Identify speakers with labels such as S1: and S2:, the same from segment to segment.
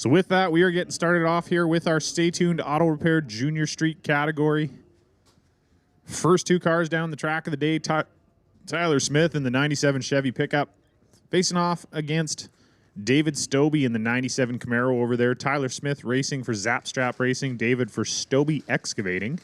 S1: So with that, we are getting started off here with our Stay Tuned Auto Repair Junior Street category. First two cars down the track of the day, Tyler Smith in the 97 Chevy pickup, facing off against David Stobie in the 97 Camaro over there. Tyler Smith racing for Zapstrap Racing, David for Stobie Excavating.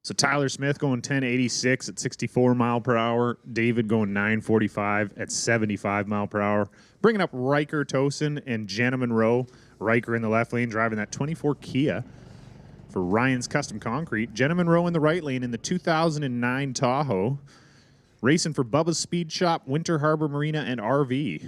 S1: So Tyler Smith going 1086 at 64 mile per hour. David going 945 at 75 mile per hour. Bringing up Riker Tosin and Jenna Monroe. Riker in the left lane driving that 24 Kia for Ryan's Custom Concrete. Jenna Monroe in the right lane in the 2009 Tahoe. Racing for Bubba's Speed Shop, Winter Harbor Marina, and RV.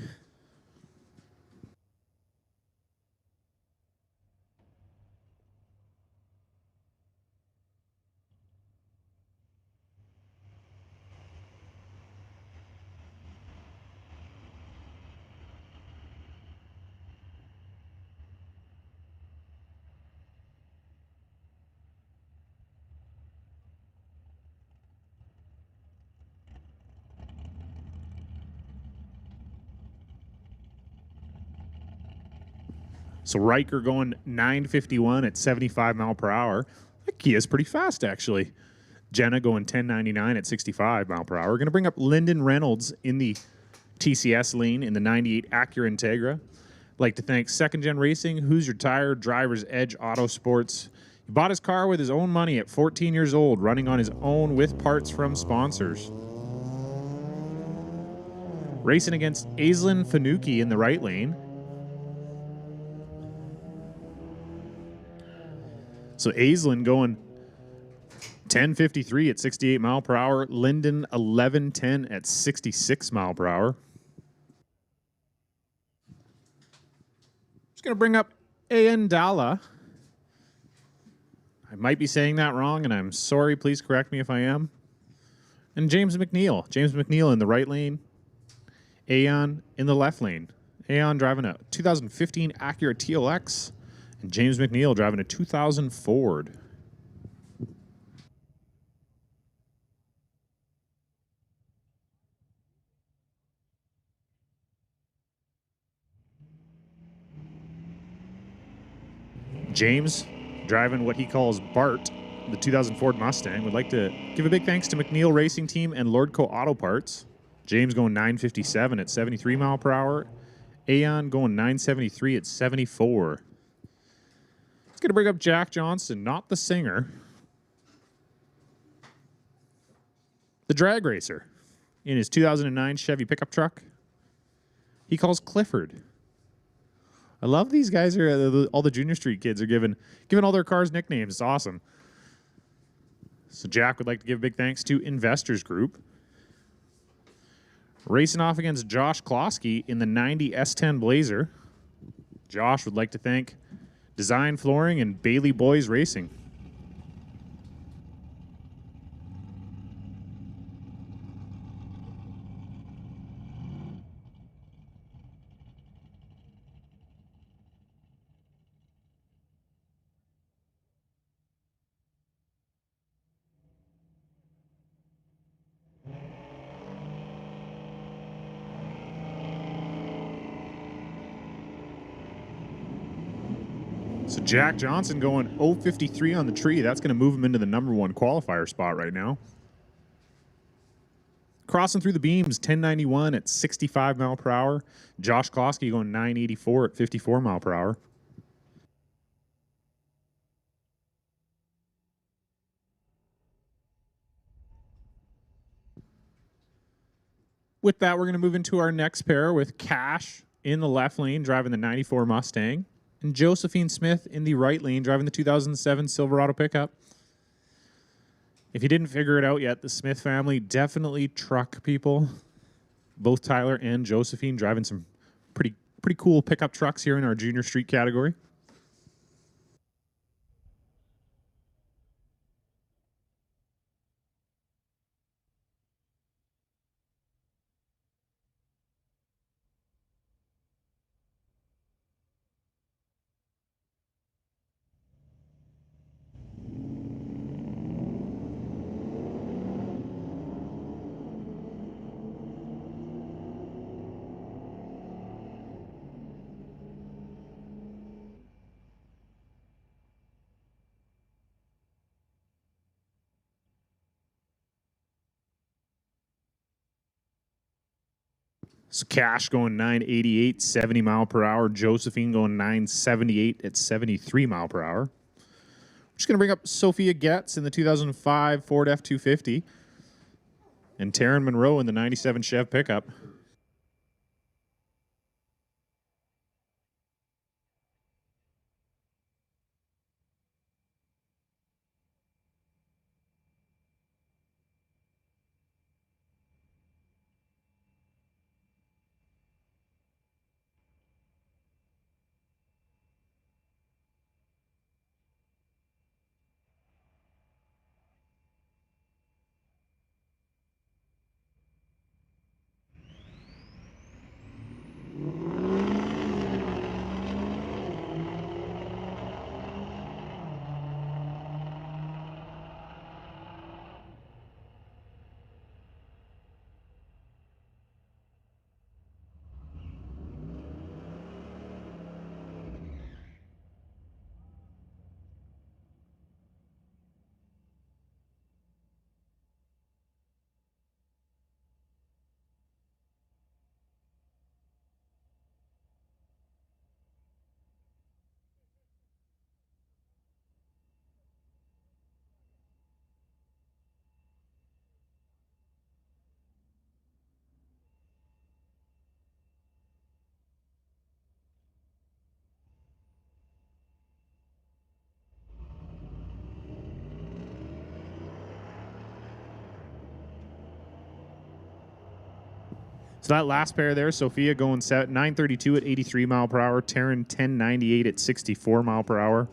S1: So Riker going 951 at 75 mile per hour. That Kia's pretty fast, actually. Jenna going 1099 at 65 mile per hour. We're going to bring up Lyndon Reynolds in the TCS lane in the 98 Acura Integra. I'd like to thank Second Gen Racing, Who's Your Tire, Driver's Edge Auto Sports. He bought his car with his own money at 14 years old, running on his own with parts from sponsors. Racing against Aislinn Fanucci in the right lane. So Aislinn going 1053 at 68 mile per hour. Lyndon 1110 at 66 mile per hour. Just going to bring up A.N. Dalla. I might be saying that wrong, and I'm sorry. Please correct me if I am. And James McNeil. James McNeil in the right lane. Aeon in the left lane. Aeon driving a 2015 Acura TLX. And James McNeil driving a 2000 Ford. James driving what he calls Bart, the 2000 Ford Mustang. Would like to give a big thanks to McNeil Racing Team and Lordco Auto Parts. James going 957 at 73 mile per hour. Aeon going 973 at 74. Going to bring up Jack Johnson, not the singer, the drag racer in his 2009 Chevy pickup truck. He calls Clifford. I love these guys. Are all the Junior Street kids are giving all their cars nicknames. It's awesome. So Jack would like to give big thanks to Investors Group. Racing off against Josh Klosky in the 90 S10 Blazer. Josh would like to thank Design Flooring and Bailey Boys Racing. So Jack Johnson going 053 on the tree. That's going to move him into the #1 qualifier spot right now. Crossing through the beams, 1091 at 65 mile per hour. Josh Klosky going 984 at 54 mile per hour. With that, we're going to move into our next pair with Cash in the left lane driving the 94 Mustang. And Josephine Smith in the right lane driving the 2007 Silverado pickup. If you didn't figure it out yet, the Smith family definitely truck people. Both Tyler and Josephine driving some pretty cool pickup trucks here in our Junior Street category. So Cash going 988, 70 mile per hour. Josephine going 978 at 73 mile per hour. We're just going to bring up Sophia Getz in the 2005 Ford F-250 and Taryn Monroe in the 97 Chev pickup. So that last pair there, Sophia going 932 at 83 mile per hour. Taryn 1098 at 64 mile per hour.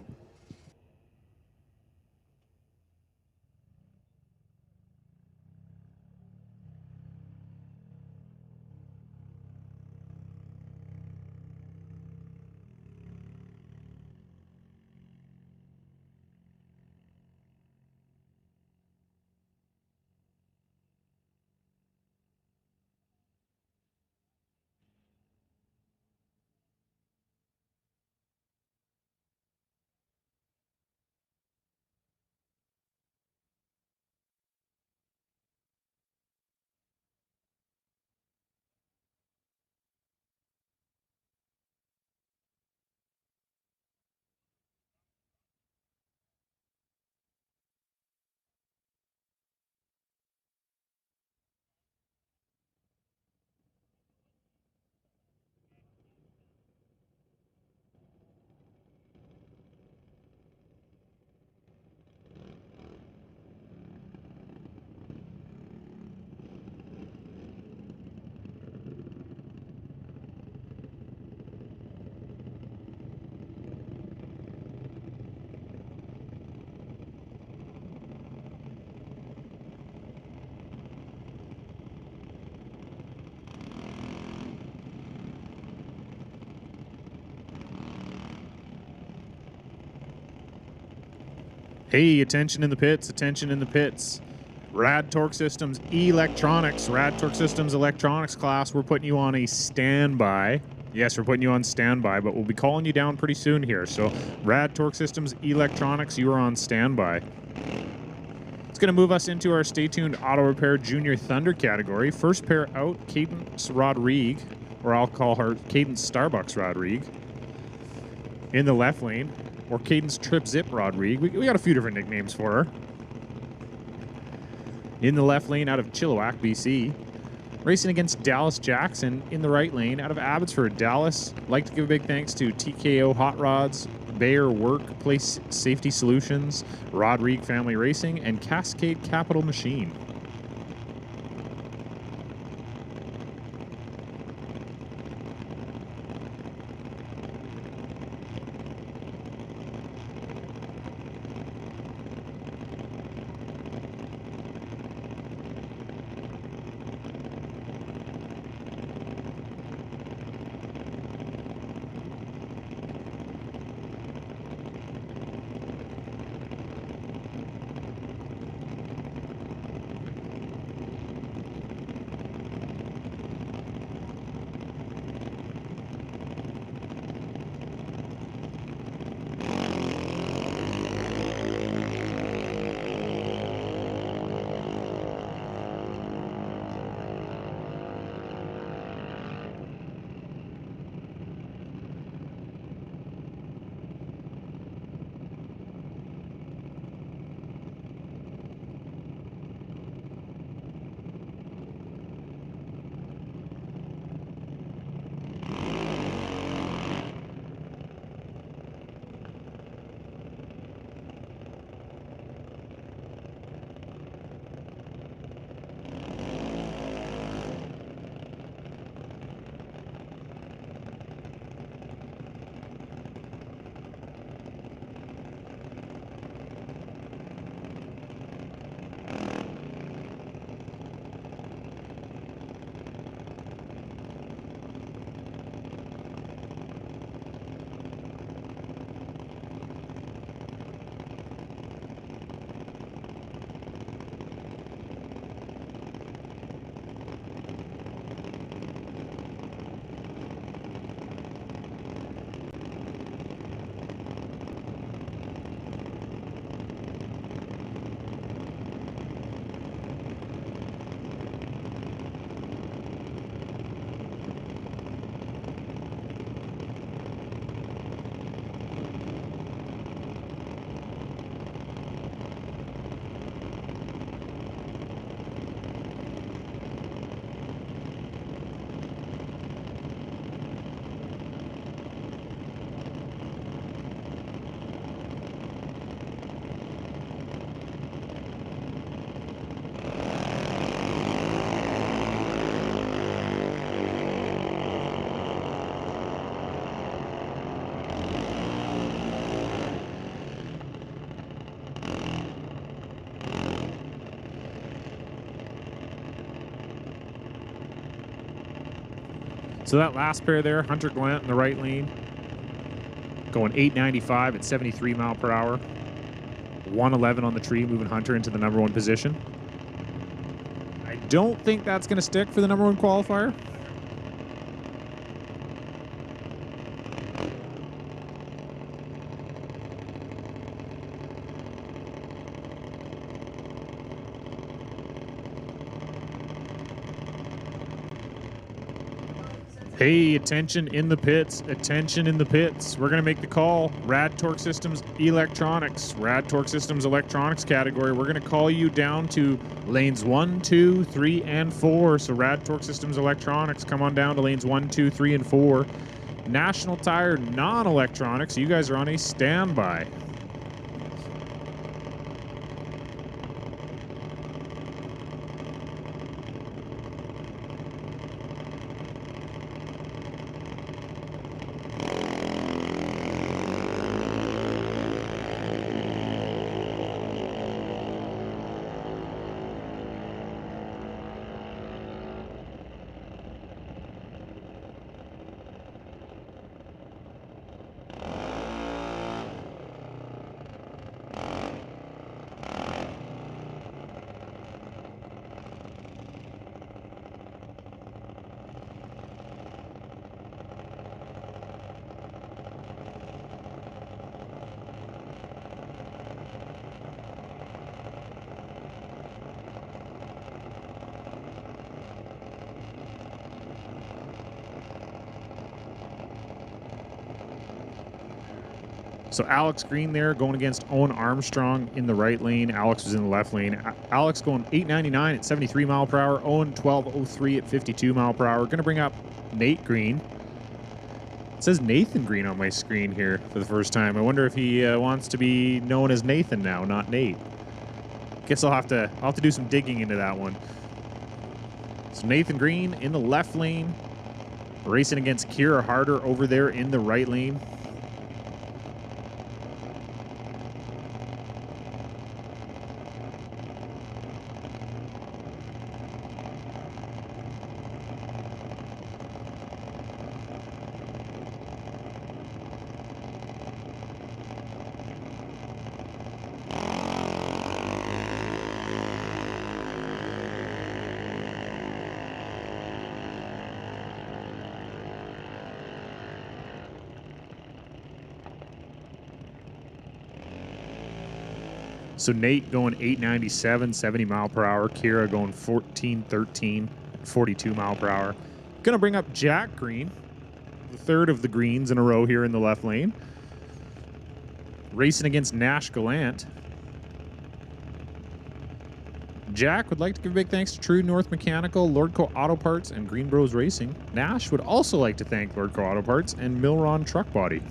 S1: Hey, attention in the pits, attention in the pits. Rad Torque Systems Electronics, Rad Torque Systems Electronics class, we're putting you on a standby. Yes, we're putting you on standby, but we'll be calling you down pretty soon here. So, Rad Torque Systems Electronics, you are on standby. It's going to move us into our Stay Tuned Auto Repair Junior Thunder category. First pair out, Cadence Rodrigue, or I'll call her Cadence Starbucks Rodrigue, in the left lane. Or Cadence Trip Zip Rodrigue. We got a few different nicknames for her. In the left lane out of Chilliwack, BC. Racing against Dallas Jackson in the right lane out of Abbotsford, Dallas. Like to give a big thanks to TKO Hot Rods, Bayer Workplace Safety Solutions, Rodrigue Family Racing, and Cascade Capital Machine. So that last pair there, Hunter Glant in the right lane, going 895 at 73 mile per hour. 111 on the tree, moving Hunter into the #1 position. I don't think that's going to stick for the #1 qualifier. Hey, attention in the pits. Attention in the pits. We're going to make the call. Rad Torque Systems Electronics. Rad Torque Systems Electronics category. We're going to call you down to lanes 1, 2, 3, and 4. So Rad Torque Systems Electronics, come on down to lanes 1, 2, 3, and 4. National Tire Non-Electronics, you guys are on a standby. So Alex Green there going against Owen Armstrong in the right lane. Alex was in the left lane. Alex going 899 at 73 mile per hour. Owen 1203 at 52 mile per hour. Going to bring up Nate Green. It says Nathan Green on my screen here for the first time. I wonder if he wants to be known as Nathan now, not Nate. Guess I'll have to do some digging into that one. So Nathan Green in the left lane, racing against Kira Harder over there in the right lane. So Nate going 897, 70 mile per hour. Kira going 1413, 42 mile per hour. Going to bring up Jack Green, the third of the greens in a row here in the left lane. Racing against Nash Gallant. Jack would like to give a big thanks to True North Mechanical, Lordco Auto Parts, and Green Bros Racing. Nash would also like to thank Lordco Auto Parts and Milron Truck Body.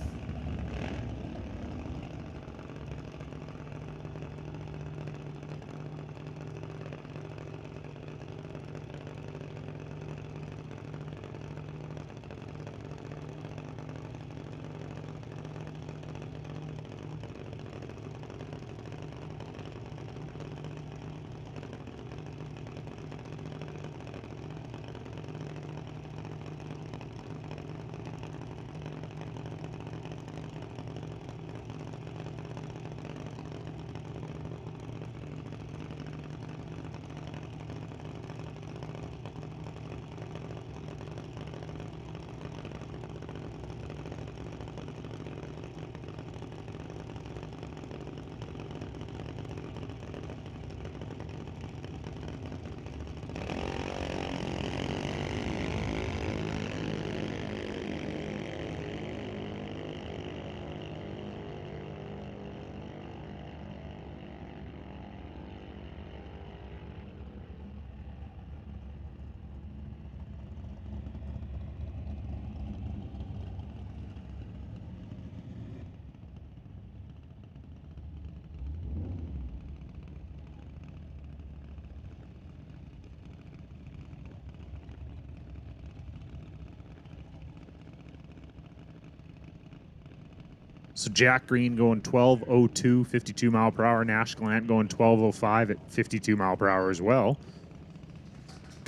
S1: So Jack Green going 1202, 52 mile per hour. Nash Gallant going 1205 at 52 mile per hour as well.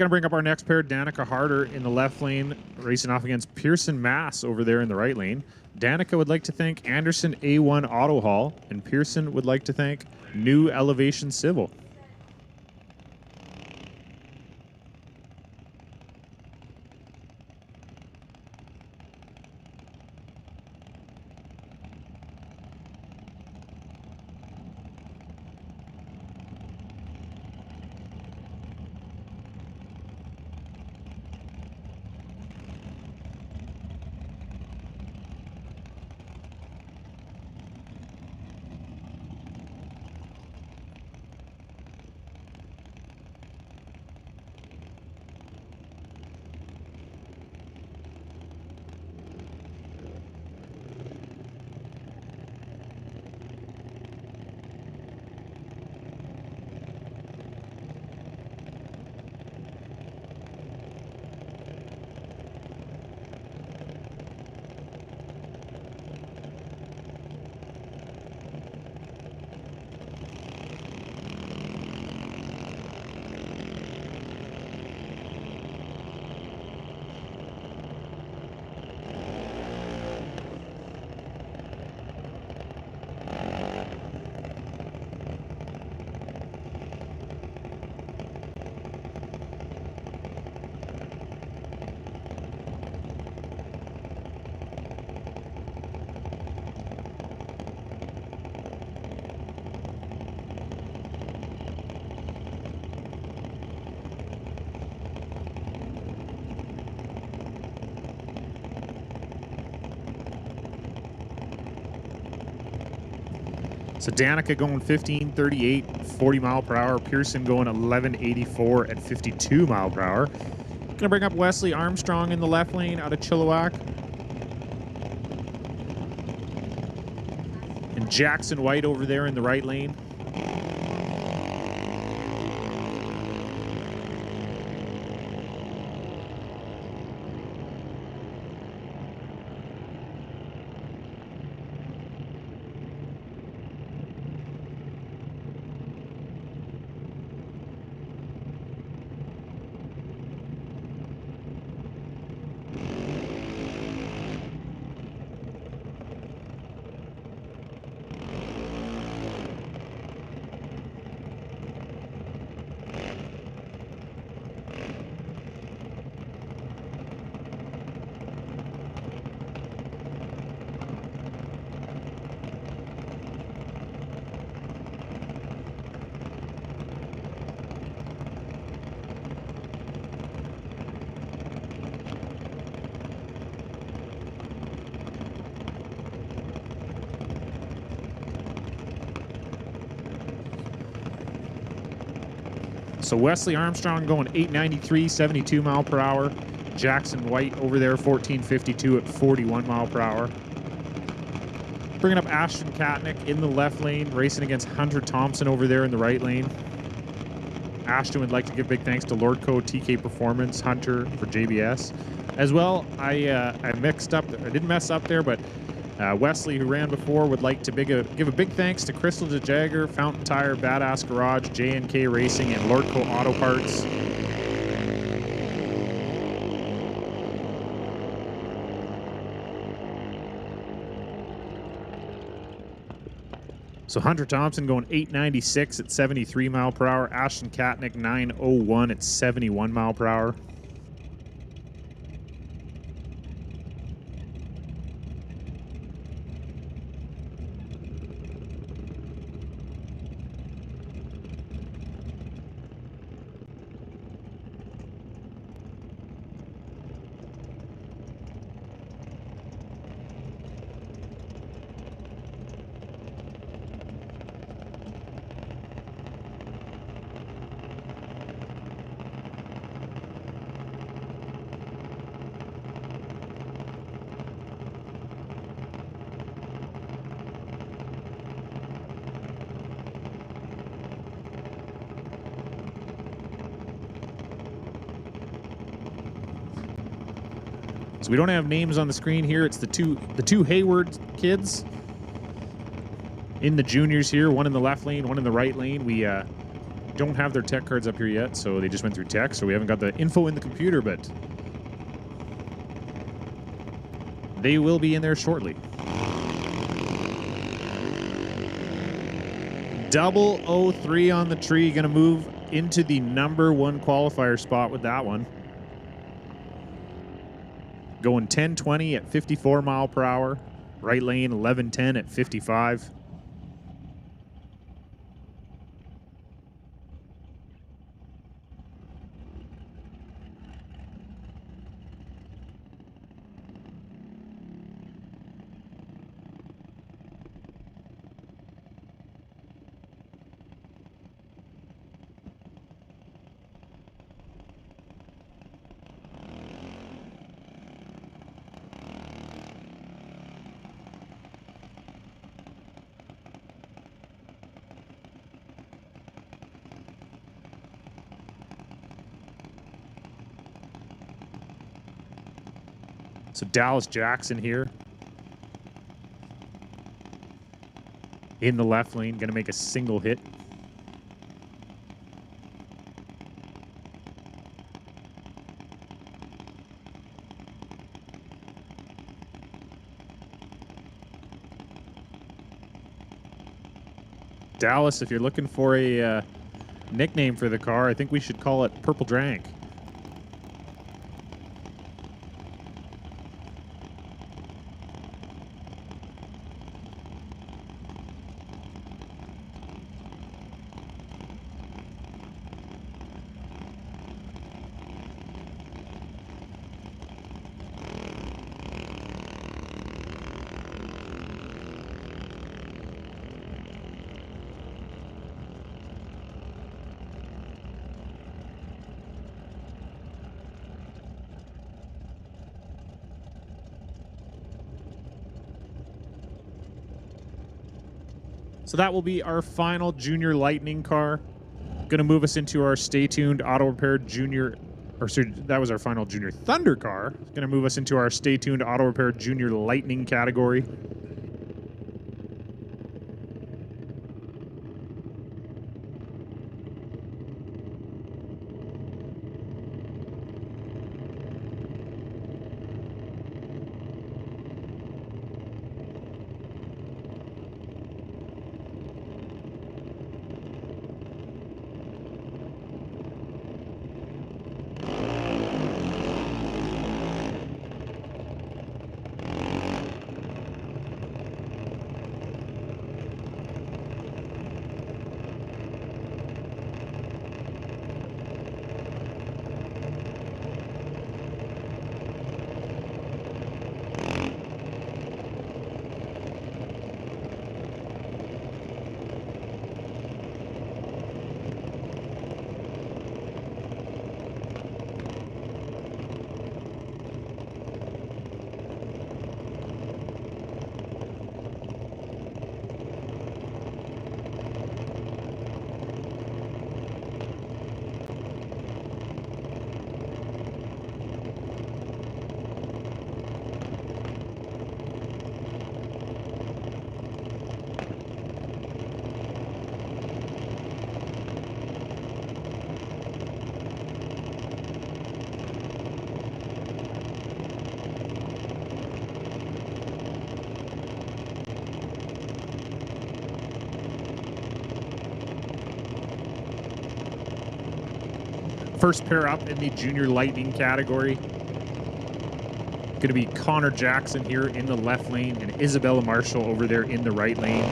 S1: Going to bring up our next pair, Danica Harder in the left lane, racing off against Pearson Mass over there in the right lane. Danica would like to thank Anderson A1 Auto Haul, and Pearson would like to thank New Elevation Civil. So Danica going 15:38, 40 mile per hour. Pearson going 11:84 at 52 mile per hour. Gonna bring up Wesley Armstrong in the left lane out of Chilliwack. And Jackson White over there in the right lane. So Wesley Armstrong going 893, 72 mile per hour. Jackson White over there 1452 at 41 mile per hour. Bringing up Ashton Katnick in the left lane, racing against Hunter Thompson over there in the right lane. Ashton would like to give big thanks to Lordco, TK Performance, Hunter for JBS. As well, I mixed up, I didn't mess up there, but Wesley, who ran before, would like to give a big thanks to Crystal DeJagger, Fountain Tire, Badass Garage, J&K Racing, and Lordco Auto Parts. So Hunter Thompson going 896 at 73 mile per hour. Ashton Katnick 901 at 71 mile per hour. So we don't have names on the screen here. It's the two Hayward kids in the juniors here, one in the left lane, one in the right lane. We don't don't have their tech cards up here yet, so they just went through tech, so we haven't got the info in the computer, but they will be in there shortly. 003 on the tree, going to move into the #1 qualifier spot with that one. Going 1020 at 54 mile per hour. Right lane 1110 at 55. So Dallas Jackson here in the left lane, going to make a single hit. Dallas, if you're looking for a nickname for the car, I think we should call it Purple Drank. So that will be our final Junior Lightning car. Going to move us into our Stay Tuned Auto Repair Junior, or sorry, that was our final Junior Thunder car. Going to move us into our Stay Tuned Auto Repair Junior Lightning category. First pair up in the Junior Lightning category. Going to be Connor Jackson here in the left lane and Isabella Marshall over there in the right lane.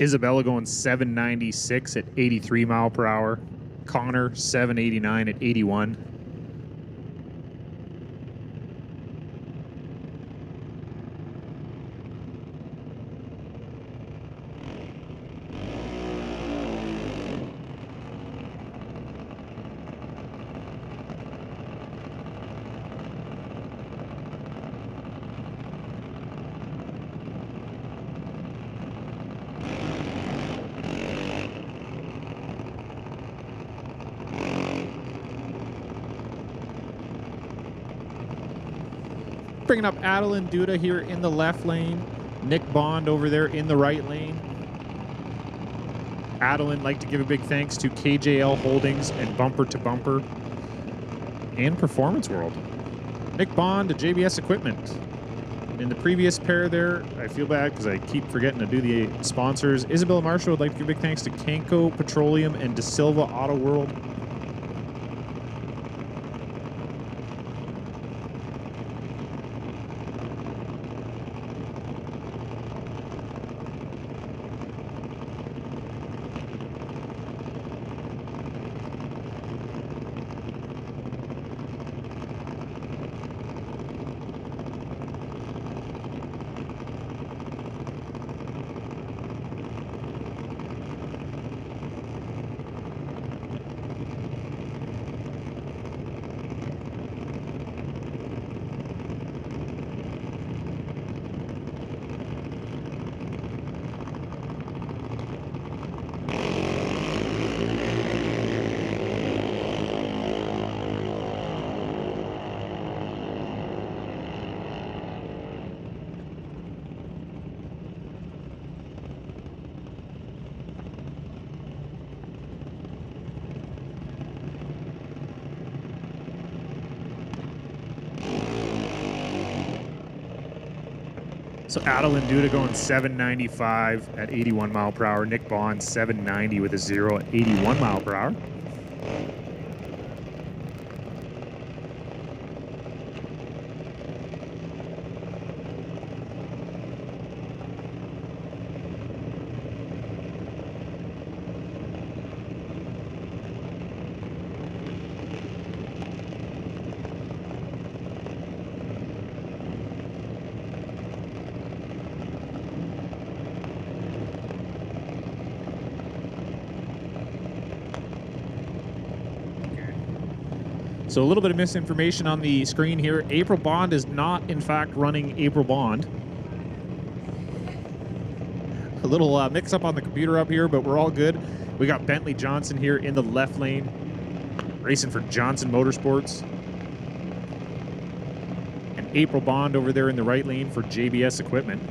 S1: Isabella going 796 at 83 mile per hour. Connor 789 at 81. bringing up Adeline Duda here in the left lane. Nick Bond over there in the right lane. Adeline, like to give a big thanks to KJL Holdings and Bumper to Bumper and Performance World. Nick Bond to JBS Equipment. In the previous pair there, I feel bad because I keep forgetting to do the sponsors. Isabella Marshall would like to give a big thanks to Kenco Petroleum and De Silva Auto World. So Adeline Duda going 795 at 81 mile per hour. Nick Bond 790 with a 0 at 81 mile per hour. So a little bit of misinformation on the screen here. April Bond is not, in fact, running April Bond. A little mix-up on the computer up here, but we're all good. We got Bentley Johnson here in the left lane, racing for Johnson Motorsports. And April Bond over there in the right lane for JBS Equipment.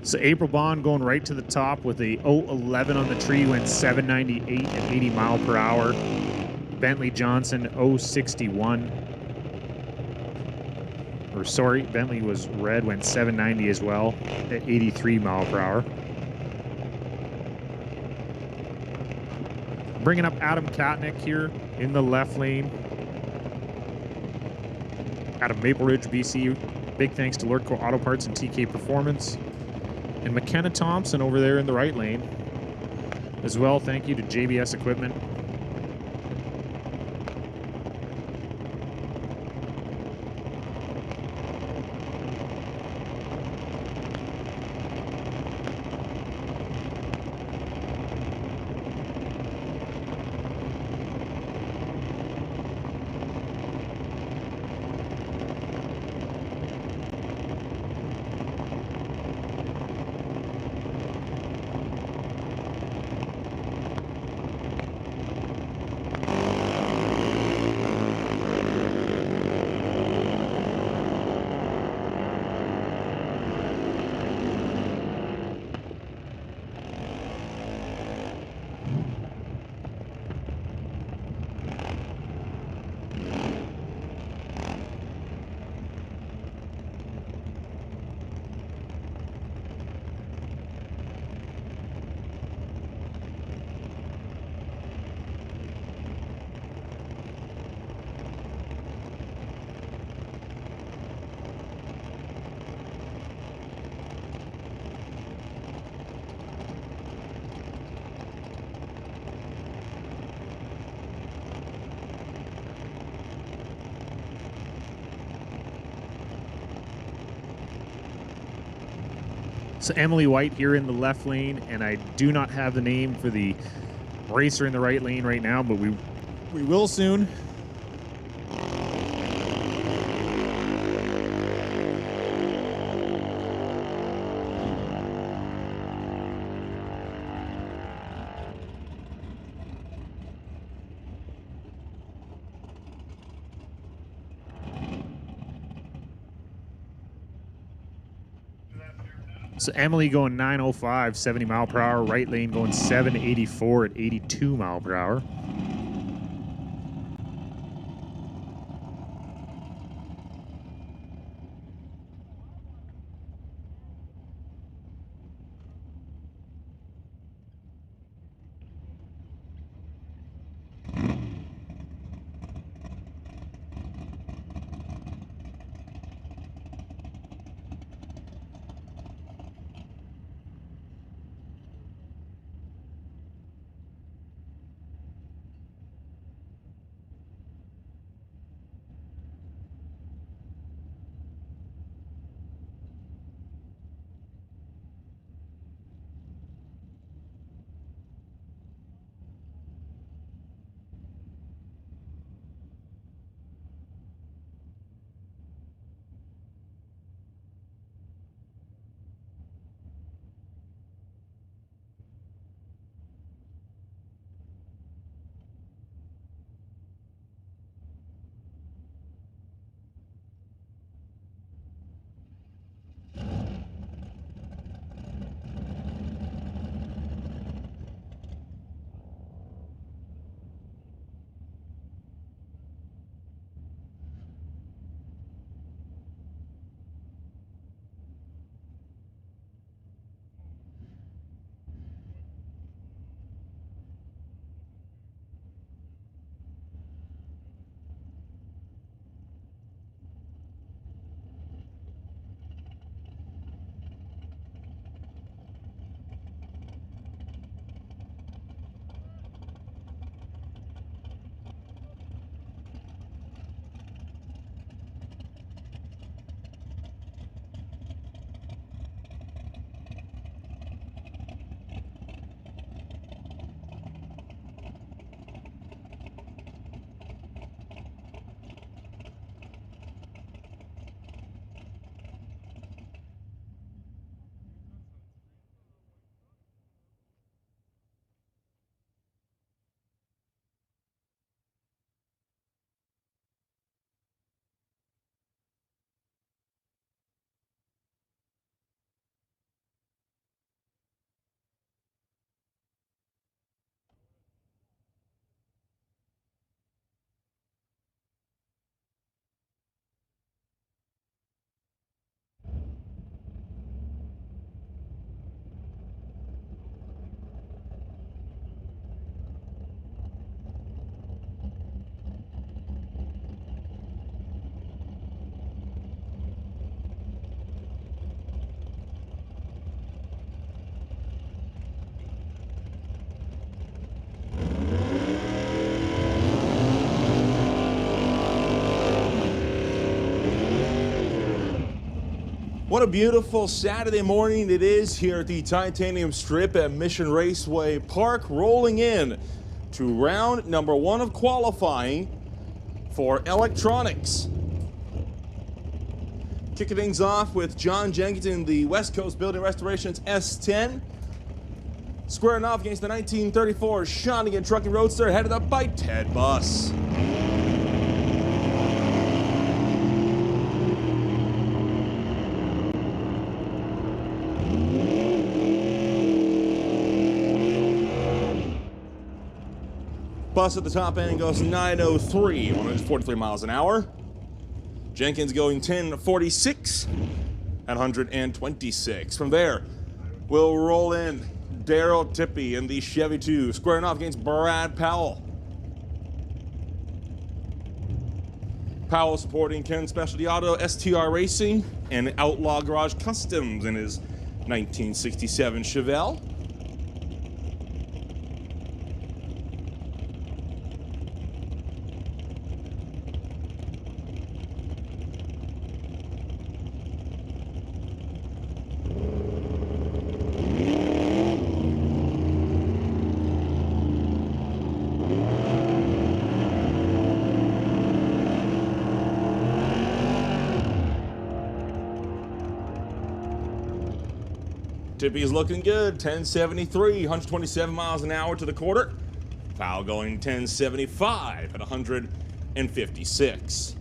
S1: So April Bond going right to the top with a 011 on the tree, went 798 at 80 mile per hour. Bentley Johnson 061. Or sorry, Bentley was red, went 790 as well at 83 mile per hour. Bringing up Adam Katnick here in the left lane. Out of Maple Ridge, BC. Big thanks to Lordco Auto Parts and TK Performance. And McKenna Thompson over there in the right lane. As well, thank you to JBS Equipment. So Emily White here in the left lane, and I do not have the name for the racer in the right lane right now, but we will soon. So Emily going 905, 70 mile per hour. Right lane going 784 at 82 mile per hour.
S2: What a beautiful Saturday morning it is here at the Titanium Strip at Mission Raceway Park, rolling in to round number 1 of qualifying for electronics. Kicking things off with John Jenkins in the West Coast Building Restorations S10. Squaring off against the 1934 Shawnigan Trucking Roadster, headed up by Ted Buss. Buss at the top end goes 903, 143 miles an hour. Jenkins going 1046 at 126. From there, we'll roll in Daryl Tippy in the Chevy 2, squaring off against Brad Powell. Powell supporting Ken Specialty Auto, STR Racing, and Outlaw Garage Customs in his 1967 Chevelle. Tippy's looking good, 1073, 127 miles an hour to the quarter. Foul going 1075 at 156.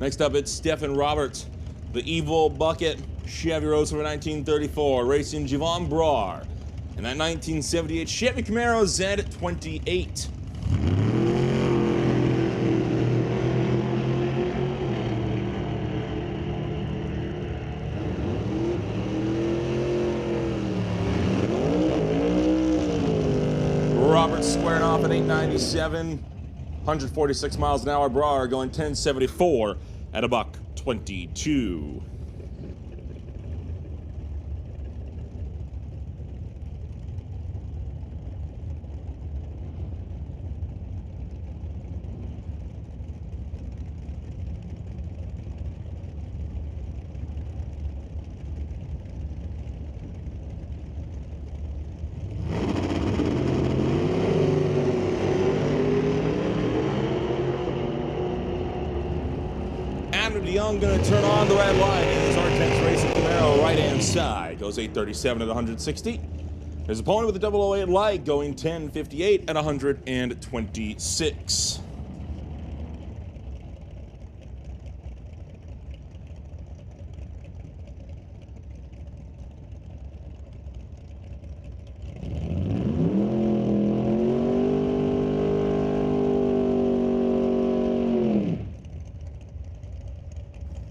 S2: Next up, it's Stephen Roberts, the Evil Bucket Chevy Rose from 1934, racing Javon Brar in that 1978 Chevy Camaro Z28. Roberts squaring off at 897, 146 miles an hour. Brar going 1074 at $122. Young going to turn on the red light. His R10's racing Camaro right hand side goes 837 at 160. His opponent with a 008 light going 1058 at 126.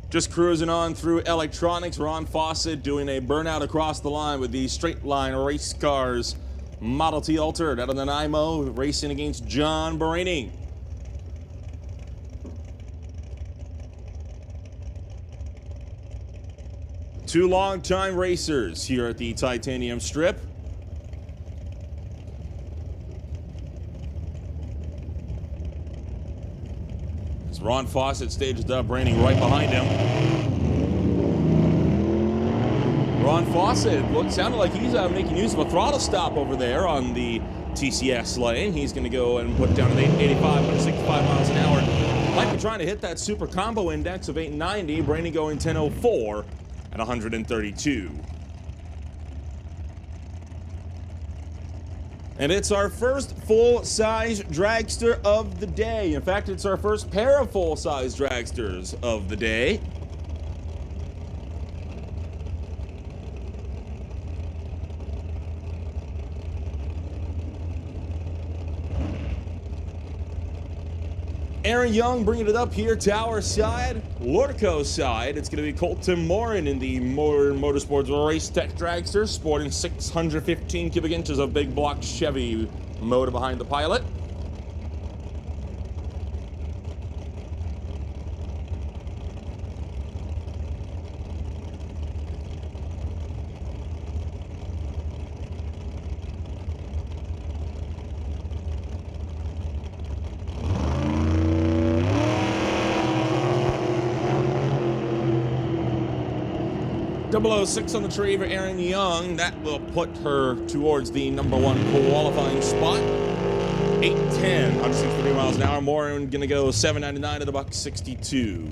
S2: Just cruising on through electronics, Ron Fawcett doing a burnout across the line with the straight line race cars. Model T altered out of the IMO, racing against John Barini. Two longtime racers here at the Titanium Strip. Ron Fawcett staged up, Braining right behind him. Ron Fawcett sounded like he's making use of a throttle stop over there on the TCS lane. He's going to go and put down an 885, 165 miles an hour. Might be trying to hit that super combo index of 890. Braining going 1004 at 132. And it's our first full-size dragster of the day. In fact, it's our first pair of full-size dragsters of the day. Aaron Young bringing it up here to our side. Lordco side, it's going to be Colton Morin in the Modern Motorsports Race Tech Dragster, sporting 615 cubic inches of big block Chevy motor behind the pilot. .006 on the tree for Aaron Young. That will put her towards the #1 qualifying spot. 810, 163 miles an hour. Morin gonna go 799 at $162.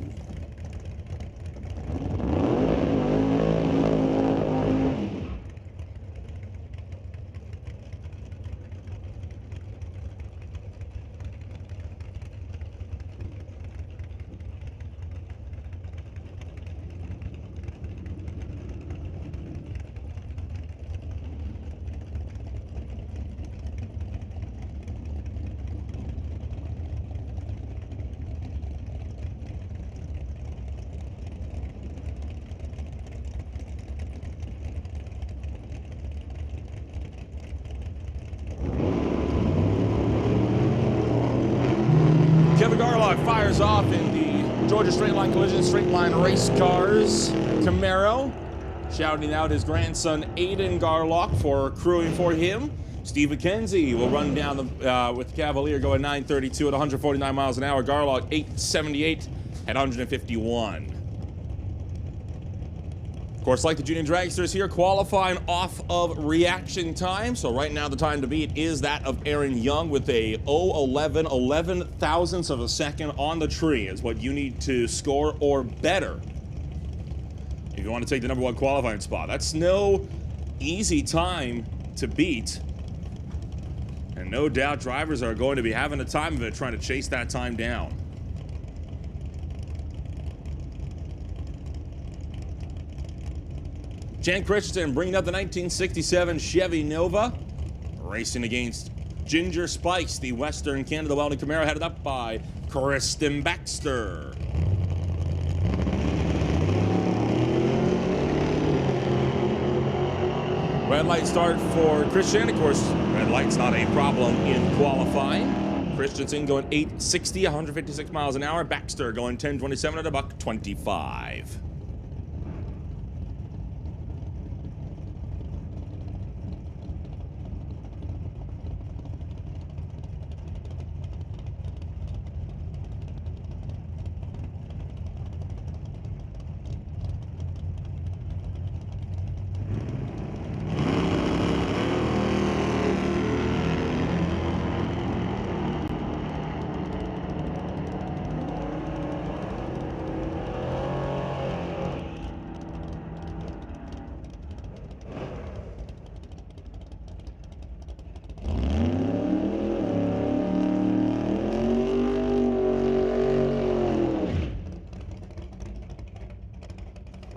S2: Kevin Garlock fires off in the Georgia Straight Line Collision Straight Line Race Cars Camaro, shouting out his grandson Aiden Garlock for crewing for him. Steve McKenzie will run down with the Cavalier going 932 at 149 miles an hour. Garlock 878 at 151. Of course, like the junior dragsters here, qualifying off of reaction time. So right now the time to beat is that of Aaron Young with a 11 thousandths of a second on the tree is what you need to score or better if you want to take the #1 qualifying spot. That's no easy time to beat. And no doubt drivers are going to be having a time of it trying to chase that time down. Jan Christensen bringing up the 1967 Chevy Nova, racing against Ginger Spice, the Western Canada Welding Camaro, headed up by Kristen Baxter. Red light start for Christian. Of course, red light's not a problem in qualifying. Christensen going 860, 156 miles an hour. Baxter going 1027 at $1.25.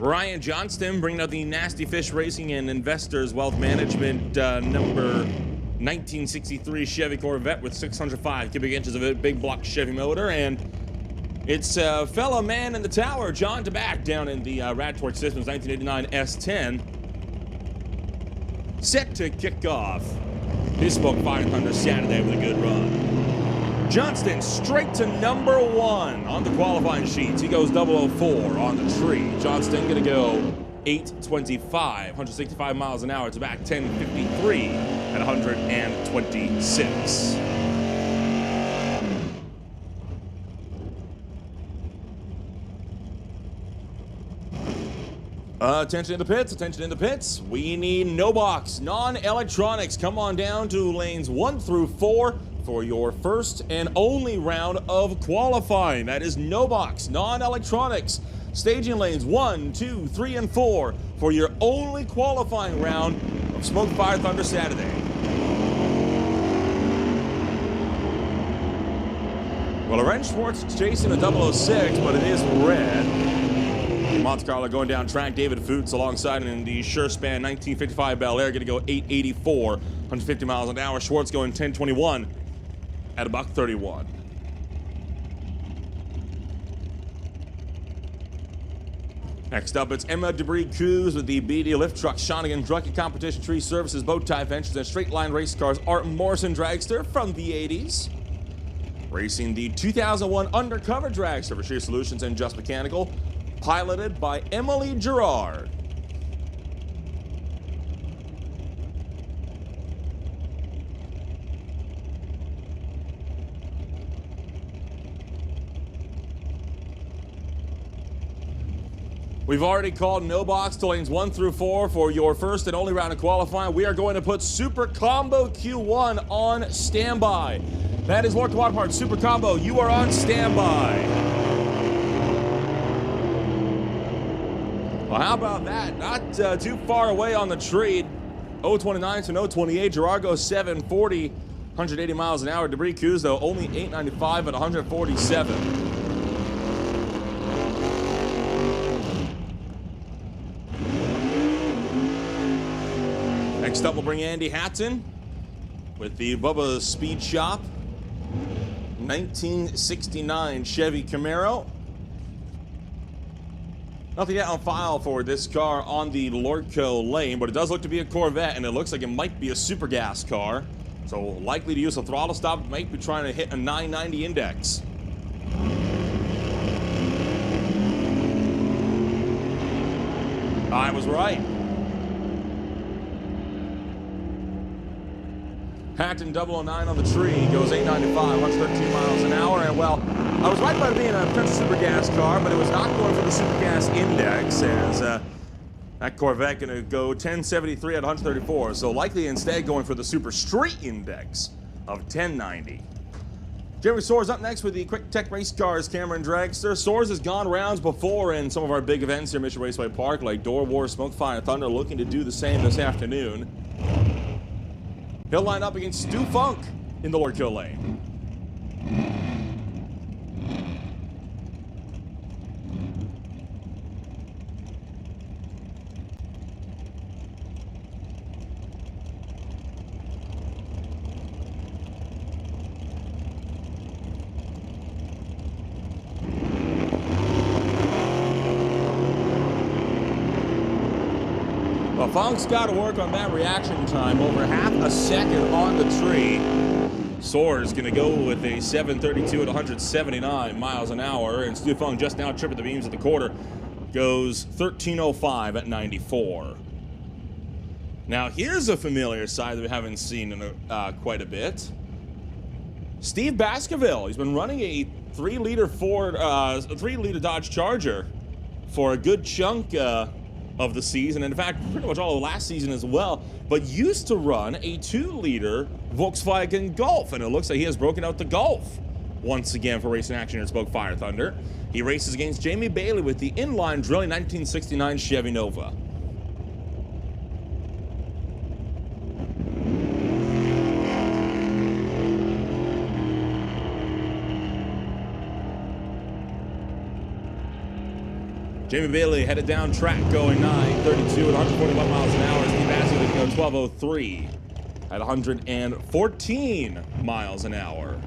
S2: Ryan Johnston bringing out the Nasty Fish Racing and Investors Wealth Management number 1963 Chevy Corvette with 605 cubic inches of a big block Chevy motor. And it's a fellow man in the tower, John DeBack, down in the Radtorch Systems 1989 S10. Set to kick off his Smoke Fire and Thunder Saturday with a good run. Johnston straight to #1 on the qualifying sheets. He goes 004 on the tree. Johnston gonna go 825, 165 miles an hour to back 1053 at 126. Attention in the pits, attention in the pits. We need NoBox, non-electronics. Come on down to lanes 1 through 4 for your first and only round of qualifying. That is NoBox, non-electronics. Staging lanes 1, 2, 3, and 4 for your only qualifying round of Smoke Fire Thunder Saturday. Well, Lorenz Schwartz is chasing a 006, but it is red. Monte Carlo going down track. David Foots alongside in the Surespan 1955 Bel Air, going to go 884, 150 miles an hour. Schwartz going 1021 at $1.31. Next up, it's Emma Debris Coos with the BD Lift Truck, Shawnigan Drucky Competition Tree Services, Bowtie Ventures, and Straight Line Race Cars. Art Morrison Dragster from the 80s. Racing the 2001 Undercover Dragster for Sheer Solutions and Just Mechanical, piloted by Emily Gerard. We've already called NoBox to lanes 1 through 4 for your first and only round of qualifying. We are going to put Super Combo Q1 on standby. That is Lordco Auto Parts Super Combo. You are on standby. Well, how about that? Not too far away on the tree. 029 to 028. Gerard goes 740, 180 miles an hour. Debris Coos, though, only 895 at 147. Next up, we'll bring Andy Hatton with the Bubba Speed Shop 1969 Chevy Camaro. Nothing yet on file for this car on the Lordco lane, but it does look to be a Corvette, and it looks like it might be a super gas car. So likely to use a throttle stop, might be trying to hit a 990 index. I was right. Hatton 009 on the tree, goes 895, 113 miles an hour, and well, I was right about it being a potential super gas car, but it was not going for the super gas index, as That Corvette going to go 1073 at 134, so likely instead going for the Super Street Index of 1090. Jeremy Soares up next with the Quick Tech Race Cars Cameron Dragster. Soares has gone rounds before in some of our big events here at Mission Raceway Park, like Door War, Smoke, Fire, Thunder, looking to do the same this afternoon. He'll line up against Stu Funk in the Lordco lane. Well, Funk's got to work on that reaction time, over half a second on the tree. Soares going to go with a 732 at 179 miles an hour, and Stu Funk just now tripping the beams at the quarter, goes 1305 at 94. Now here's a familiar side that we haven't seen in quite a bit. Steve Baskerville. He's been running a 3-liter Dodge Charger for a good chunk of the season, and in fact, pretty much all of last season as well, but used to run a 2-liter Volkswagen Golf, and it looks like he has broken out the Golf once again for racing action at Smoke Fire Thunder. He races against Jamie Bailey with the inline drilling 1969 Chevy Nova. Jamie Bailey headed down track going 932 at 141 miles an hour. Steve Baskerville go 1203 at 114 miles an hour.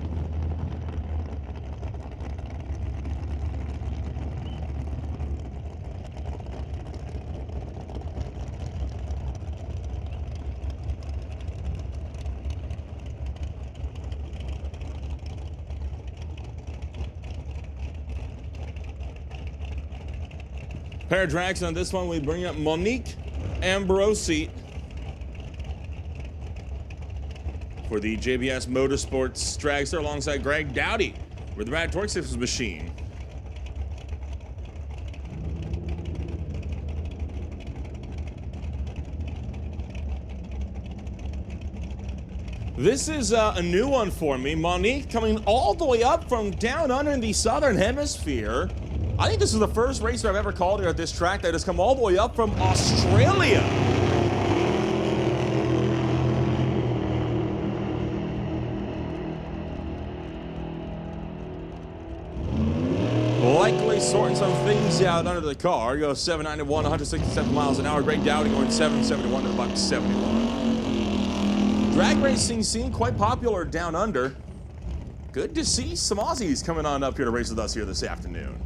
S2: Pair of drags on this one, we bring up Monique Ambrosi for the JBS Motorsports dragster alongside Greg Dowdy with the Rad Torque Systems machine. This is a new one for me. Monique coming all the way up from down under in the Southern Hemisphere. I think this is the first racer I've ever called here at this track that has come all the way up from Australia. Likely sorting some things out under the car. Goes 791, 167 miles an hour. Greg Dowdy going 771 to about 71. Drag racing scene quite popular down under. Good to see some Aussies coming on up here to race with us here this afternoon.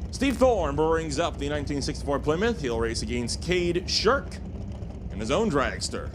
S2: Steve Thorne brings up the 1964 Plymouth. He'll race against Cade Shirk in his own dragster.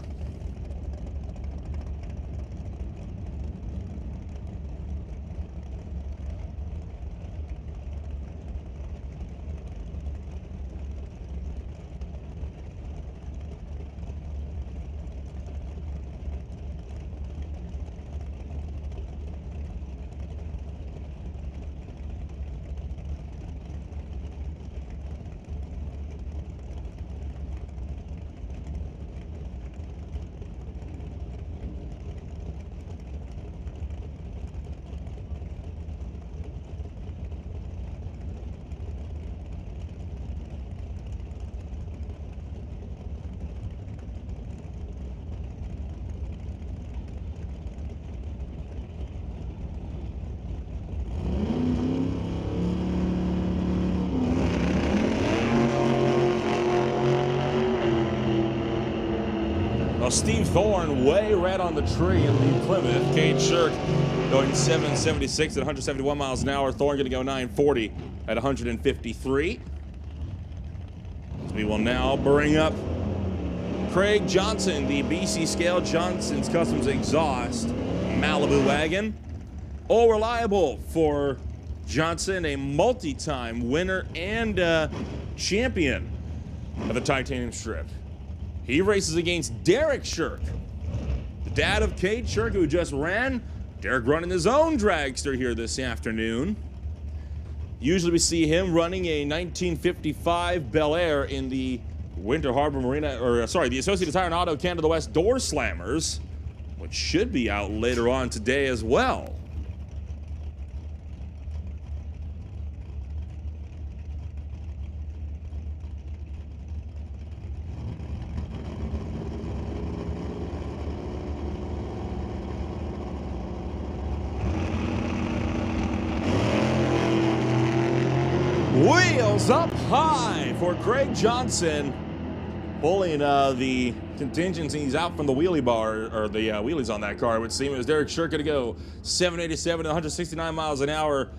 S2: Well, Steve Thorne way red on the tree in the Plymouth. Cade Shirk going 776 at 171 miles an hour. Thorne going to go 940 at 153. We will now bring up Craig Johnson, the BC Scale Johnson's Customs Exhaust Malibu wagon. All reliable for Johnson, a multi-time winner and champion of the titanium strip. He races against Derek Shirk, the dad of Cade Shirk, who just ran. Derek running his own dragster here this afternoon. Usually we see him running a 1955 Bel Air in the Winter Harbor Marina, or sorry, the Associated Tire and Auto Canada West Doorslammers, which should be out later on today as well. Wheels up high for Craig Johnson, pulling the contingencies out from the wheelie bar, or the wheelies on that car. It would seem it was Derek Shirka to go 787 to 169 miles an hour.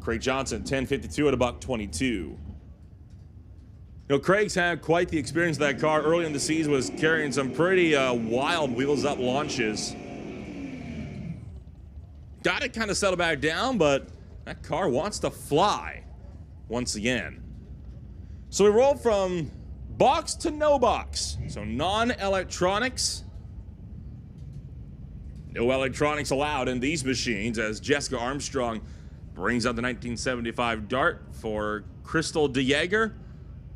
S2: Craig Johnson 1052 at a $122. You know, Craig's had quite the experience with that car. Early in the season was carrying some pretty wild wheels up launches. Got it kind of settled back down, but that car wants to fly once again. So we roll from box to no box. So non-electronics. No electronics allowed in these machines, as Jessica Armstrong brings out the 1975 Dart for Crystal DeJager,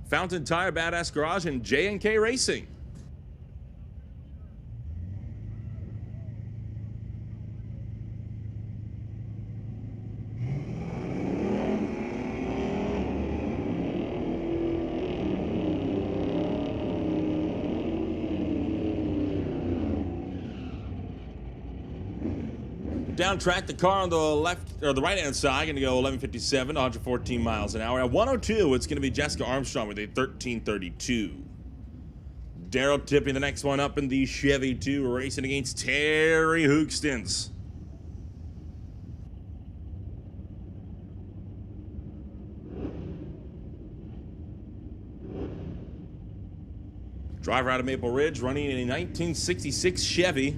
S2: Fountain Tire, Badass Garage, and J&K Racing. Down track, the car on the left or the right hand side going to go 1157 to 114 miles an hour. At 102, it's going to be Jessica Armstrong with a 1332. Daryl tipping the next one up in the Chevy 2, racing against Terry Hookstins. Driver out of Maple Ridge, running in a 1966 Chevy.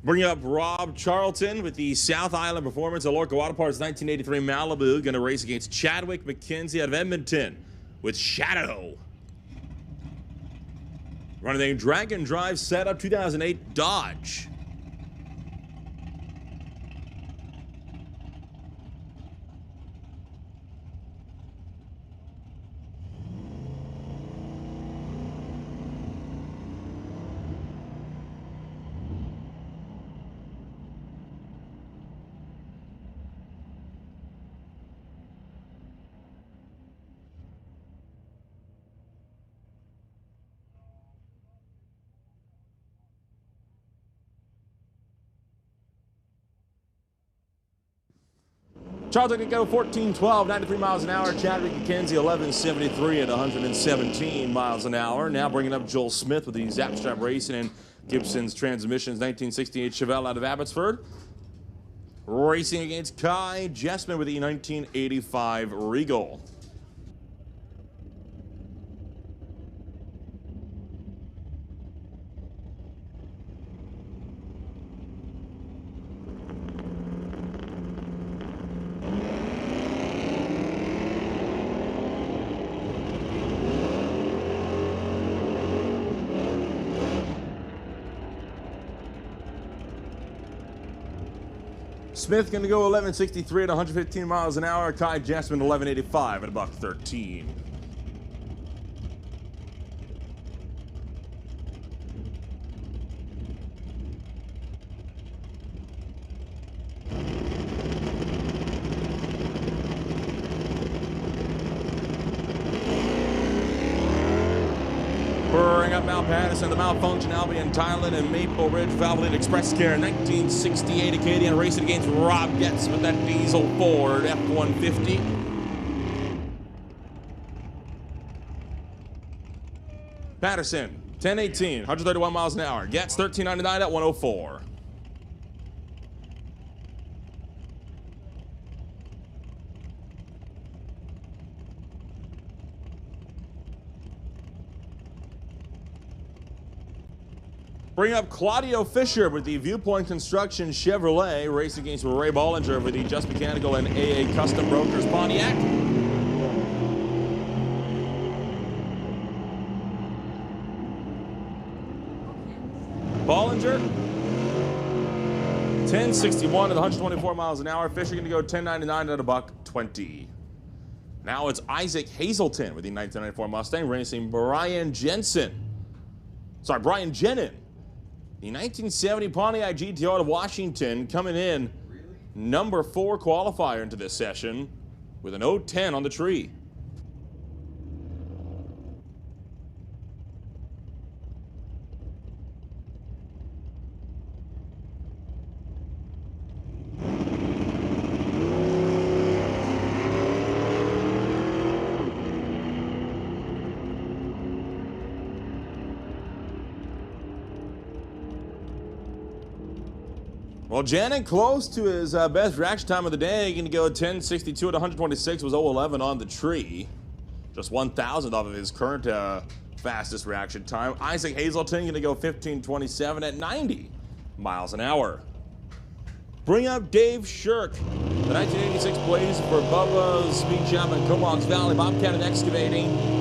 S2: Bringing up Rob Charlton with the South Island Performance at Lordco Auto Parts 1983 Malibu. Going to race against Chadwick McKenzie out of Edmonton with Shadow. Running a drag and drive setup 2008 Dodge. Charlton can go 14-12, 93 miles an hour. Chadwick McKenzie 11-73 at 117 miles an hour. Now bringing up Joel Smith with the Zapstrap Racing and Gibson's Transmissions 1968 Chevelle out of Abbotsford. Racing against Kai Jessman with the 1985 Regal. Smith going to go 1163 at 115 miles an hour. Kai Jessman 1185 at $113. Bring up Mount Patterson, the Malfunction, Albion, Thailand, and Maple Ridge Valvoline Express Care. 1968 Acadian racing against Rob Getz with that diesel Ford F-150. Patterson, 1018, 131 miles an hour. Getz, 1399 at 104. Bring up Claudio Fisher with the Viewpoint Construction Chevrolet, racing against Ray Bollinger with the Just Mechanical and AA Custom Brokers Pontiac. Bollinger, 1061 at 124 miles an hour. Fisher going to go 1099 at $1.20. Now it's Isaac Hazelton with the 1994 Mustang, racing Brian Jennen. The 1970 Pontiac GTO out of Washington, coming in number 4 qualifier into this session with an 010 on the tree. Well, Jennen close to his best reaction time of the day. Going to go 10:62 at 126, was 0:11 on the tree. Just 1,000th off of his current fastest reaction time. Isaac Hazelton going to go 15:27 at 90 miles an hour. Bring up Dave Shirk, the 1986 Blaze for Bubba's Speed Shop in Comox Valley, Bobcat and Excavating.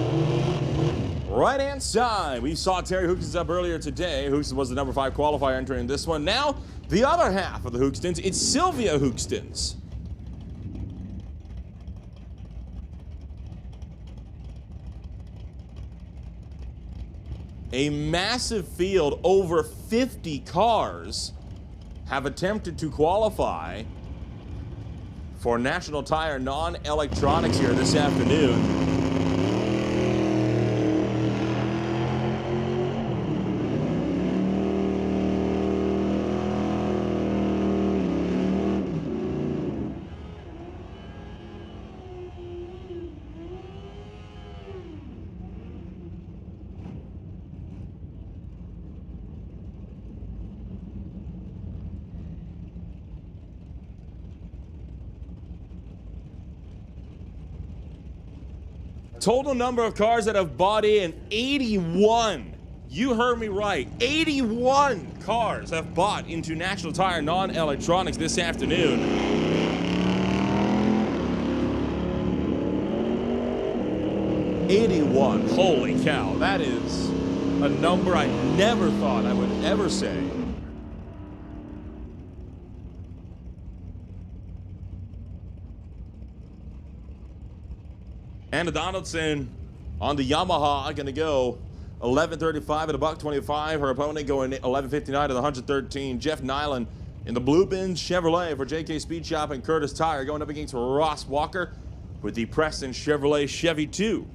S2: Right-hand side, we saw Terry Hookstins up earlier today. Hookstins was the number 5 qualifier entering this one. Now, the other half of the Hookstins, it's Sylvia Hookstins. A massive field, over 50 cars, have attempted to qualify for National Tire non-electronics here this afternoon. Total number of cars that have bought in, 81. You heard me right. 81 cars have bought into National Tire non-electronics this afternoon. $81. Holy cow. That is a number I never thought I would ever say. Anna Donaldson on the Yamaha, going to go 11:35 at $1.25. Her opponent going 11:59 at 113. Jeff Nyland in the Blue Bins Chevrolet for JK Speed Shop and Curtis Tire, going up against Ross Walker with the Preston Chevrolet Chevy 2.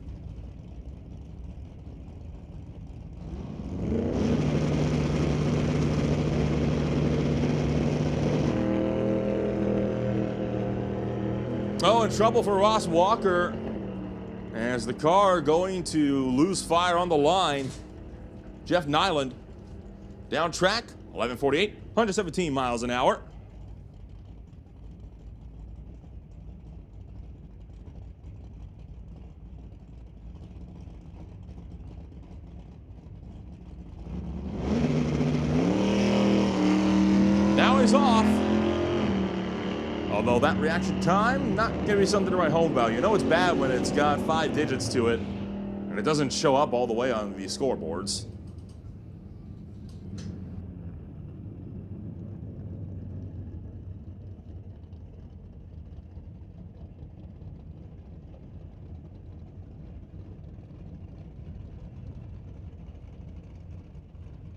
S2: Oh, in trouble for Ross Walker as the car going to lose fire on the line. Jeff Nyland down track, 11:48, 117 miles an hour. Now he's off. Although that reaction time, not going to be something to write home about. You know it's bad when it's got 5 digits to it, and it doesn't show up all the way on the scoreboards.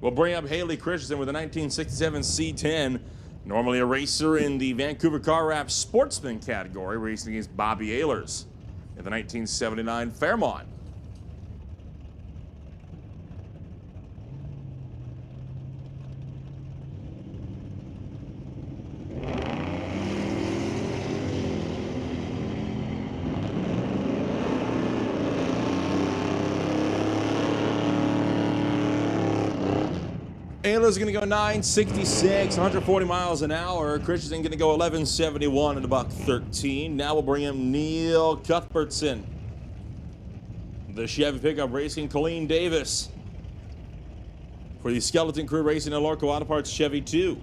S2: We'll bring up Haley Christensen with a 1967 C10. Normally a racer in the Vancouver Car Wrap Sportsman category, racing against Bobby Ehlers in the 1979 Fairmont. Ehlers going to go 966, 140 miles an hour. Christensen going to go 1171 at $1.13. Now we'll bring him Neil Cuthbertson. The Chevy pickup racing Colleen Davis for the Skeleton Crew racing a Lordco Auto Parts Chevy 2.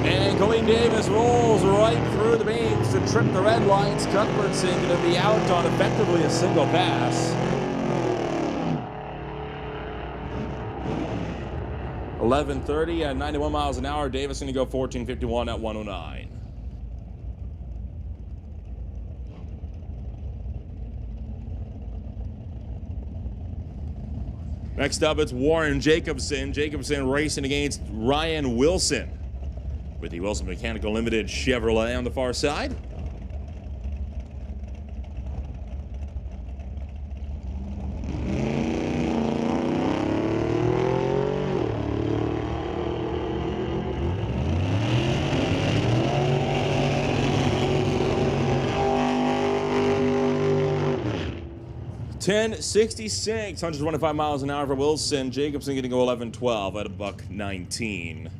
S2: And Colleen Davis rolls right through the beams to trip the red lights. Cuthbertson going to be out on effectively a single pass. 11:30 at 91 miles an hour. Davis going to go 14:51 at 109. Next up, it's Warren Jacobson. Jacobson racing against Ryan Wilson with the Wilson Mechanical Limited Chevrolet on the far side. $10.66, 125 miles an hour for Wilson. Jacobson going to go 11:12 at $1.19.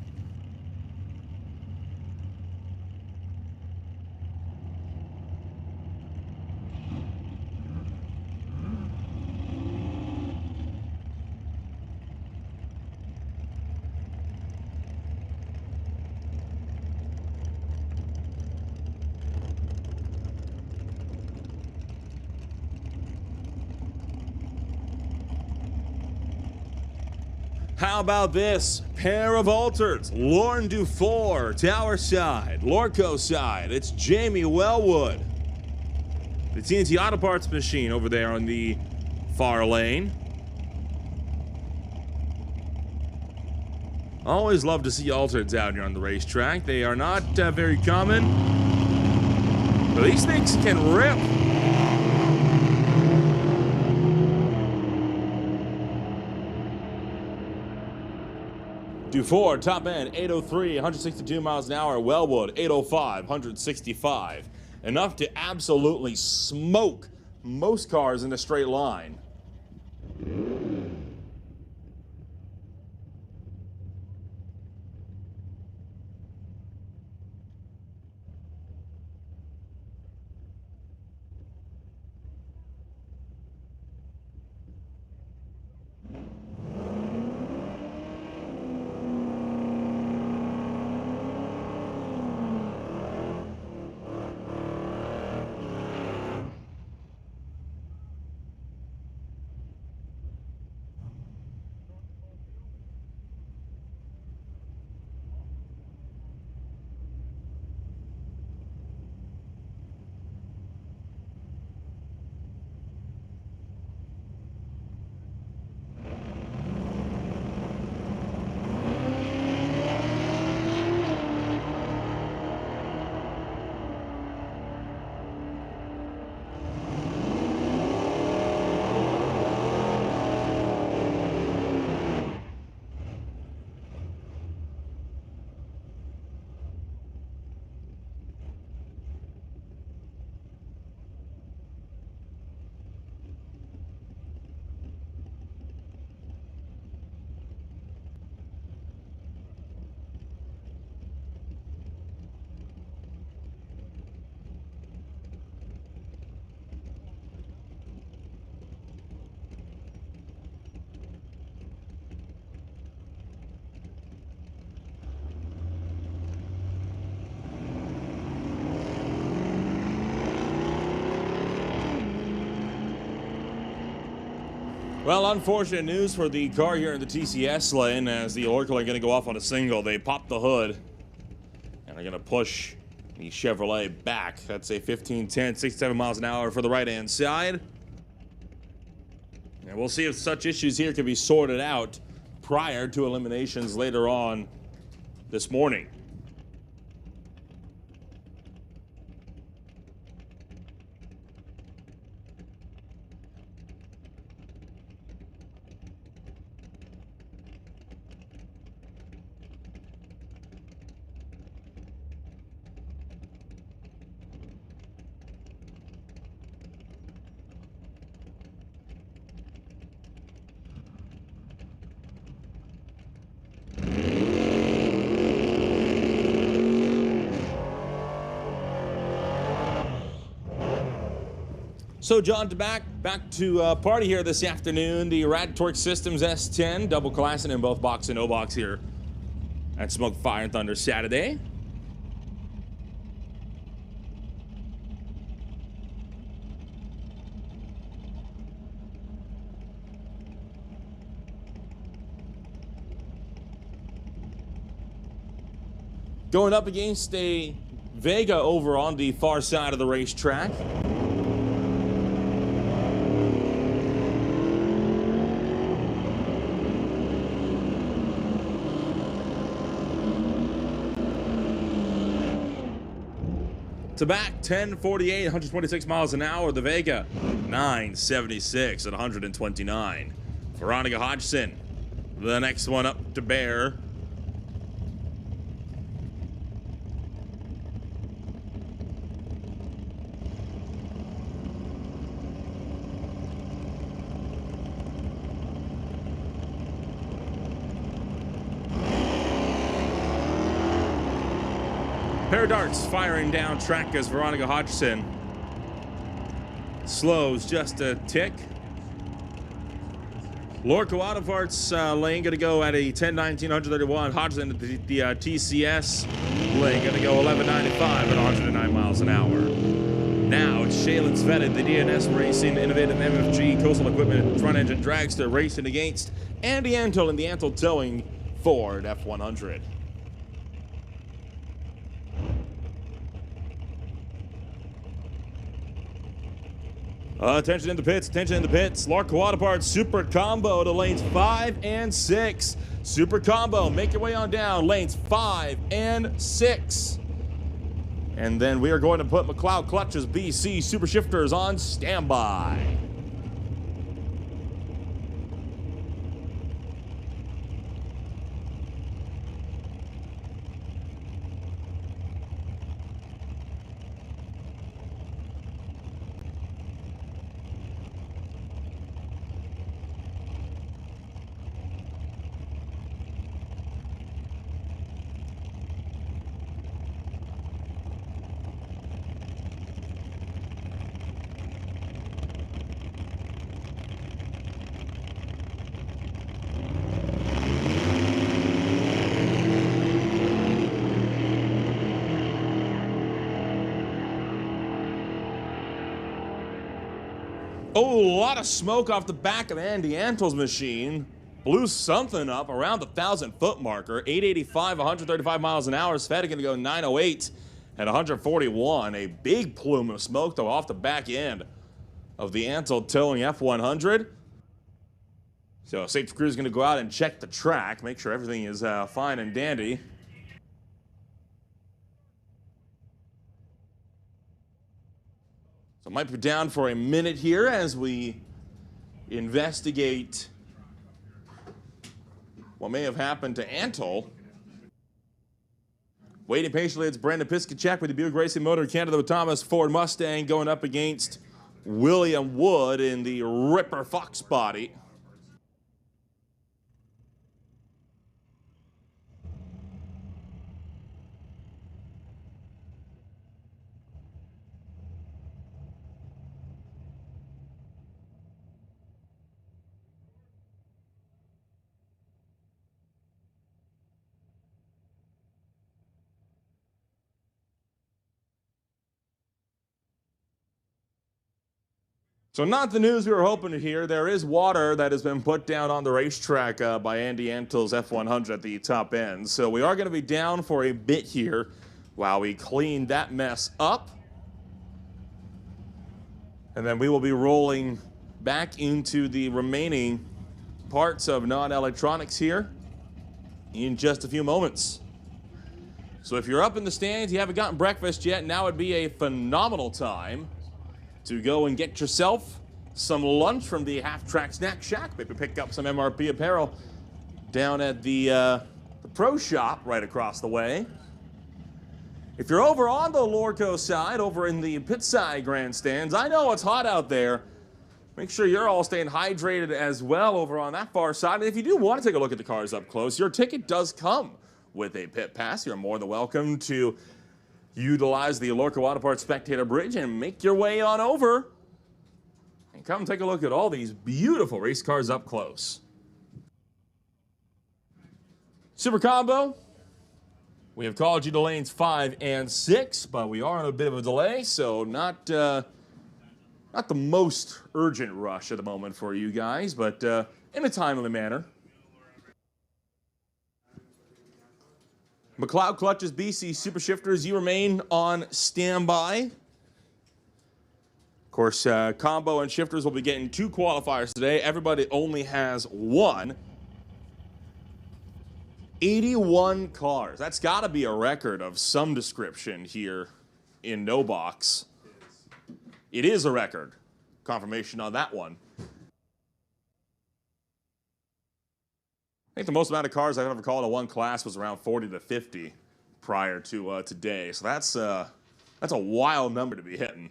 S2: How about this pair of alters? Lauren Dufour, Tower side, Lordco side. It's Jamie Wellwood. The TNT Auto Parts machine over there on the far lane. Always love to see alters out here on the racetrack. They are not very common, but these things can rip. Dufour, top end, 803, 162 miles an hour. Wellwood, 805, 165. Enough to absolutely smoke most cars in a straight line. Well, unfortunate news for the car here in the TCS lane as the Lordco are going to go off on a single. They pop the hood and are going to push the Chevrolet back. That's a 15-10, 67 miles an hour for the right-hand side. And we'll see if such issues here can be sorted out prior to eliminations later on this morning. So John, back to party here this afternoon. The Rad Torque Systems S10 double classing in both box and NoBox here at Smoke Fire and Thunder Saturday. Going up against a Vega over on the far side of the racetrack. To back 1048, 126 miles an hour. The Vega 976 at 129. Veronica Hodgson, the next one up to bear. Pair of darts firing down track as Veronica Hodgson slows just a tick. Lordco Auto Parts lane going to go at a 10:19, 131. Hodgson at the TCS lane going to go 11:95 at 109 miles an hour. Now it's Shaylin Svetted, the DNS Racing Innovative MFG Coastal Equipment Front Engine Dragster, racing against Andy Antle in the Antle Towing Ford F100. Attention in the pits, attention in the pits. Lordco Auto Parts Super Combo to lanes 5 and 6. Super Combo, make your way on down, lanes 5 and 6. And then we are going to put McLeod Clutches BC Super Shifters on standby. Oh, a lot of smoke off the back of Andy Antle's machine. Blew something up around the 1,000-foot marker. 885, 135 miles an hour. Svetted going to go 908 at 141. A big plume of smoke, though, off the back end of the Antle Towing F100. So safety crew is going to go out and check the track, make sure everything is fine and dandy. So might be down for a minute here as we investigate what may have happened to Antle. Waiting patiently, it's Brandon Piskachek with the Buick Racing Motor Canada with Thomas Ford Mustang going up against William Wood in the Ripper Fox body. So not the news we were hoping to hear. There is water that has been put down on the racetrack by Andy Antle's F100 at the top end. So we are going to be down for a bit here while we clean that mess up. And then we will be rolling back into the remaining parts of non-electronics here in just a few moments. So if you're up in the stands, you haven't gotten breakfast yet, now would be a phenomenal time to go and get yourself some lunch from the Half-Track Snack Shack. Maybe pick up some MRP apparel down at the Pro Shop right across the way. If you're over on the Lordco side, over in the pit side grandstands, I know it's hot out there. Make sure you're all staying hydrated as well over on that far side. And if you do want to take a look at the cars up close, your ticket does come with a pit pass. You're more than welcome to utilize the Lordco Auto Parts Spectator Bridge and make your way on over and come take a look at all these beautiful race cars up close. Super Combo, we have called you to lanes 5 and 6, but we are on a bit of a delay, so not the most urgent rush at the moment for you guys, but in a timely manner. McLeod Clutches, BC Super Shifters, you remain on standby. Of course, Combo and Shifters will be getting 2 qualifiers today. Everybody only has 1. 81 cars. That's got to be a record of some description here in NoBox. It is a record. Confirmation on that one. I think the most amount of cars I've ever called in one class was around 40 to 50 prior to today. So that's a wild number to be hitting.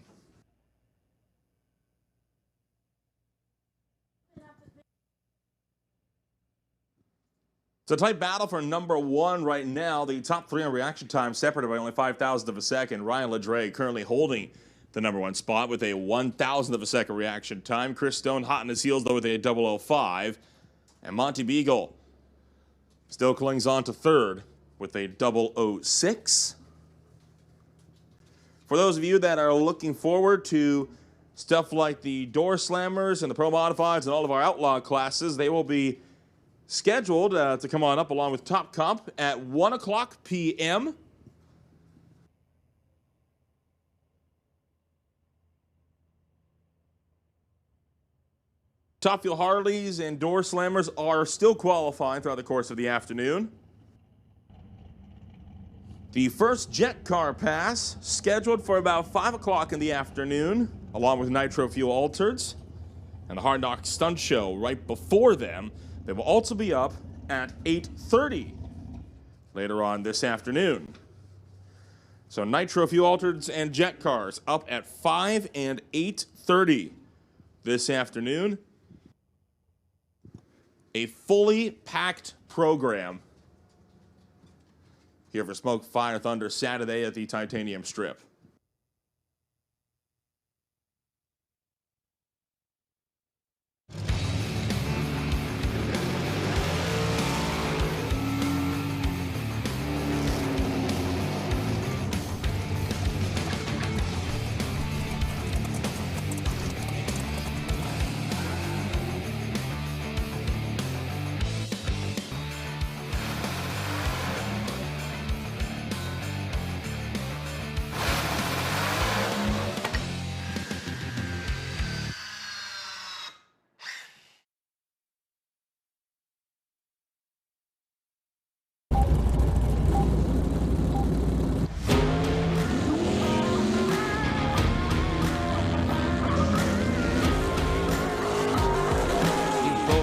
S2: It's a tight battle for number 1 right now. The top 3 on reaction time separated by only 5,000th of a second. Ryan Ledre currently holding the number 1 spot with a 1,000th of a second reaction time. Chris Stone hot in his heels though with a 005. And Monty Beagle still clings on to 3rd with a 006. For those of you that are looking forward to stuff like the Doorslammers and the Pro Modifieds and all of our Outlaw classes, they will be scheduled to come on up along with Top Comp at 1 o'clock p.m. Top Fuel Harleys and Doorslammers are still qualifying throughout the course of the afternoon. The first Jet Car Pass scheduled for about 5 o'clock in the afternoon, along with Nitro Fuel Altereds and the Hard Knock Stunt Show right before them. They will also be up at 8:30 later on this afternoon. So Nitro Fuel Altereds and Jet Cars up at 5 and 8:30 this afternoon. A fully packed program here for Smoke, Fire, Thunder Saturday at the Titanium Strip.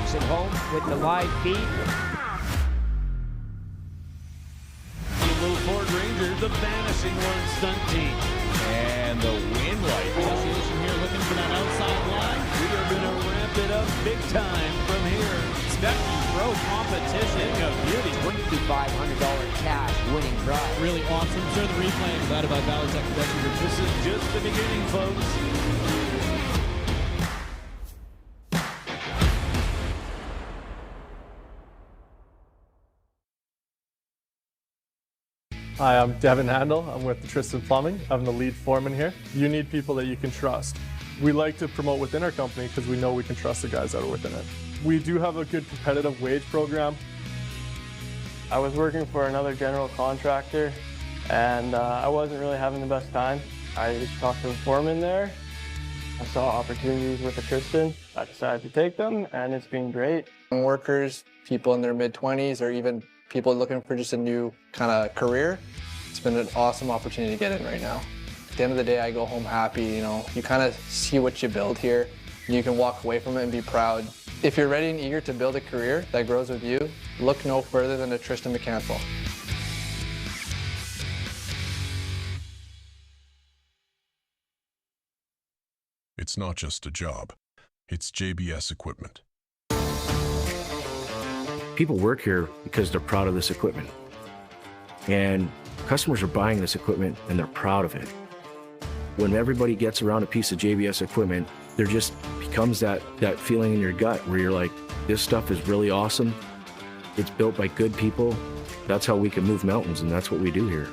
S3: At home with the live feed.
S4: The little Ford Ranger, the Vanishing One stunt team. And the wind light. Association here looking for that outside line. We are going to ramp it up big time from here. Expecting pro competition. A beauty.
S3: $2,500 cash winning prize.
S4: Really awesome. Sir, the replay provided by Valley Tech Production Group. This is just the beginning, folks.
S5: Hi, I'm Devin Handel. I'm with Tristan Plumbing. I'm the lead foreman here. You need people that you can trust. We like to promote within our company because we know we can trust the guys that are within it. We do have a good competitive wage program.
S6: I was working for another general contractor and I wasn't really having the best time. I talked to the foreman there. I saw opportunities with the Tristan. I decided to take them and it's been great.
S7: Workers, people in their mid-20s, or even people looking for just a new kind of career, it's been an awesome opportunity to get in right now. At the end of the day, I go home happy, you know. You kind of see what you build here. You can walk away from it and be proud. If you're ready and eager to build a career that grows with you, look no further than a Tristan McCansell.
S8: It's not just a job, it's JBS equipment.
S9: People work here because they're proud of this equipment. And customers are buying this equipment and they're proud of it. When everybody gets around a piece of JBS equipment, there just becomes that feeling in your gut where you're like, this stuff is really awesome. It's built by good people. That's how we can move mountains, and that's what we do here.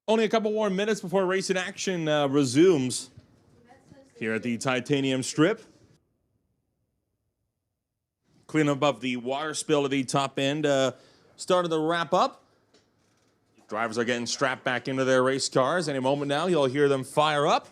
S2: Only a couple more minutes before racing action resumes here at the Titanium Strip. Clean up of the water spill at the top end. Started to wrap up. Drivers are getting strapped back into their race cars. Any moment now, you'll hear them fire up.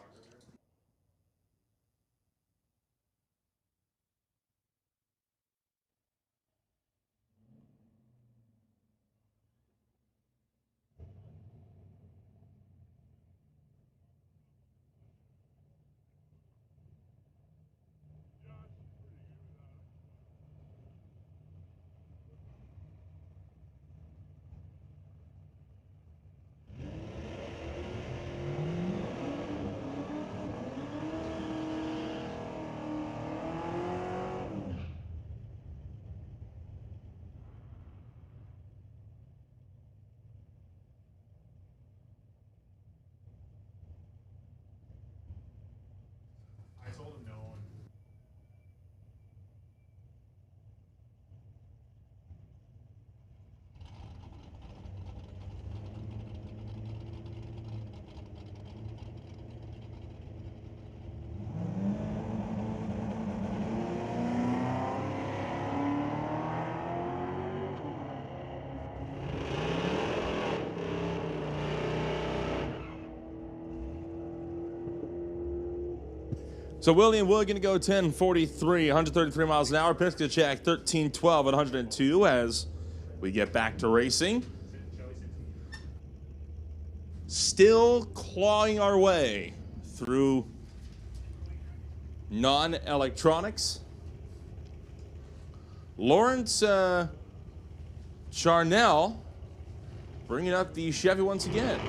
S2: So William Wood going to go 10:43, 133 miles an hour. Piskachak 13:12 at 102 as we get back to racing. Still clawing our way through non-electronics. Lawrence Charnell bringing up the Chevy once again.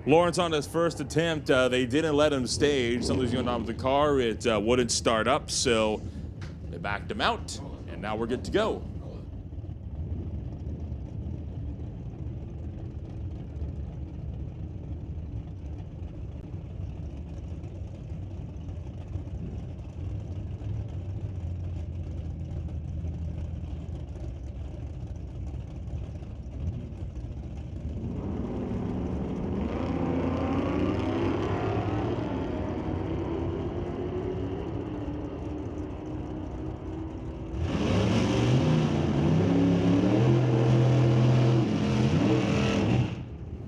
S2: Lawrence on his first attempt, they didn't let him stage. Something's going on with the car. It wouldn't start up, so they backed him out, and now we're good to go.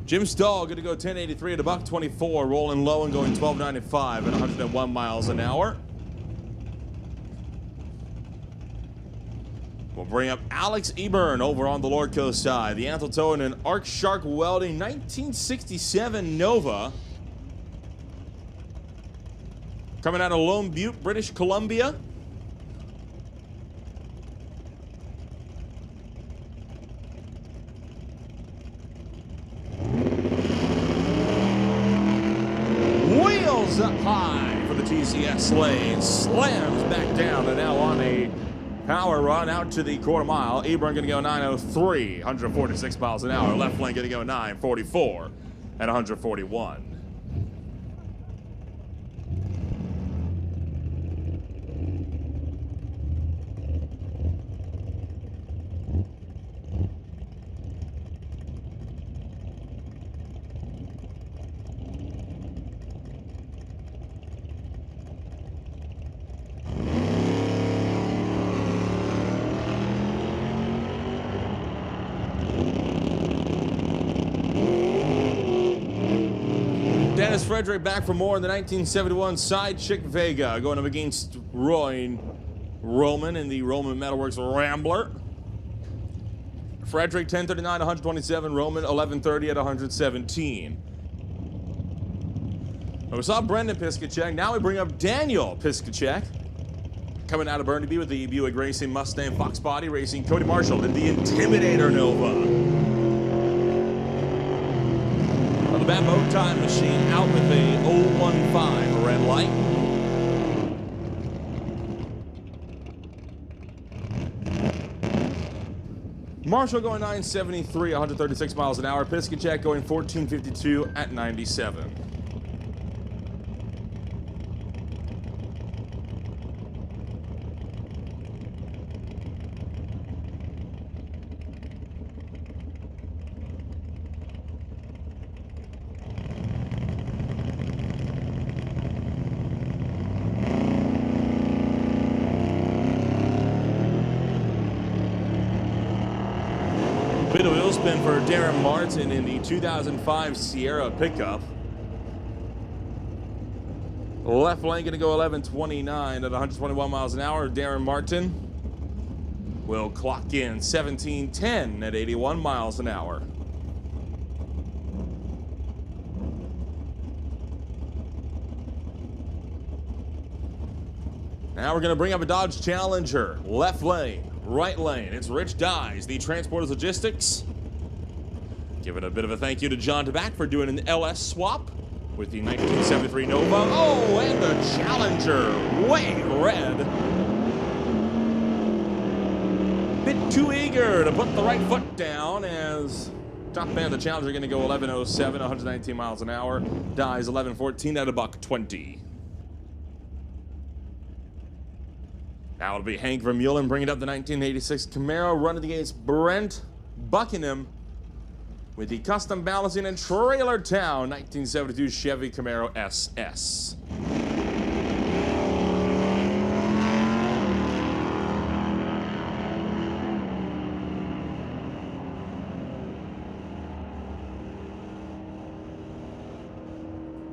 S2: Jim Stahl going to go 1083 at a $124, rolling low and going 1295 at 101 miles an hour. We'll bring up Alex Eburn over on the Lordco side. The Antheltow and an Arc Shark Welding 1967 Nova. Coming out of Lone Butte, British Columbia. Up high for the TCS lane, slams back down, and now on a power run out to the quarter mile. Eburn going to go 903, 146 miles an hour. Left lane going to go 944 at 141. Frederick back for more in the 1971 Side Chick Vega, going up against Roy Roman in the Roman Metalworks Rambler. Frederick 1039, 127, Roman 1130 at 117. We saw Brendan Piskachek. Now we bring up Daniel Piskachek, coming out of Burnaby with the Buick Racing Mustang Fox Body Racing. Cody Marshall in the Intimidator Nova. The Bambo Time Machine out with a 015 red light. Marshall going 973, 136 miles an hour. Piskachek going 1452 at 97. Bit of wheel spin for Darren Martin in the 2005 Sierra pickup. Left lane going to go 11:29 at 121 miles an hour. Darren Martin will clock in 17:10 at 81 miles an hour. Now we're going to bring up a Dodge Challenger. Left lane, right lane. It's Rich Dyes, the Transporters Logistics. Giving a bit of a thank you to John DeBack for doing an LS swap with the 1973 Nova. Oh, and the Challenger, way red. Bit too eager to put the right foot down as top man of the Challenger going to go 11:07, 119 miles an hour. Dyes 11:14 at $120. Now it'll be Hank Vermeulen bringing up the 1986 Camaro, running against Brent Buckingham with the custom balancing and trailer town 1972 Chevy Camaro SS.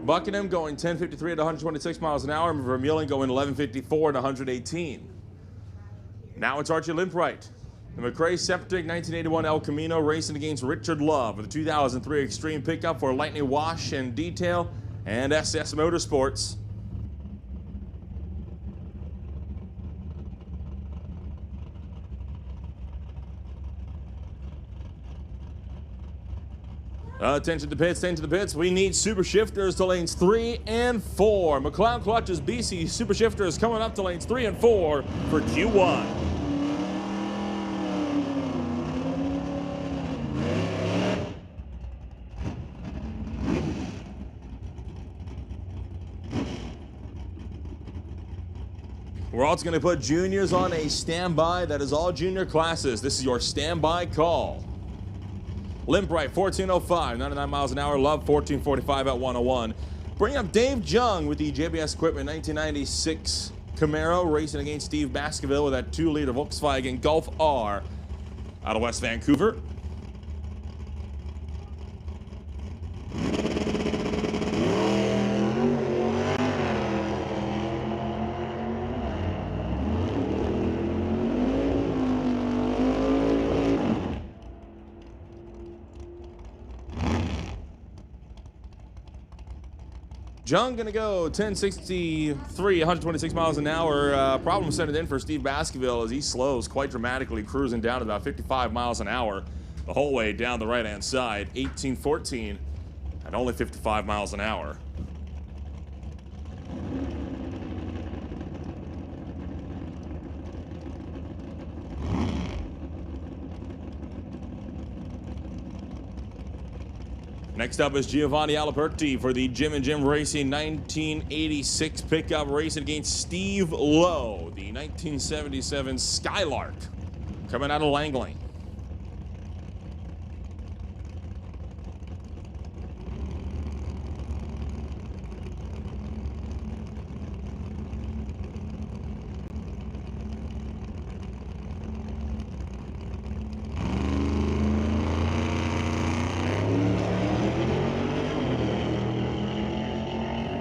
S2: Buckingham going 10:53 at 126 miles an hour, and Vermeulen going 11:54 at 118. Now it's Archie Limpright. The McRae Septic 1981 El Camino racing against Richard Love with the 2003 Extreme pickup for Lightning Wash and Detail and SS Motorsports. Attention to the pits. We need super shifters to lanes 3 and 4. McLeod Clutch's BC super shifters coming up to lanes 3 and 4 for Q1. We're also going to put juniors on a standby. That is all junior classes. This is your standby call. Limpright 14:05, 99 miles an hour. Love 14:45 at 101. Bring up Dave Jung with the JBS Equipment 1996 Camaro racing against Steve Baskerville with that 2-liter Volkswagen Golf R out of West Vancouver. Jung gonna go 10:63, 126 miles an hour. Problem sent it in for Steve Baskerville as he slows quite dramatically, cruising down to about 55 miles an hour the whole way down the right-hand side. 18:14 at only 55 miles an hour. Next up is Giovanni Aliperti for the Jim and Jim Racing 1986 pickup racing against Steve Lowe, the 1977 Skylark, coming out of Langley.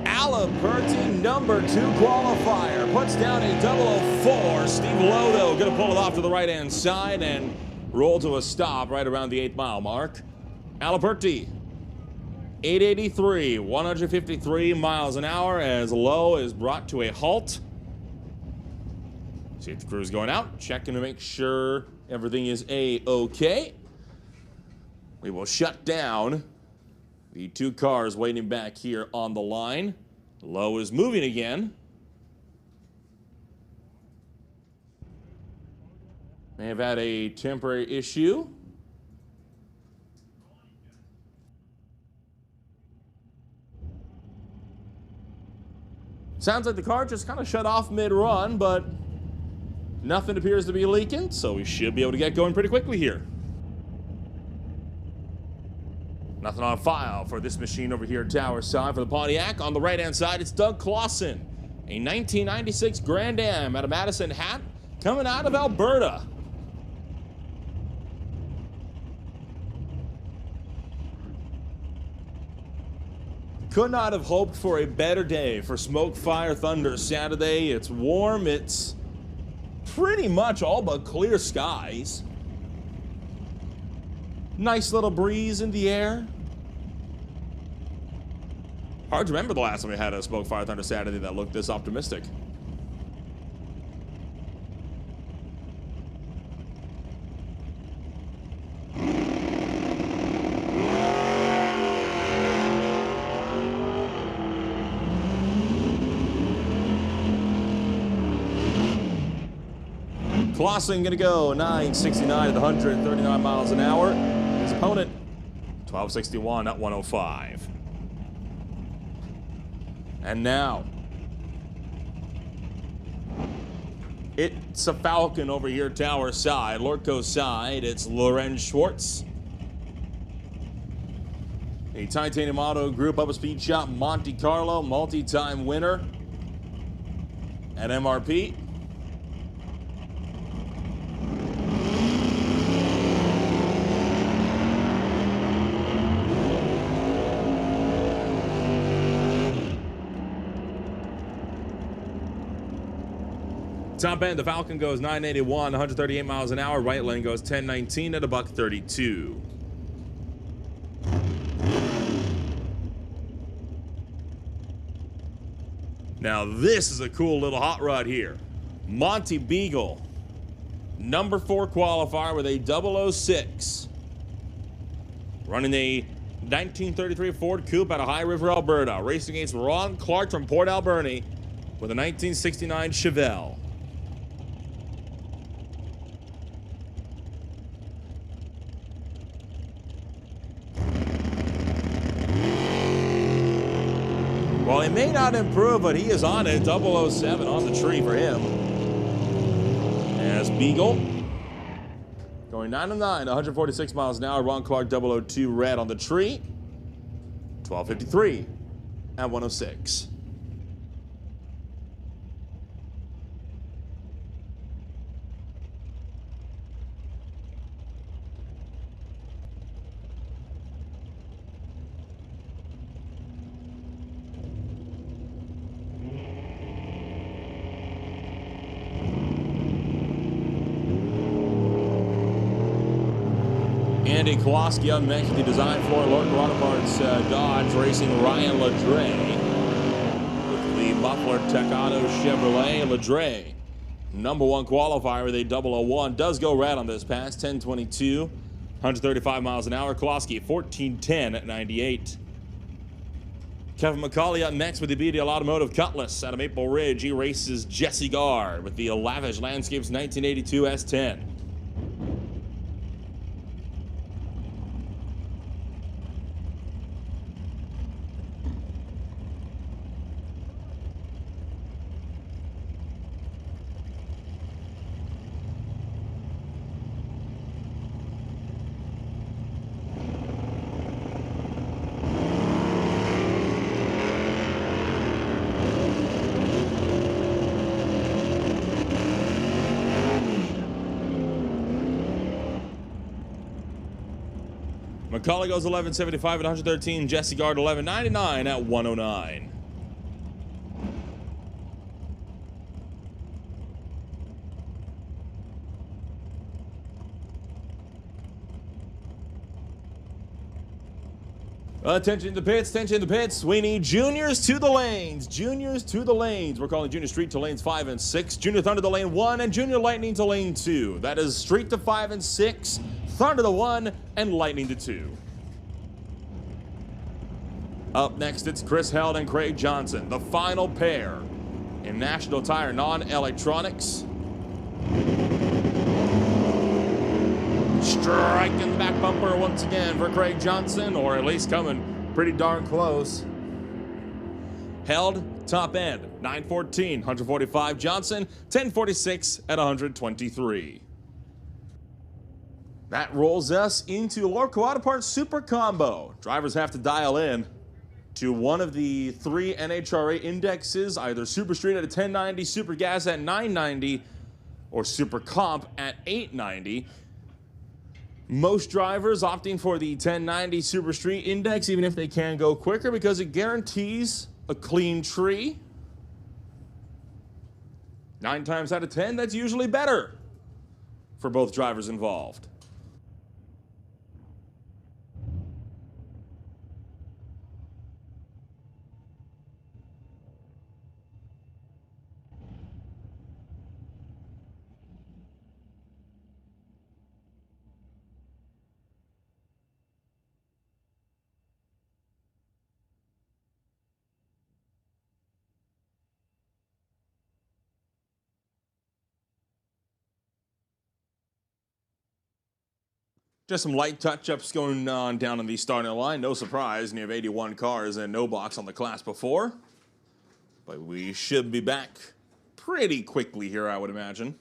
S2: Aliperti, number 2 qualifier, puts down a 004. Steve Lowe, though, going to pull it off to the right-hand side and roll to a stop right around the 8-mile mark. Aliperti, 883, 153 miles an hour as Lowe is brought to a halt. See if the crew's going out, checking to make sure everything is A-OK. We will shut down the 2 cars waiting back here on the line. Lowe is moving again. May have had a temporary issue. Sounds like the car just kind of shut off mid-run, but nothing appears to be leaking, so we should be able to get going pretty quickly here. Nothing on file for this machine over here at Tower side for the Pontiac. On the right-hand side, it's Doug Clausen, a 1996 Grand Am out of Madison Hat, coming out of Alberta. Could not have hoped for a better day for Smoke, Fire, Thunder Saturday. It's warm. It's pretty much all but clear skies. Nice little breeze in the air. Hard to remember the last time we had a Smoke, Fire, Thunder Saturday that looked this optimistic. Clausen gonna go 969 at 139 miles an hour. His opponent, 1261 at 105. And now, it's a Falcon over here, Tower side. Lordco side, it's Lorenz Schwartz. A Titanium Auto Group Upper Speed Shop Monte Carlo, multi-time winner at MRP. Top end, the Falcon goes 981, 138 miles an hour. Right lane goes 1019 at $132. Now this is a cool little hot rod here. Monty Beagle, number 4 qualifier with a 006. Running a 1933 Ford Coupe out of High River, Alberta. Racing against Ron Clark from Port Alberni with a 1969 Chevelle. Well, he may not improve, but he is on it. 007 on the tree for him. As Beagle going 9-9, 146 miles an hour. Ron Clark 002 red on the tree. 1253 at 106. Andy Kowalski up next with the design floor. Lordco Auto Parts Dodge racing Ryan Ladre with the Muffler Tech Auto Chevrolet. Ladre, number 1 qualifier with a 001, does go red on this pass. 1022, 135 miles an hour. Kowalski 1410 at 98. Kevin McCauley up next with the BDL Automotive Cutlass out of Maple Ridge. He races Jesse Gard with the Lavish Landscapes 1982 S10. McCauley goes 1175 at 113. Jesse Gard 1199 at 109. Attention to the pits, attention to the pits. We need juniors to the lanes. Juniors to the lanes. We're calling Junior Street to lanes 5 and 6. Junior Thunder to lane 1 and Junior Lightning to lane 2. That is Street to 5 and 6. Thunder to 1 and Lightning to 2. Up next, it's Chris Held and Craig Johnson, the final pair in National Tire Non-Electronics. Striking the back bumper once again for Craig Johnson, or at least coming pretty darn close. Held, top end, 914, 145. Johnson, 1046 at 123. That rolls us into Lordco Auto Parts Super Combo. Drivers have to dial in to one of the 3 NHRA indexes, either Super Street at a 1090, Super Gas at 990, or Super Comp at 890. Most drivers opting for the 1090 Super Street Index, even if they can go quicker, because it guarantees a clean tree. 9 times out of 10, that's usually better for both drivers involved. Just some light touch-ups going on down on the starting line. No surprise, and you have 81 cars and NoBox on the class before. But we should be back pretty quickly here, I would imagine.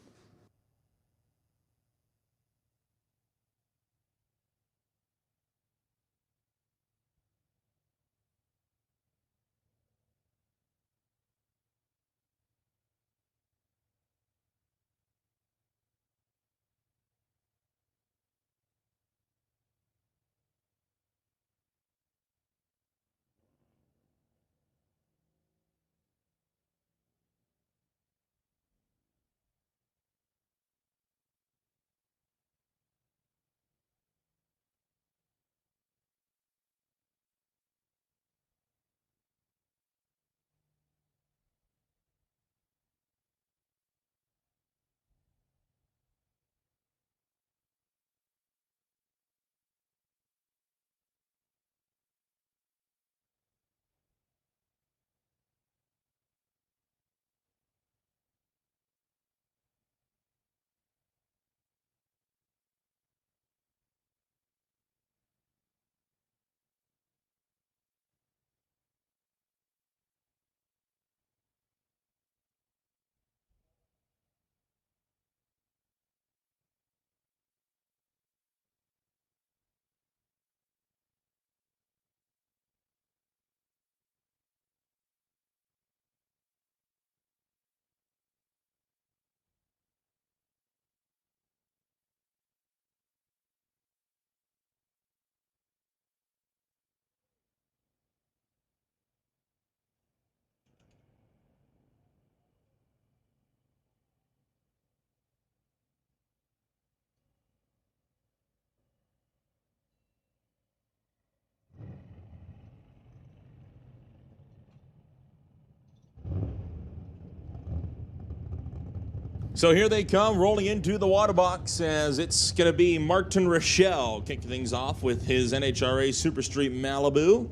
S2: So here they come, rolling into the water box, as it's going to be Martin Rochelle kicking things off with his NHRA Super Street Malibu.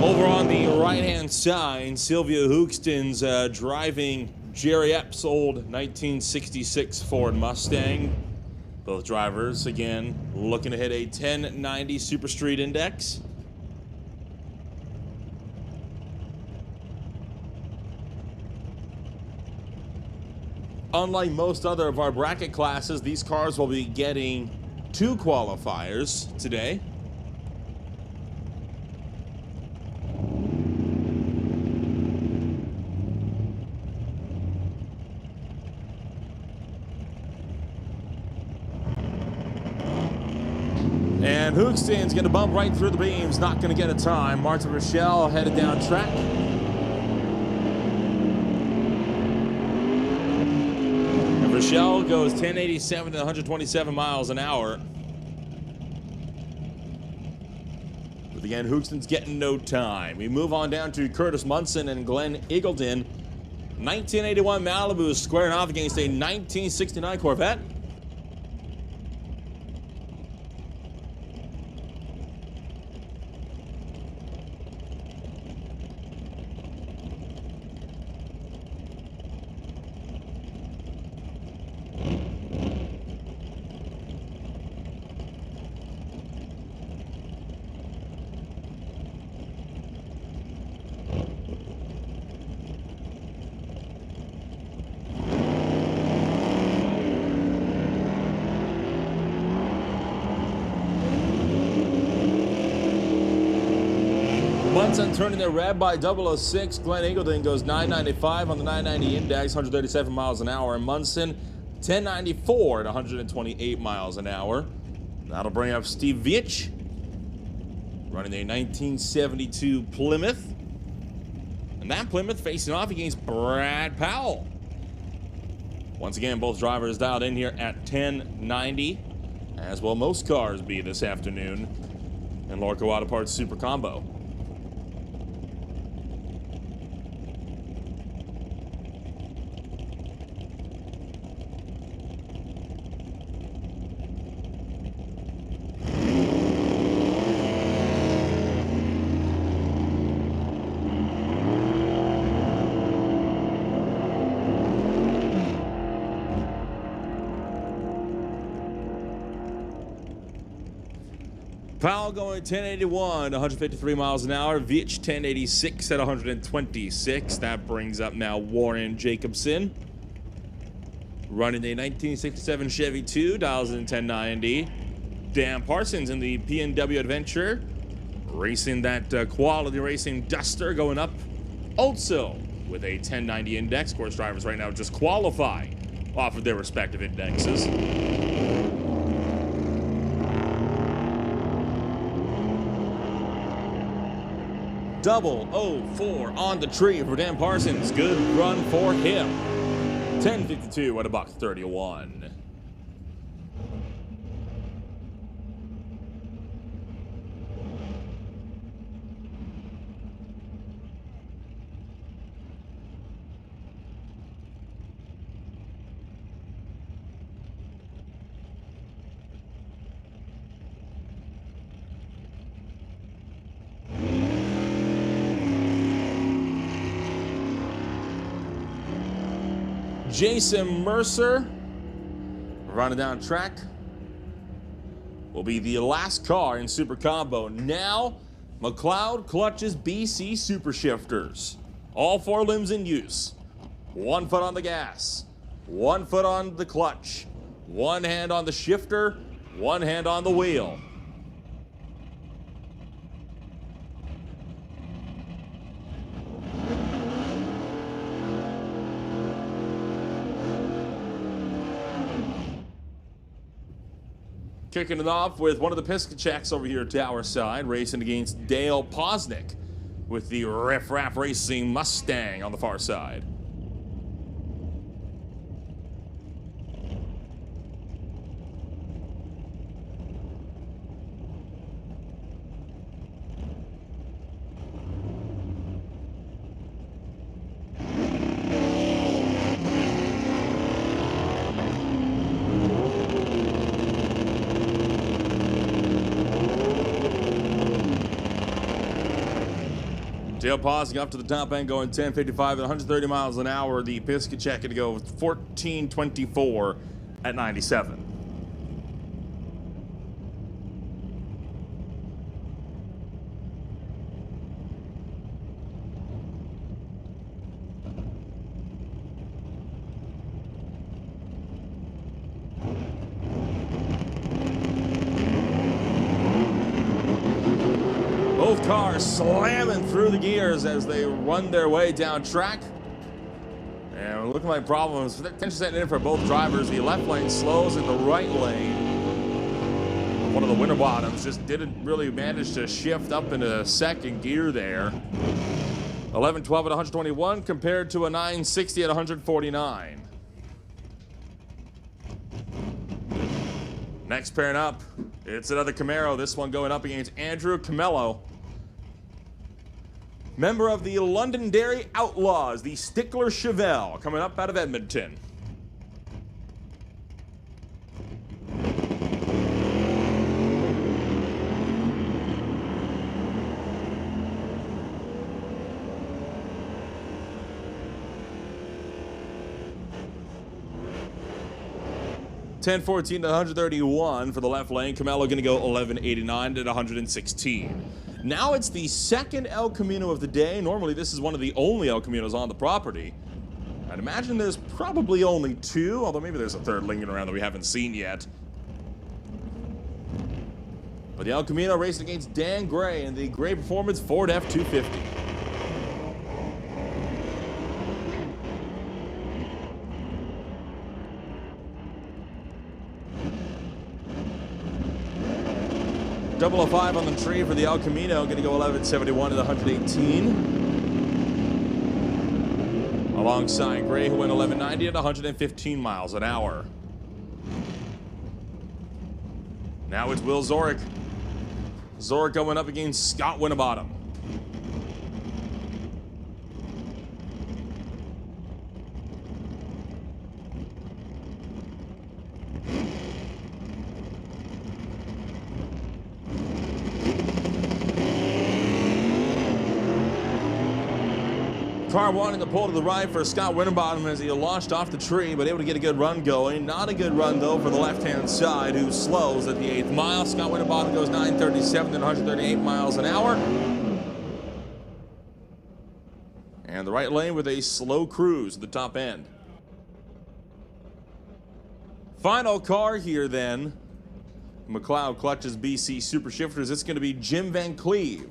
S2: Over on the right-hand side, Sylvia Hookston's driving Jerry Epps' old 1966 Ford Mustang. Both drivers, again, looking to hit a 1090 Super Street Index. Unlike most other of our bracket classes, these cars will be getting 2 qualifiers today. And Hookston's going to bump right through the beams, not going to get a time. Martin Rochelle headed down track. And Rochelle goes 1087 to 127 miles an hour. But again, Hookston's getting no time. We move on down to Curtis Munson and Glenn Eagleton. 1981 Malibu squaring off against a 1969 Corvette. Munson turning their red by 006. Glenn Eagleton goes 995 on the 990 index, 137 miles an hour. And Munson 1094 at 128 miles an hour. That'll bring up Steve Veitch, running a 1972 Plymouth. And that Plymouth facing off against Brad Powell. Once again, both drivers dialed in here at 1090, as will most cars be this afternoon in Lordco Auto Parts Super Combo. Powell going 1081, 153 miles an hour. Veitch 1086 at 126. That brings up now Warren Jacobson, running a 1967 Chevy 2, dials in 1090. Dan Parsons in the P&W Adventure, racing that quality racing Duster, going up also with a 1090 index. Of course, drivers right now just qualify off of their respective indexes. 004 on the tree for Dan Parsons. Good run for him. 1052 at $1.31. Jason Mercer running down track will be the last car in Super Combo. Now, McLeod clutches BC Super Shifters. All four limbs in use. 1 foot on the gas, 1 foot on the clutch, 1 hand on the shifter, 1 hand on the wheel. Kicking it off with one of the Piscacheks over here at Tower Side, racing against Dale Posnick with the Riff Raff Racing Mustang on the far side. Dale Posnick up to the top end, going 1055 at 130 miles an hour. The Piscachek to go 1424 at 97. Both cars slamming through the gears as they run their way down track. And looking like problems. Tension setting in for both drivers. The left lane slows in the right lane. One of the winter bottoms just didn't really manage to shift up into second gear there. 11-12 at 121 compared to a 960 at 149. Next pairing up, it's another Camaro. This one going up against Andrew Camello, member of the Londonderry Outlaws, the Stickler Chevelle, coming up out of Edmonton. $10.14 to 131 for the left lane. Camello going to go 11.89 to 116. Now it's the second El Camino of the day. Normally this is one of the only El Caminos on the property. I'd imagine there's probably only 2, although maybe there's a third lingering around that we haven't seen yet. But the El Camino racing against Dan Gray in the Gray Performance Ford F-250. Double 05 on the tree for the El Camino, going to go 1171 to the 118. Alongside Gray, who went 1190 at 115 miles an hour. Now it's Will Zorick. Zorick going up against Scott Winterbottom. Car wanting to pull to the right for Scott Winterbottom as he launched off the tree, but able to get a good run going. Not a good run, though, for the left-hand side, who slows at the 8th mile. Scott Winterbottom goes 937 and 138 miles an hour. And the right lane with a slow cruise at the top end. Final car here, then. McLeod clutches BC Super Shifters. It's going to be Jim Van Cleve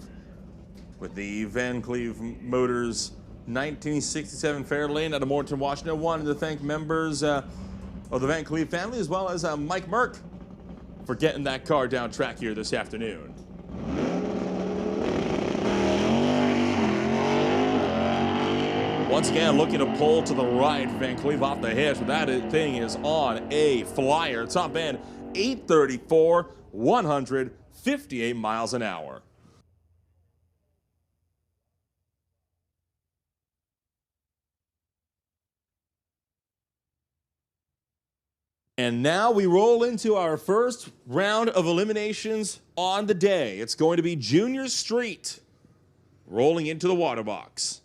S2: with the Van Cleve Motors 1967 Fairlane out of Morton, Washington. Wanted to thank members of the Van Cleve family, as well as Mike Merck, for getting that car down track here this afternoon. Once again, looking to pull to the right, Van Cleve off the hitch, but that thing is on a flyer. Top end, 834, 158 miles an hour. And now we roll into our first round of eliminations on the day. It's going to be Junior Street rolling into the water box.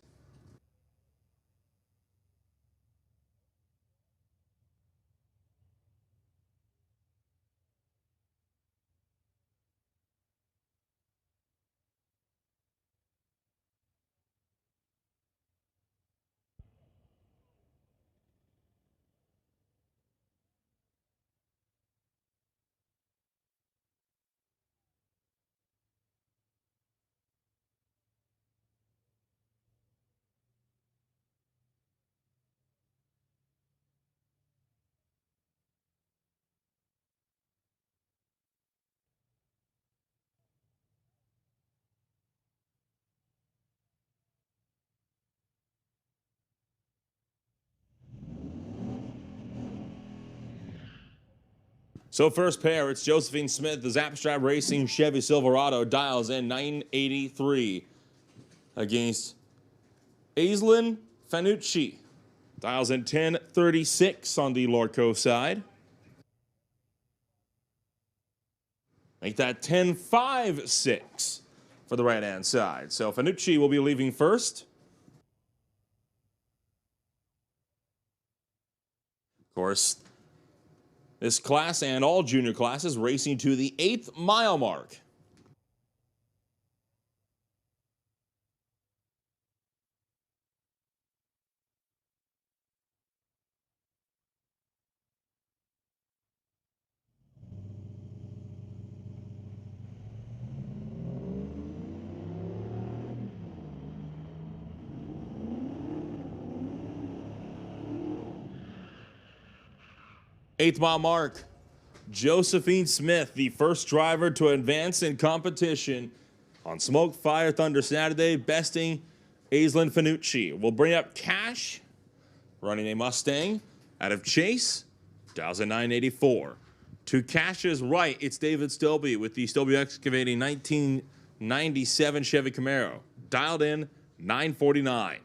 S2: So first pair, it's Josephine Smith, the Zapstrap Racing Chevy Silverado, dials in 983 against Aislinn Fanucci. Dials in 1036 on the Lordco side. Make that 1056 for the right-hand side. So Fanucci will be leaving first. Of course, this class and all junior classes racing to the 8th mile mark. Eighth mile mark. Josephine Smith, the first driver to advance in competition on Smoke, Fire, Thunder Saturday, besting Aislinn Fanucci. We'll bring up Cash, running a Mustang out of Chase, dials in 984. To Cash's right, it's David Stobie with the Stobie Excavating 1997 Chevy Camaro, dialed in 949.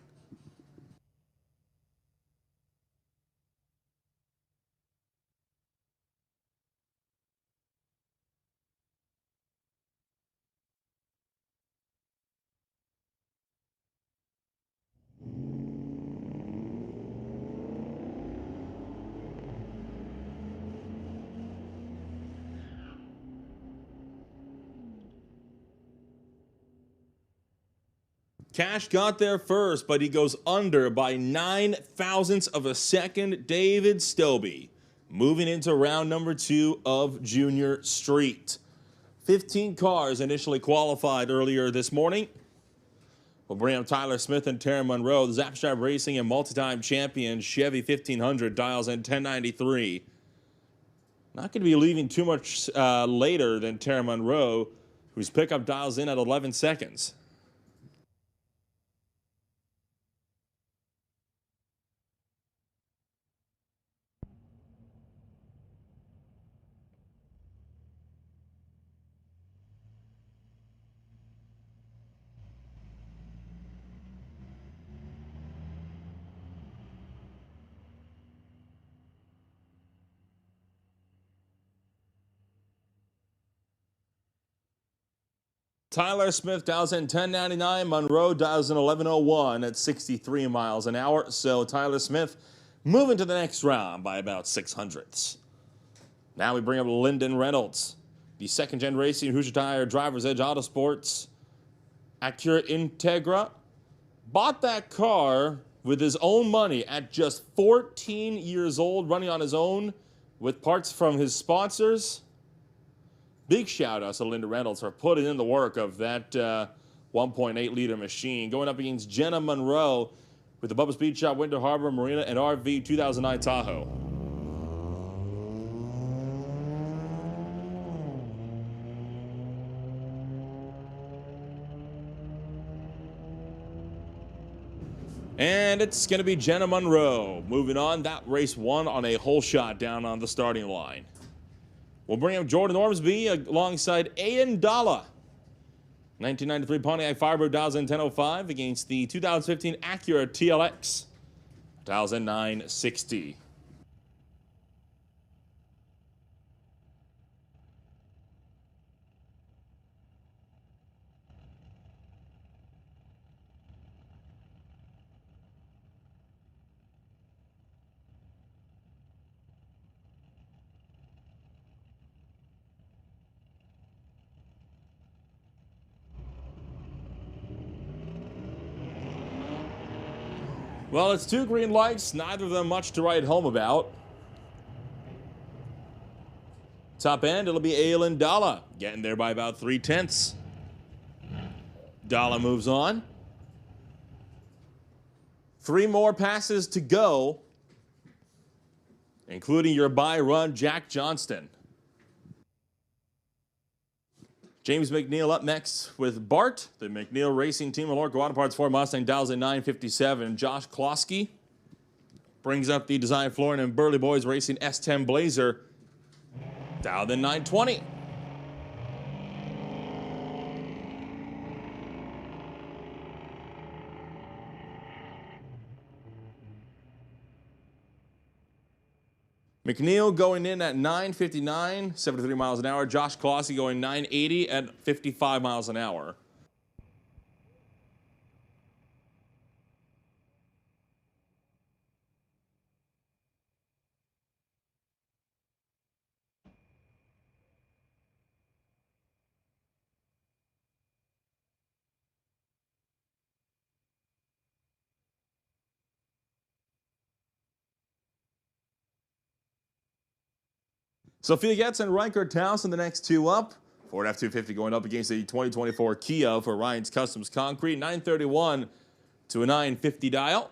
S2: Cash got there first, but he goes under by 9 thousandths of a second. David Stobie moving into round number 2 of Junior Street. 15 cars initially qualified earlier this morning. We'll bring up Tyler Smith and Tara Monroe. The Zapstrap Racing and multi-time champion Chevy 1500 dials in 1093. Not going to be leaving too much later than Tara Monroe, whose pickup dials in at 11 seconds. Tyler Smith dials in 1099. Monroe dials in 1101 at 63 miles an hour. So Tyler Smith moving to the next round by about 600ths. Now we bring up Lyndon Reynolds, the second-gen racing Hoosier Tire Driver's Edge Autosports Acura Integra. Bought that car with his own money at just 14 years old, running on his own with parts from his sponsors. Big shout out to Linda Reynolds for putting in the work of that 1.8 liter machine. Going up against Jenna Monroe with the Bubba Speed Shop Winter Harbor Marina and RV 2009 Tahoe. And it's going to be Jenna Monroe moving on. That race won on a hole shot down on the starting line. We'll bring up Jordan Ormsby alongside Ian Dalla. 1993 Pontiac Firebird dials in 1005 against the 2015 Acura TLX. Dials in 960. Well, it's two green lights, neither of them much to write home about. Top end, it'll be Aylin Dalla, getting there by about 3/10. Dalla moves on. 3 more passes to go, including your bye run, Jack Johnston. James McNeil up next with Bart, the McNeil Racing Team, Lordco Auto Parts Ford Mustang dials in 957. Josh Klosky brings up the Design Flooring and Burley Boys Racing S10 Blazer, dialed in 920. McNeil going in at 959, 73 miles an hour. Josh Klosky going 980 at 55 miles an hour. Sophia Getz and Riker Towson, the next two up. Ford F-250 going up against the 2024 Kia for Ryan's Customs Concrete. 931 to a 950 dial.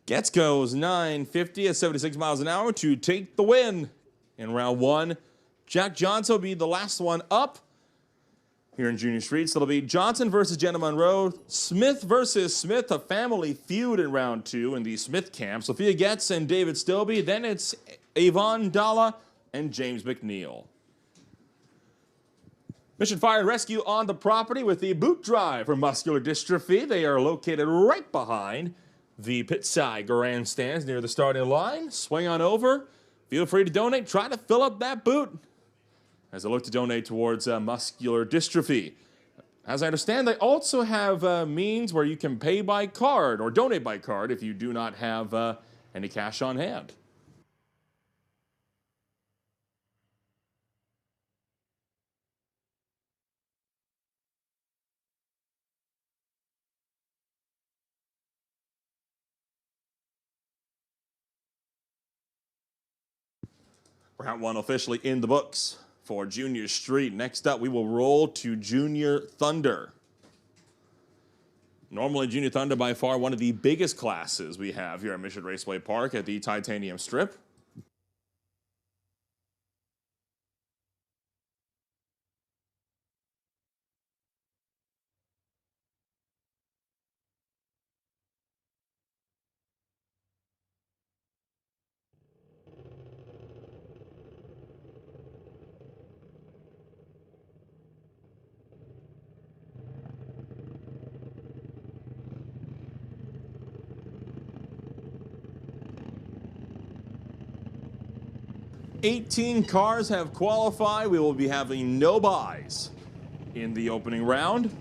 S2: Getz goes 950 at 76 miles an hour to take the win in round one. Jack Johnson will be the last one up here in Junior Streets. It'll be Johnson versus Jenna Monroe, Smith versus Smith, a family feud in round two in the Smith camp. Sophia Getz and David Stilby. Then it's Yvonne Dalla and James McNeil. Mission Fire and Rescue on the property with the boot drive for muscular dystrophy. They are located right behind the pit side grandstands near the starting line. Swing on over. Feel free to donate. Try to fill up that boot as I look to donate towards muscular dystrophy. As I understand, they also have means where you can pay by card or donate by card if you do not have any cash on hand. Round 1 officially in the books for Junior Street. Next up, we will roll to Junior Thunder. Normally, Junior Thunder by far one of the biggest classes we have here at Mission Raceway Park at the Titanium Strip. $18 cars have qualified. We will be having no buys in the opening round.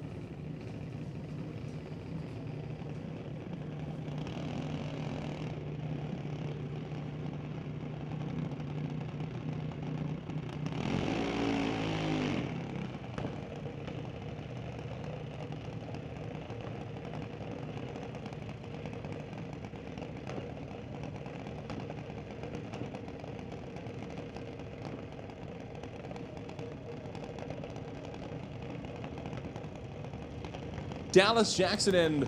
S2: Dallas Jackson and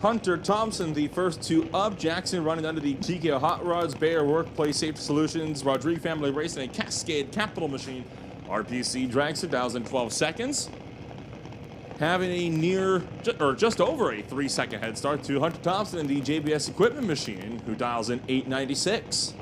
S2: Hunter Thompson, the first two up. Jackson running under the TKO Hot Rods, Bayer Workplace Safety Solutions, Rodrigue Family Racing, and Cascade Capital Machine. RPC Dragster dials in 12 seconds. Having a near, or just over a 3-second head start to Hunter Thompson and the JBS Equipment Machine, who dials in 896.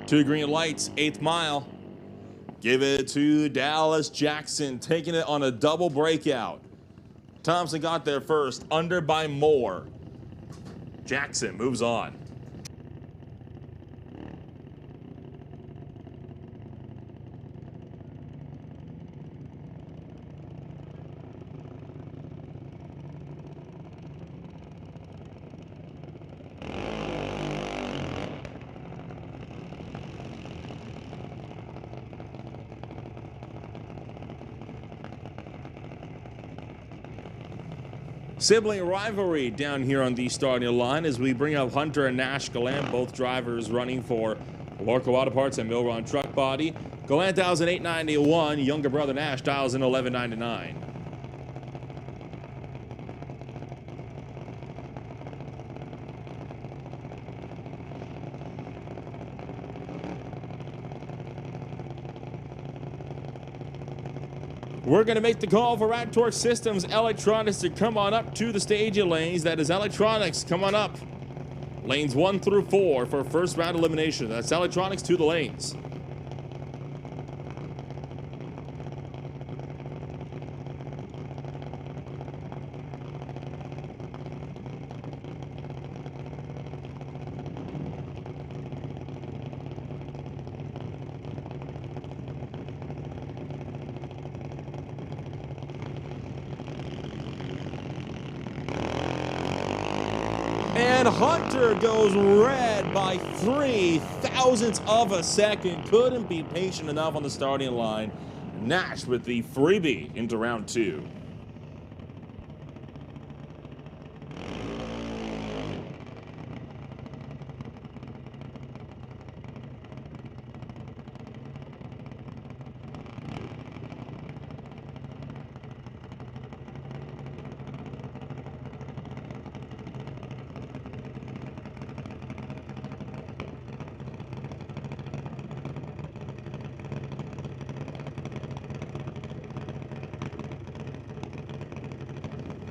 S2: Two green lights, 8th mile. Give it to Dallas Jackson, taking it on a double breakout. Thompson got there first, under by more. Jackson moves on. Sibling rivalry down here on the starting line as we bring up Hunter and Nash Gallant, both drivers running for Lordco Auto Parts and Milron Truck Body. Gallant dials in 891, younger brother Nash dials in 1199. We're going to make the call for Radtorque Systems Electronics to come on up to the staging lanes. That is Electronics, come on up. Lanes 1 through 4 for first round elimination. That's Electronics to the lanes. And Hunter goes red by 0.03 of a second. Couldn't be patient enough on the starting line. Nash with the freebie into round 2.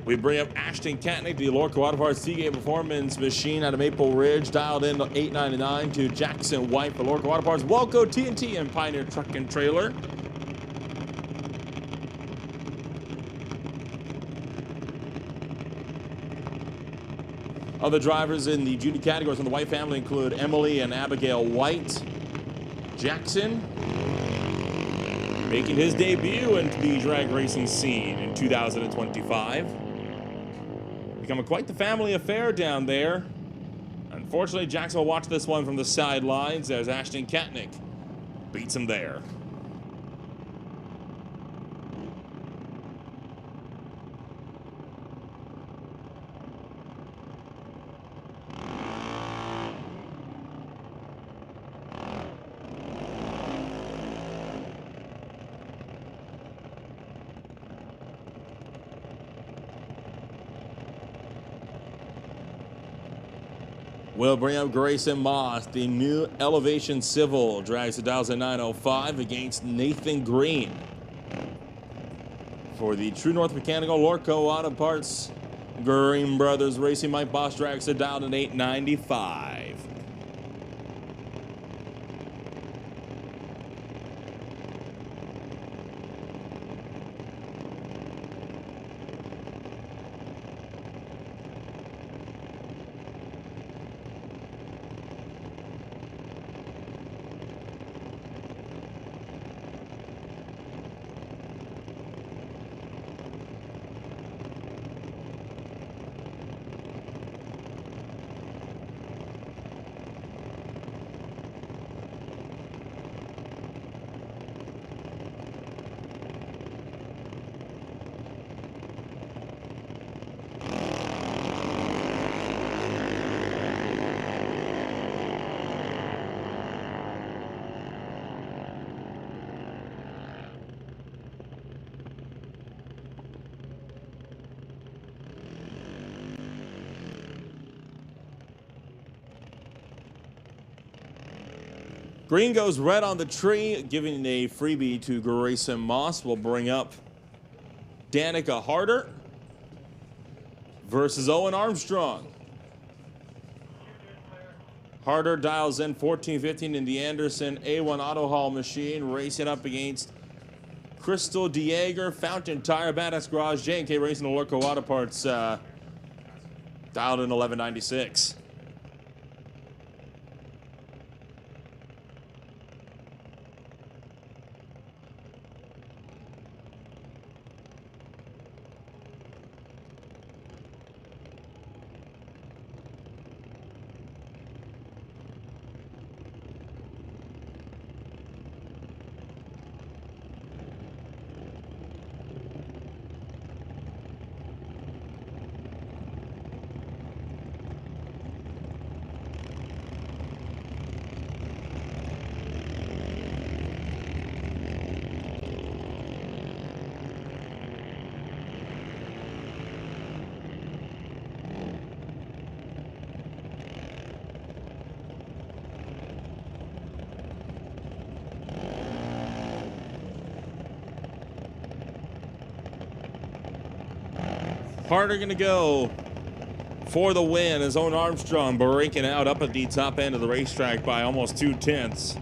S2: We bring up Ashton Katnick, the Lordco Auto Parts Seagate Performance Machine out of Maple Ridge, dialed in 899 to Jackson White for Lordco Auto Parts, Welco TNT, and Pioneer Truck and Trailer. Other drivers in the junior categories in the White family include Emily and Abigail White, Jackson, making his debut into the drag racing scene in 2025. Becoming quite the family affair down there. Unfortunately, Jackson will watch this one from the sidelines as Ashton Katnick beats him there. We'll bring up Grayson Moss. The new Elevation Civil drags the 905 against Nathan Green. For the True North Mechanical Lordco Auto Parts, Green Brothers Racing, Mike Boss drags the 895. Green goes red on the tree, giving a freebie to Grayson Moss. We'll bring up Danica Harder versus Owen Armstrong. Harder dials in 1415 in the Anderson A1 Auto Haul machine, racing up against Crystal Dieger, Fountain Tire, Badass Garage, J&K Racing, the Lordco Auto Parts, dialed in 1196. Harder gonna go for the win as Owen Armstrong breaking out up at the top end of the racetrack by almost 2/10.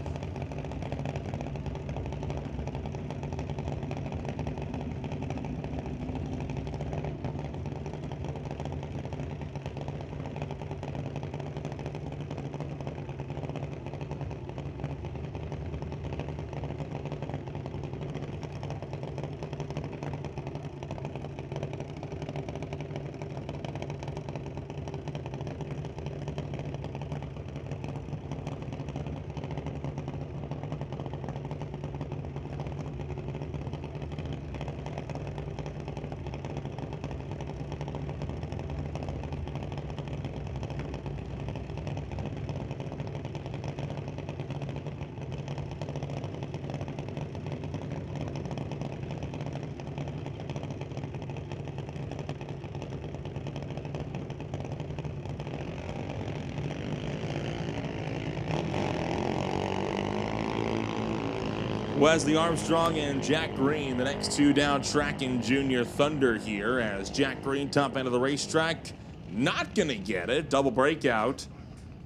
S2: Wesley Armstrong and Jack Green, the next two down tracking Junior Thunder here, as Jack Green, top end of the racetrack, not gonna get it. Double breakout.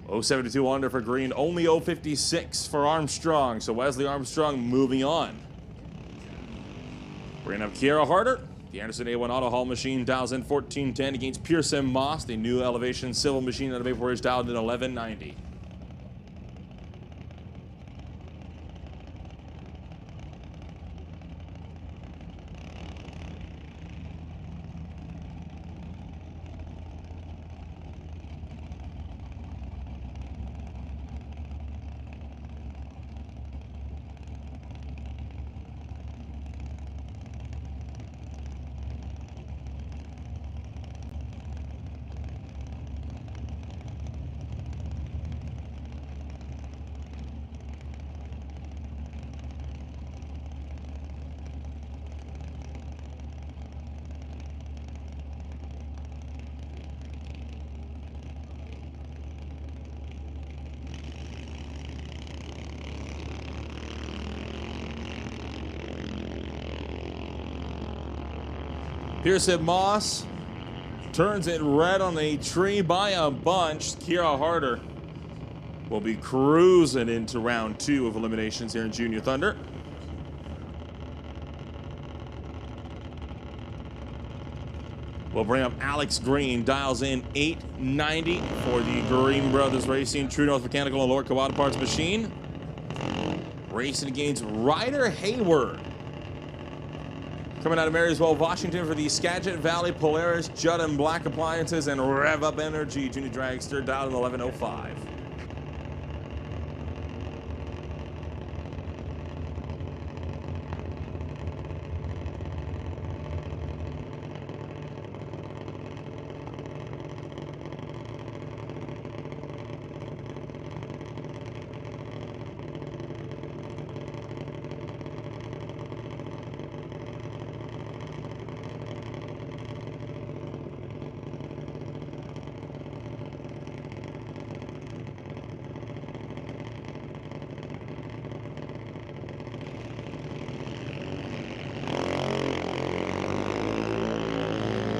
S2: 072 under for Green, only 056 for Armstrong. So Wesley Armstrong moving on. We're gonna have Kiara Harder. The Anderson A1 Auto Haul machine dials in 1410 against Pearson Moss. The new Elevation Civil machine out of Maple Ridge dialed in 1190. Pearson Moss turns it red on a tree by a bunch. Kira Harder will be cruising into round 2 of eliminations here in Junior Thunder. We'll bring up Alex Green, dials in 890 for the Green Brothers Racing, True North Mechanical and Lordco Auto Parts Machine. Racing against Ryder Hayward. Coming out of Marysville, Washington for the Skagit Valley Polaris, Judd and Black Appliances, and Rev Up Energy Junior Dragster, dialed in 1105.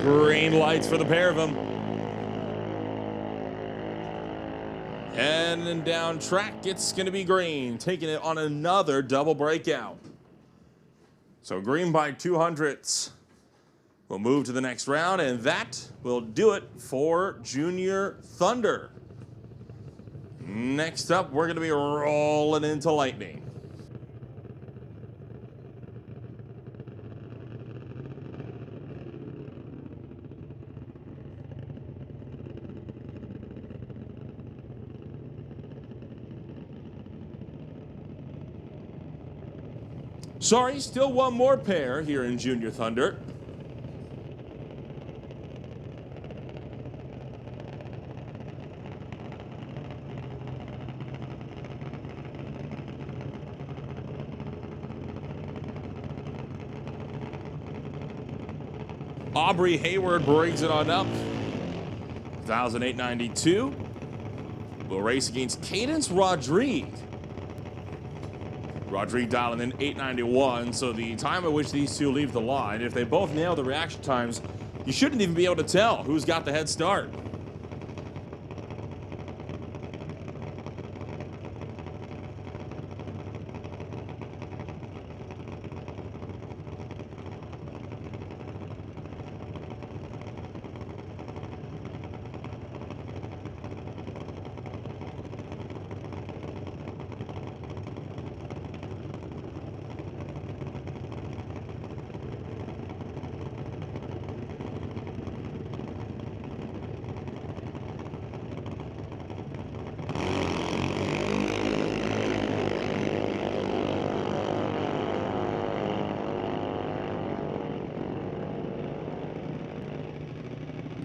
S2: Green lights for the pair of them. And then down track, it's going to be Green, taking it on another double breakout. So Green by 200ths will move to the next round, and that will do it for Junior Thunder. Next up, we're going to be rolling into Lightning. Sorry, still one more pair here in Junior Thunder. Aubrey Hayward brings it on up. 1,892. We'll race against Cadence Rodrigue. Rodrigue dialing in 891, so the time at which these two leave the line, if they both nail the reaction times, you shouldn't even be able to tell who's got the head start.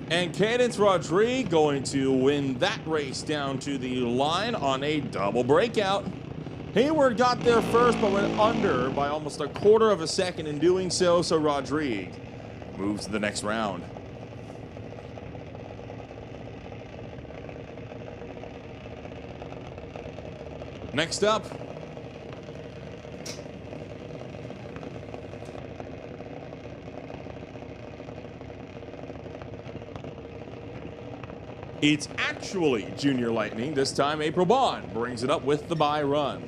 S2: And Cadence Rodrigue going to win that race down to the line on a double breakout. Hayward got there first, but went under by almost a quarter of a second in doing so, so Rodrigue moves to the next round. Next up, it's actually Junior Lightning. This time, April Bond brings it up with the bye run.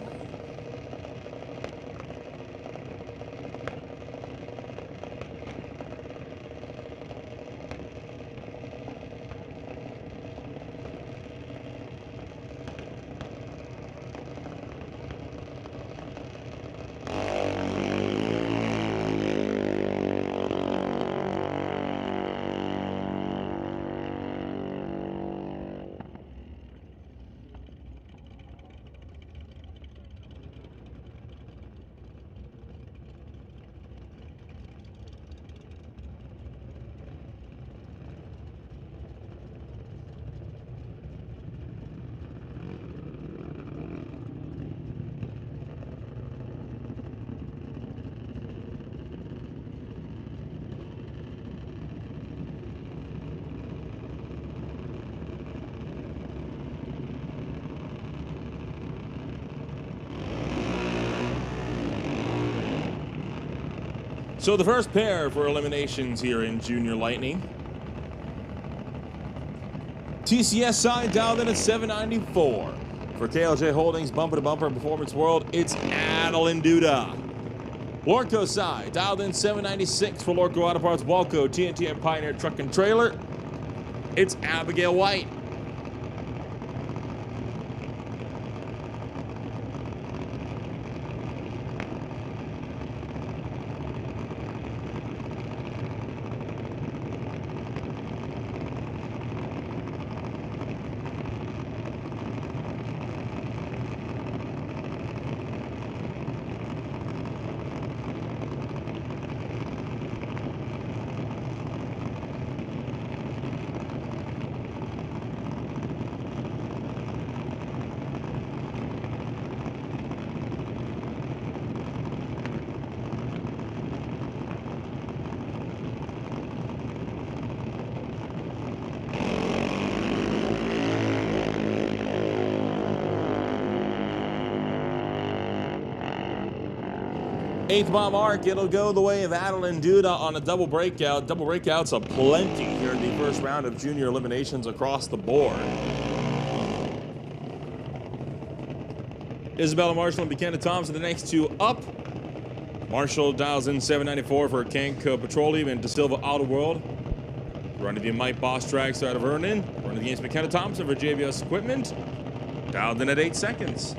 S2: So the first pair for eliminations here in Junior Lightning. TCS side dialed in at 794. For KLJ Holdings Bumper to Bumper Performance World, it's Adeline Duda. Lordco side dialed in 796 for Lordco Auto Parts Walco TNT and Pioneer Truck and Trailer, it's Abigail White. Eighth mile mark, it'll go the way of Adeline Duda on a double breakout. Double breakouts aplenty here in the first round of junior eliminations across the board. Isabella Marshall and Buchanan Thompson, the next two up. Marshall dials in 794 for Canco Petroleum and DeSilva Auto World. Running the Mike Boss Tracks out of Vernon. Running against Buchanan Thompson for JBS Equipment. Dialed in at 8 seconds.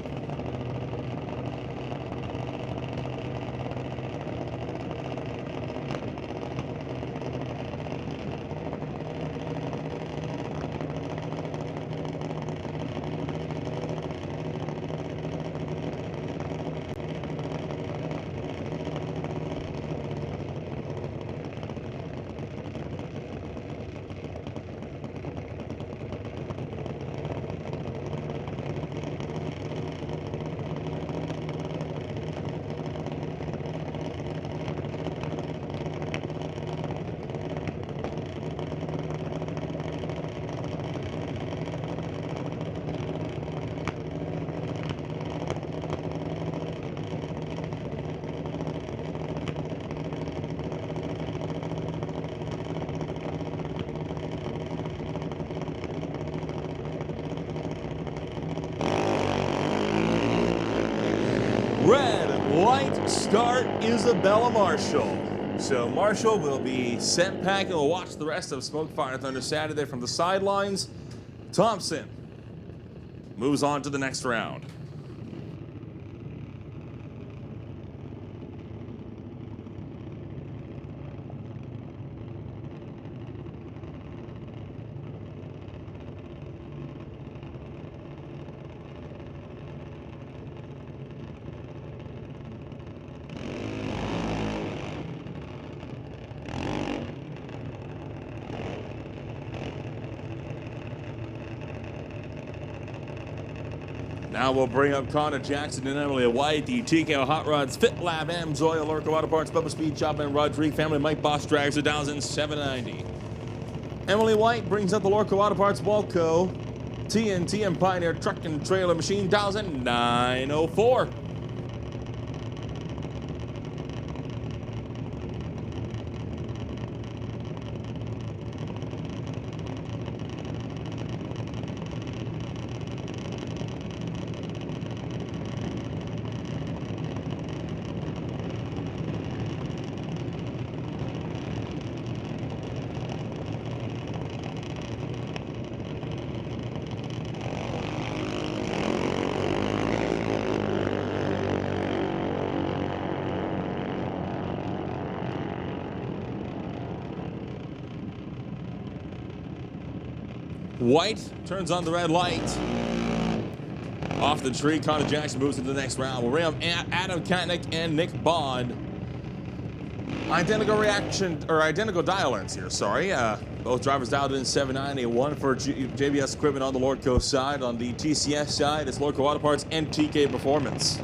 S2: Red light start Isabella Marshall. So Marshall will be sent back and will watch the rest of Smoke Fire Thunder Saturday from the sidelines. Thompson moves on to the next round. Now we'll bring up Connor Jackson and Emily White, the TKO Hot Rods Fit Lab, Amzoil, Lordco Auto Parts, Bubba Speed Shop, and Rodrigue family. Mike Boss drags her down in 790. Emily White brings up the Lordco Auto Parts Walco TNT and Pioneer Truck and Trailer Machine, dials in 904. White turns on the red light. Off the tree, Connor Jackson moves into the next round. We'll bring up Adam Katnick and Nick Bond. Identical dial-ins here, sorry. Both drivers dialed in 790. One for JBS Equipment on the Lordco side. On the TCS side, it's Lordco Auto Parts and TK Performance.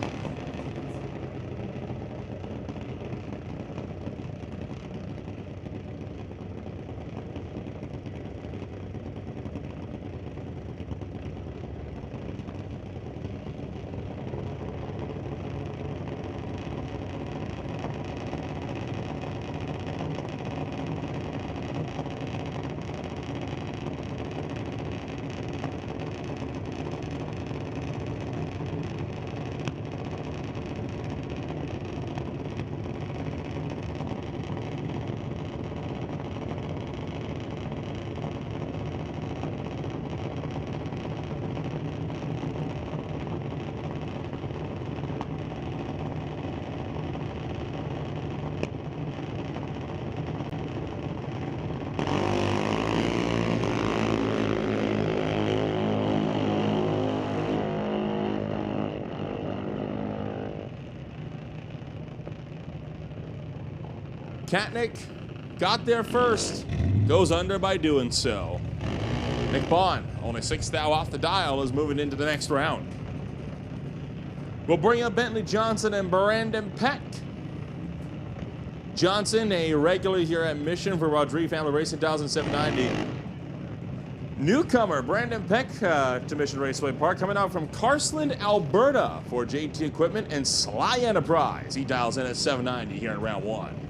S2: Katnick got there first, goes under by doing so. Nick Bond, only 6 thou off the dial, is moving into the next round. We'll bring up Bentley Johnson and Brandon Peck. Johnson, a regular here at Mission for Rodriguez Family Racing 1790. Newcomer Brandon Peck to Mission Raceway Park, coming out from Carsland, Alberta for JT Equipment and Sly Enterprise. He dials in at 790 here in round 1.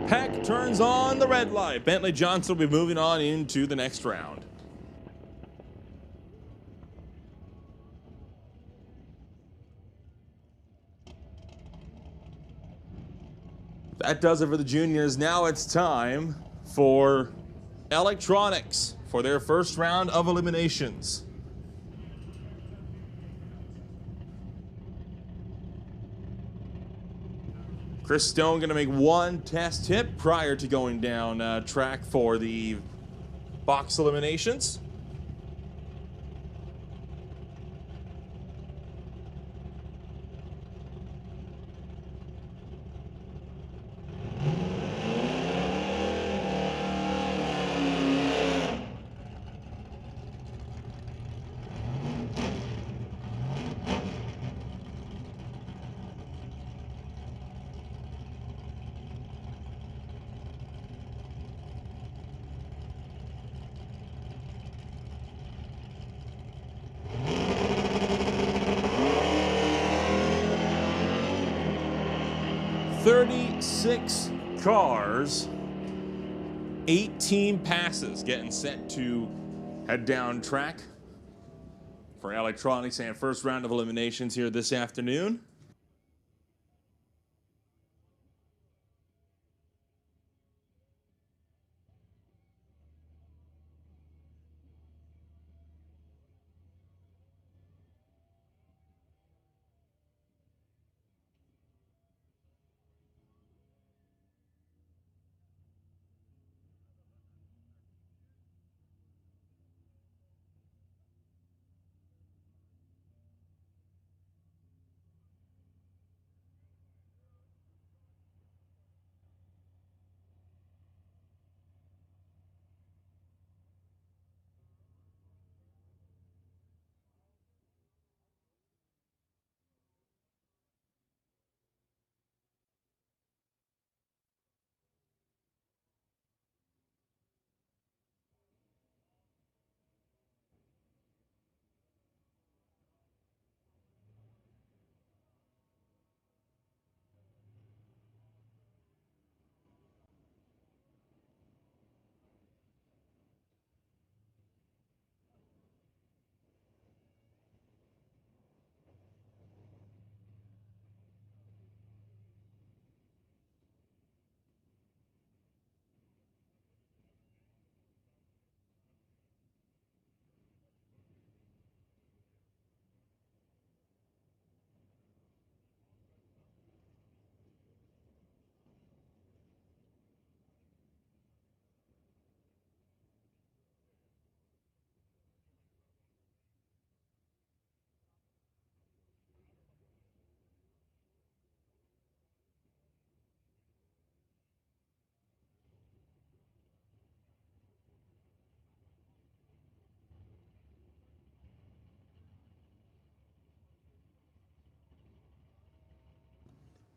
S2: Peck turns on the red light. Bentley Johnson will be moving on into the next round. That does it for the juniors. Now it's time for electronics for their first round of eliminations. Chris Stone going to make one test hit prior to going down track for the box eliminations. Six cars, 18 passes getting set to head down track for electronics and first round of eliminations here this afternoon.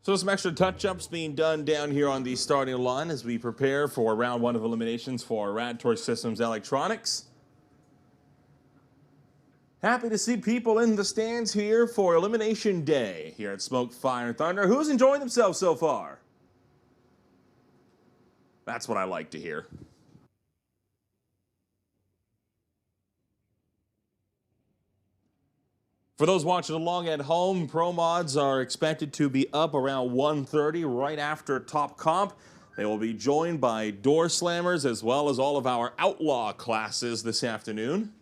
S2: So some extra touch-ups being done down here on the starting line as we prepare for round 1 of eliminations for Rad Toy Systems Electronics. Happy to see people in the stands here for Elimination Day here at Smoke, Fire, and Thunder. Who's enjoying themselves so far? That's what I like to hear. For those watching along at home, Pro Mods are expected to be up around 1:30 right after Top Comp. They will be joined by Doorslammers as well as all of our Outlaw classes this afternoon.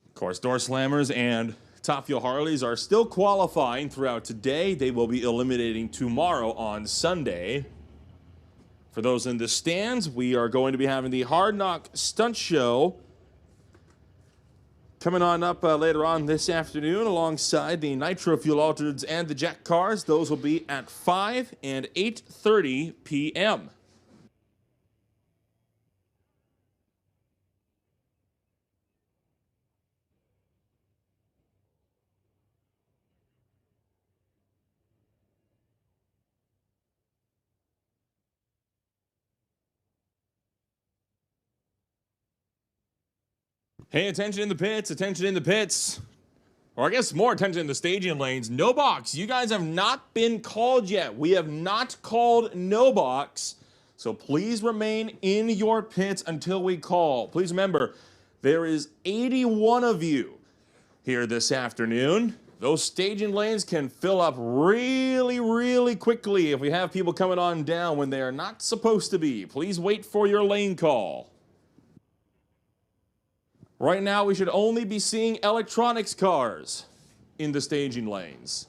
S2: Of course, Doorslammers and Top Fuel Harleys are still qualifying throughout today. They will be eliminating tomorrow on Sunday. For those in the stands, we are going to be having the Hard Knock Stunt Show coming on up later on this afternoon alongside the Nitro Fuel Altereds and the Jack Cars. Those will be at 5 and 8:30 p.m. Hey, attention in the pits, attention in the pits. Or I guess more attention in the staging lanes. NoBox, you guys have not been called yet. We have not called NoBox. So please remain in your pits until we call. Please remember, there is 81 of you here this afternoon. Those staging lanes can fill up really, really quickly if we have people coming on down when they are not supposed to be. Please wait for your lane call. Right now, we should only be seeing electronics cars in the staging lanes.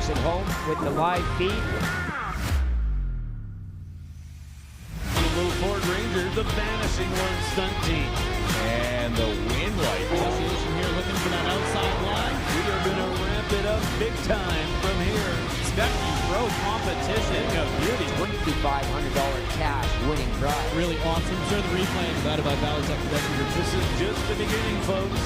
S3: At home with the live feed.
S4: The little Ford Ranger, the vanishing one stunt team. And the wind light association here looking for that outside line. We are going to ramp it up big time from here. Expecting pro competition of beauty.
S3: $2,500 cash winning prize.
S4: Really awesome. Share the replay and that about Valley Tech Production Group. This is just the beginning, folks.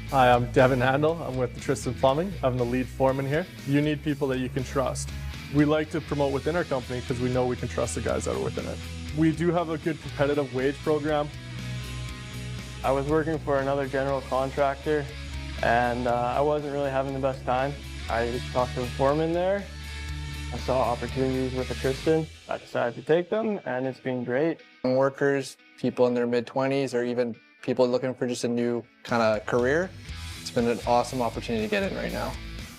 S5: Hi, I'm Devin Handel. I'm with Tristan Plumbing. I'm the lead foreman here. You need people that you can trust. We like to promote within our company because we know we can trust the guys that are within it. We do have a good competitive wage program.
S6: I was working for another general contractor and I wasn't really having the best time. I talked to the foreman there. I saw opportunities with Tristan. I decided to take them and it's been great.
S7: Workers, people in their mid-20s, or even people looking for just a new kind of career, it's been an awesome opportunity to get in right now.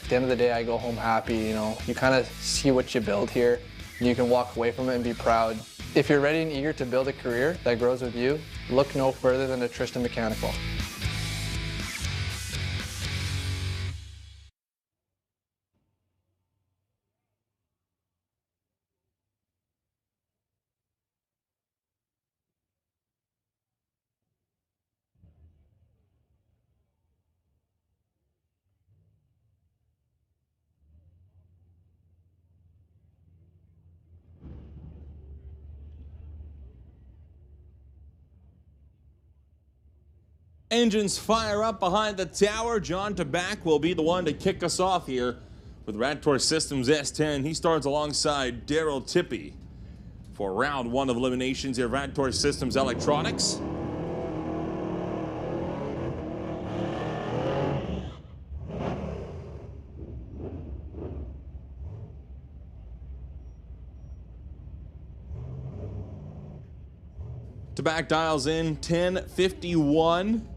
S7: At the end of the day, I go home happy, you know. You kind of see what you build here, and you can walk away from it and be proud. If you're ready and eager to build a career that grows with you, look no further than a Tristan Mechanical.
S2: Engines fire up behind the tower. John Tabak will be the one to kick us off here with Radtor Systems S10. He starts alongside Daryl Tippy for round one of eliminations here, Radtor Systems Electronics. Tabak dials in 1051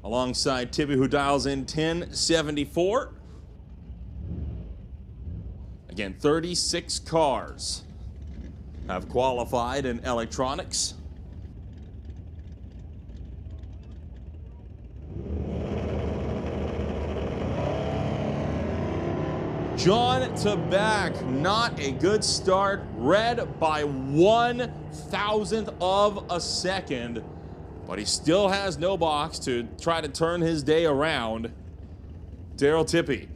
S2: alongside Tibby, who dials in 1074. Again, 36 cars have qualified in electronics. John Tabak, not a good start, red by 1,000th of a second, but he still has NoBox to try to turn his day around. Daryl Tippy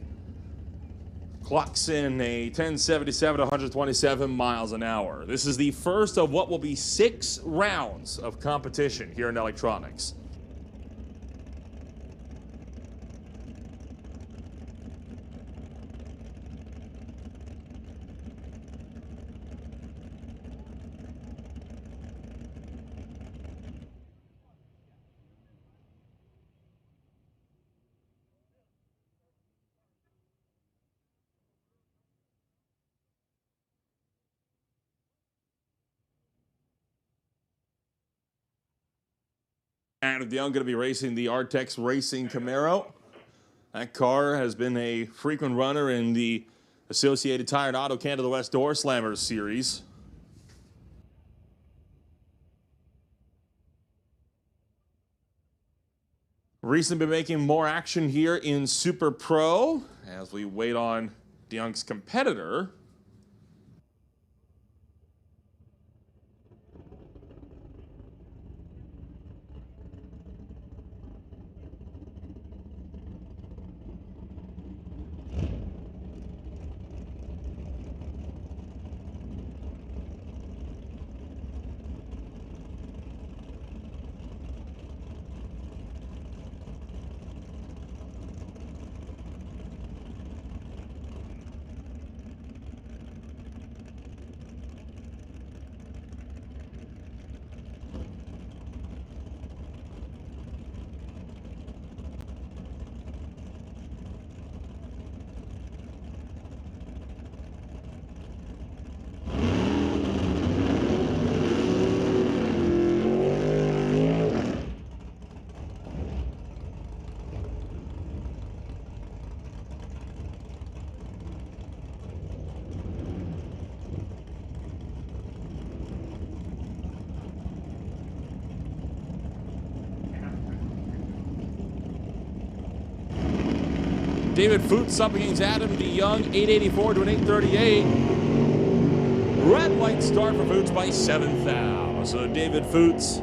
S2: clocks in a 1077 at 127 miles an hour. This is the first of what will be 6 rounds of competition here in electronics. Adam DeYoung going to be racing the Artex Racing Camaro. That car has been a frequent runner in the Associated Tire and Auto Canada West Doorslammers series. Recently been making more action here in Super Pro as we wait on DeYoung's competitor. David Foots up against Adam DeYoung, 884 to an 838. Red light start for Foots by 7,000. So David Foots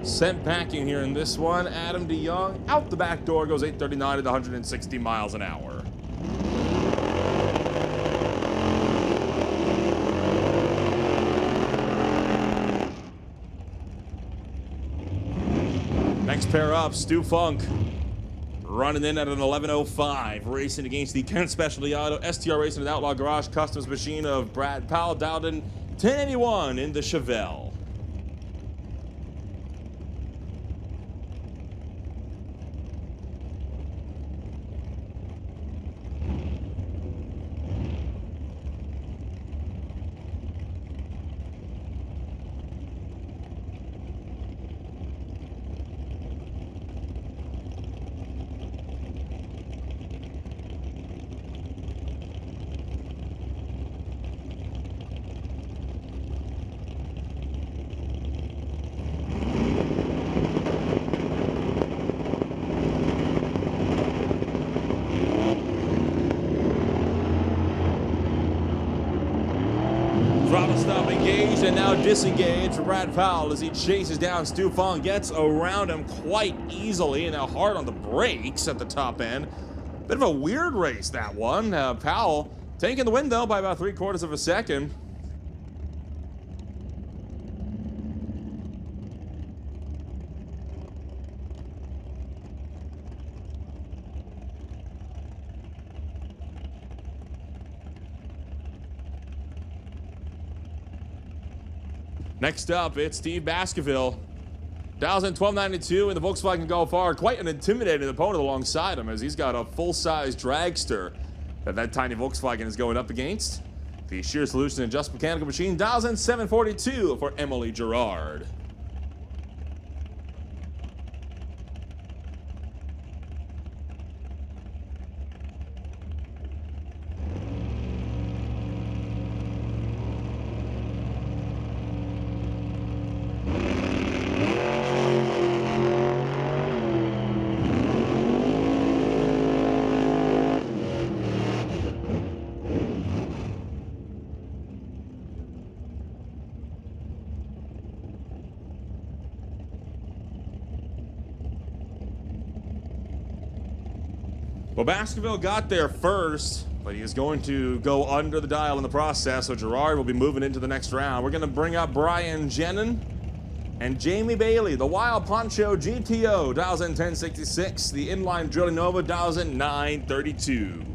S2: sent packing here in this one. Adam DeYoung out the back door, goes 839 at 160 miles an hour. Next pair up, Stu Funk. Running in at an 11:05, racing against the Kent Specialty Auto, STR Racing and Outlaw Garage Customs machine of Brad Powell, dialed in 1081 in the Chevelle. Throttle stop engaged and now disengaged for Brad Powell as he chases down Stu Fong, gets around him quite easily, and now hard on the brakes at the top end. Bit of a weird race, that one. Powell taking the win, though, by about 3/4 of a second. Next up, it's Steve Baskerville. Dials in 1292 in the Volkswagen Golf R. Quite an intimidating opponent alongside him, as he's got a full-size dragster that tiny Volkswagen is going up against. The Shear Solution and Just Mechanical Machine dials in 742 for Emily Gerard. Well, Baskerville got there first, but he is going to go under the dial in the process, so Gerard will be moving into the next round. We're going to bring up Brian Jenin and Jamie Bailey. The Wild Poncho GTO dials in 1066. The Inline Drilling Nova dials in 932.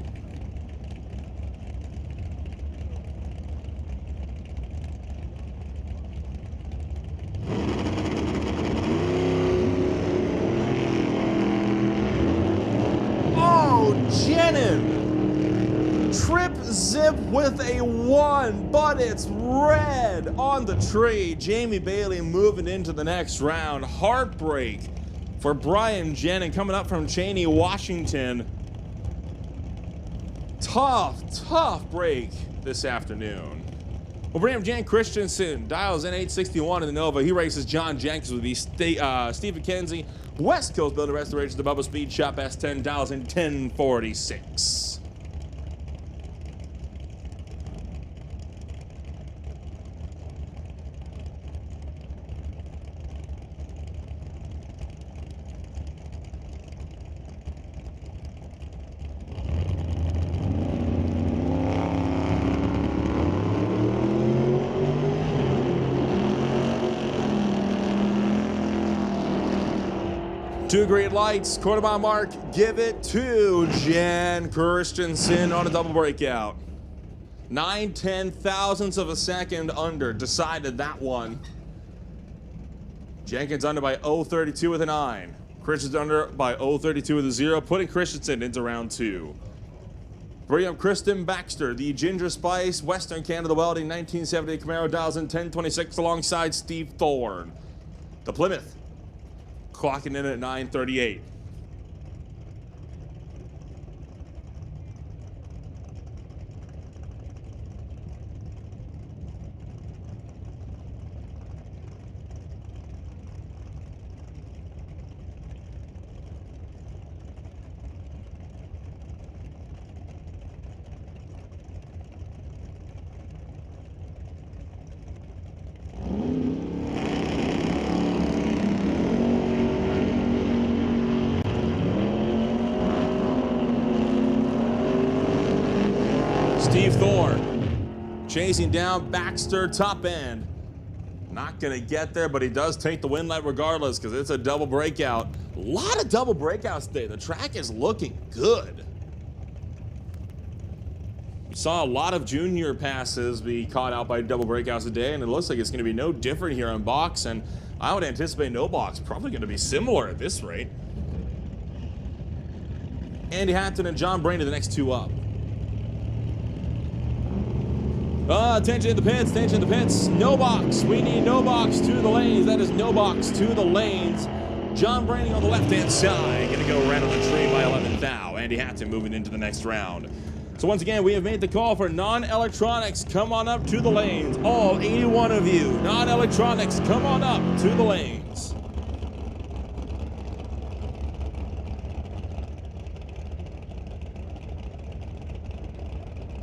S2: Trip zip with a 1, but it's red on the tree. Jamie Bailey moving into the next round. Heartbreak for Brian Jenin coming up from Cheney, Washington. Tough break this afternoon. We'll bring up Jan Christensen, dials in 861 in the Nova. He races John Jenkins with the Steve McKenzie. West Coast Builder Restoration, the Bubba Speed Shop S10, dials in 1046. Two green lights, quarter mile mark, give it to Jan Christensen on a double breakout. 9/10 thousandths of a second under, decided that one. Jenkins under by 0.32 with a 9. Christensen under by 0.32 with a 0, putting Christensen into round 2. Bring up Kristen Baxter, the Ginger Spice, Western Canada Welding 1970 Camaro, dials in 1026 alongside Steve Thorne. The Plymouth clocking in at 9:38. Steve Thorne chasing down Baxter top end. Not gonna get there, but he does take the win light regardless because it's a double breakout. A lot of double breakouts today. The track is looking good. We saw a lot of junior passes be caught out by double breakouts today, and it looks like it's gonna be no different here on box, and I would anticipate NoBox probably gonna be similar at this rate. Andy Hatton and John Brainerd, the next two up. Attention in the pits, attention in the pits. NoBox, we need NoBox to the lanes. That is NoBox to the lanes. John Braining on the left-hand side. Gonna go right on the tree by 11th thou. Andy Hatton moving into the next round. So once again, we have made the call for non-electronics. Come on up to the lanes. All 81 of you. Non-electronics, come on up to the lanes.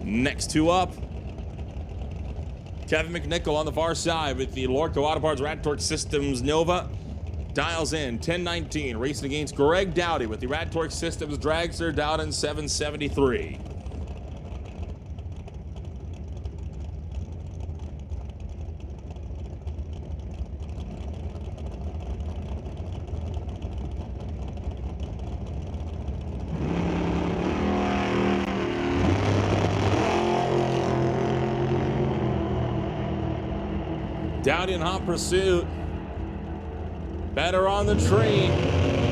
S2: Next two up. Kevin McNichol on the far side with the Lordco Auto Parts Rad Torque Systems Nova. Dials in 1019, racing against Greg Dowdy with the Rad Torque Systems Dragster, dialed in 773. Dowdy in hot pursuit. Better on the tree.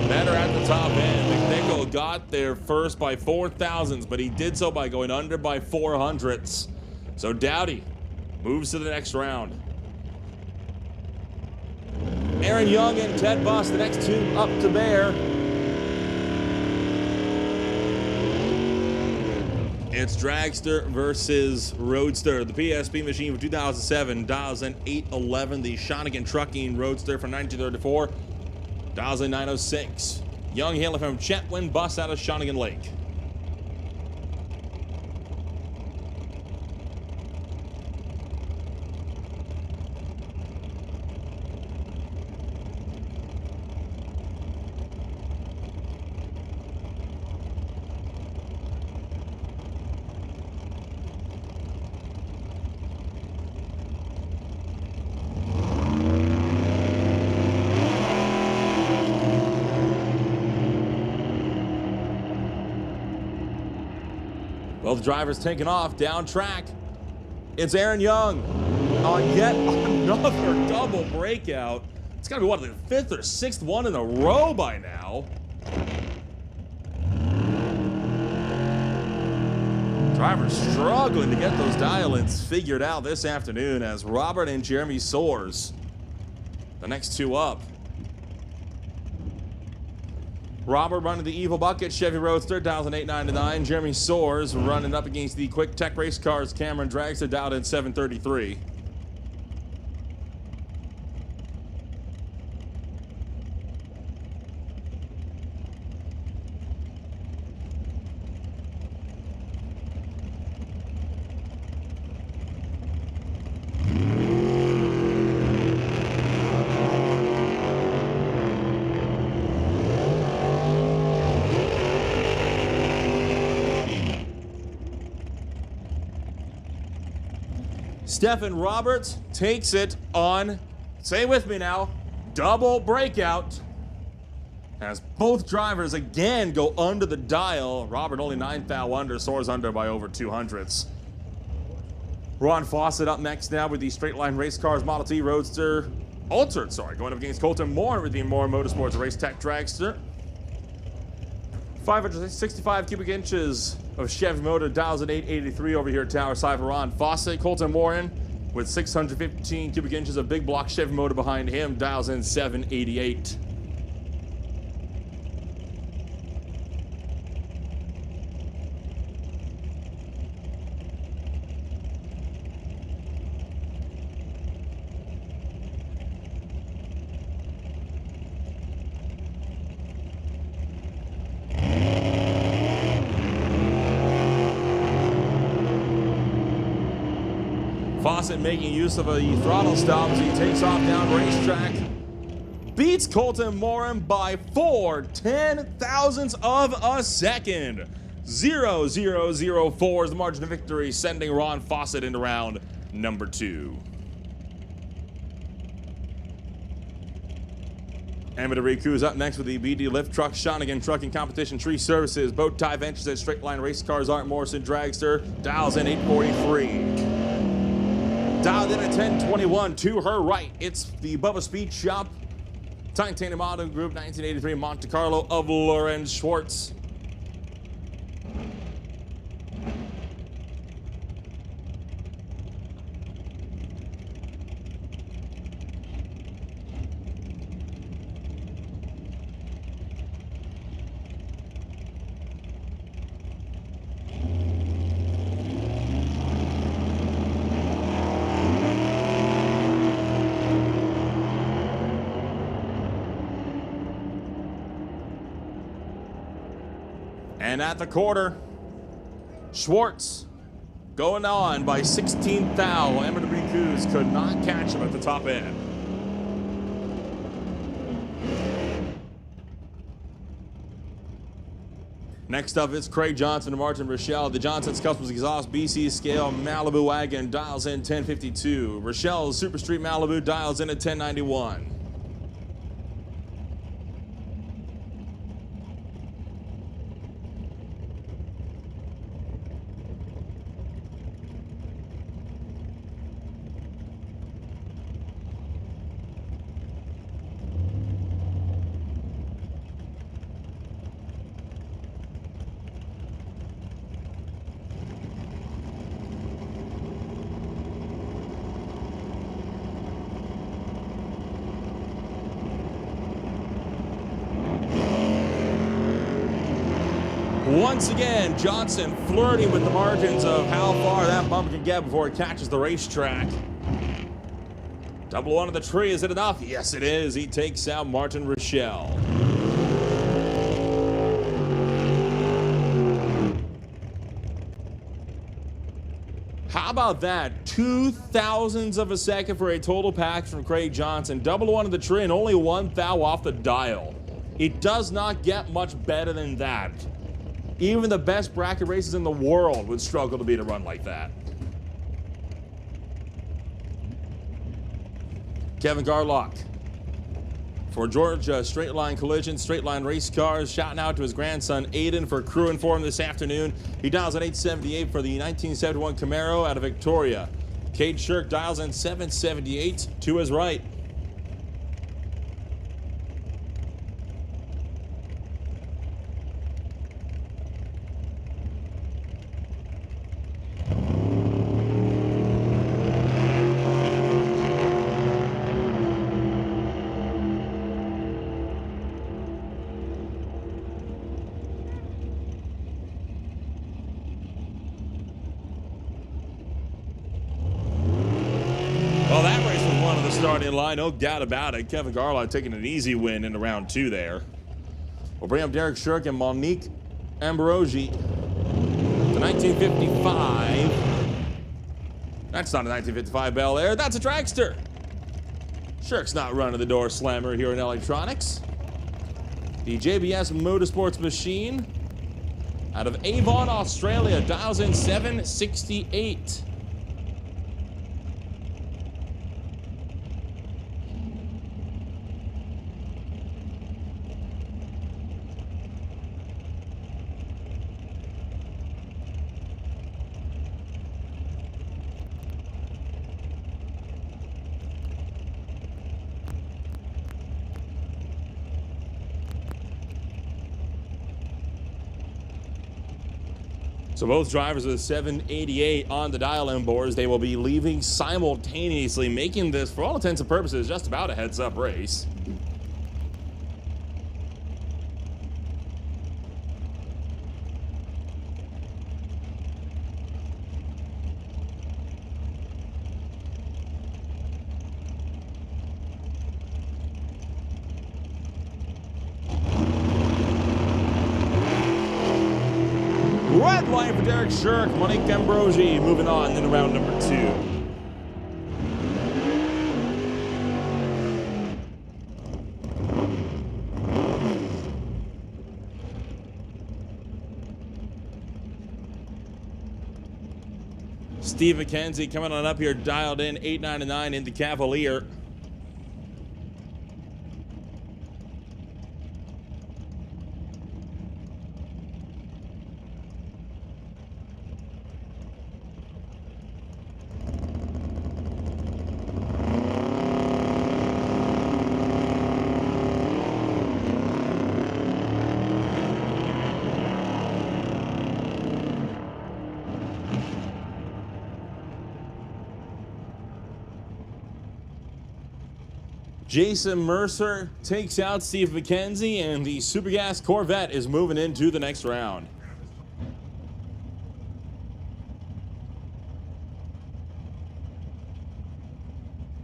S2: Better at the top end. McNichol got there first by 4,000ths, but he did so by going under by 400ths. So Dowdy moves to the next round. Aaron Young and Ted Buss, the next two up to bear. It's Dragster versus Roadster. The PSP machine from 2007 dials in 811. The Shawnigan Trucking Roadster from 1934 dials in 906. Young hailing from Chetwynd, Buss out of Shawnigan Lake. Well, the driver's taking off down track. It's Aaron Young on yet another double breakout. It's got to be one of the fifth or sixth one in a row by now. Driver's struggling to get those dial-ins figured out this afternoon as Robert and Jeremy Soares, the next two up. Robert running the Evil Bucket Chevy Roadster, dials in 899. Jeremy Soares running up against the Quick Tech Race Cars Cameron Dragster, dialed in 733. Stephen Roberts takes it on, say with me now, double breakout. As both drivers again go under the dial. Robert only 9 thou under, Soares under by over 200ths. Ron Fawcett up next now with the Straight Line Race Cars Model T Roadster, Altered, going up against Colton Moore with the Moore Motorsports Race Tech Dragster. 565 cubic inches of Chevy motor, dials at 883 over here at Tower Side for Ron Fawcett. Colton Morin with 615 cubic inches of big block Chevy motor behind him, dials in 788. Fawcett making use of a throttle stop as he takes off down racetrack. Beats Colton Morin by 4/10,000ths of a second. 0.004 is the margin of victory, sending Ron Fawcett into round number 2. Amateur Riku is up next with the BD Lift Truck, Shawnigan Trucking Competition Tree Services, Boat Tie Ventures at Straight Line Race Cars, Art Morrison Dragster, dials in 843. Dialed in at 1021 to her right. It's the Bubba Speed Shop, Titanium Auto Group, 1983 Monte Carlo of Lorenz Schwartz. And at the quarter, Schwartz going on by 16 thou. Amateur Rikus could not catch him at the top end. Next up is Craig Johnson and Martin Rochelle. The Johnson's Customs Exhaust BC Scale Malibu Wagon dials in 1052. Rochelle's Super Street Malibu dials in at 1091. Once again, Johnson flirting with the margins of how far that bump can get before it catches the racetrack. Double one of the tree, is it enough? Yes, it is. He takes out Martin Rochelle. How about that? 0.02 of a second for a total pack from Craig Johnson. Double one of the tree and only 1 thou off the dial. It does not get much better than that. Even the best bracket races in the world would struggle to beat a run like that. Kevin Garlock for Georgia Straight Line Collision, Straight Line Race Cars, shouting out to his grandson Aiden for crewing for him this afternoon. He dials in 878 for the 1971 Camaro out of Victoria. Cade Shirk dials in 778 to his right. Well, that race was one of the starting line, no doubt about it. Kevin Garlock taking an easy win in round 2 there. We'll bring up Derek Shirk and Monique Ambrosi to 1955. That's not a 1955 Bel Air, that's a dragster. Shirk's not running the Doorslammer here in electronics. The JBS Motorsports machine out of Avon, Australia, dials in 768. So both drivers of the 788 on the dial-in boards. They will be leaving simultaneously, making this, for all intents and purposes, just about a heads-up race. Red line for Derek Shirk, Monique Ambrosi moving on into round number 2. Steve McKenzie coming on up here, dialed in 899 in the Cavalier. Jason Mercer takes out Steve McKenzie, and the Supergas Corvette is moving into the next round.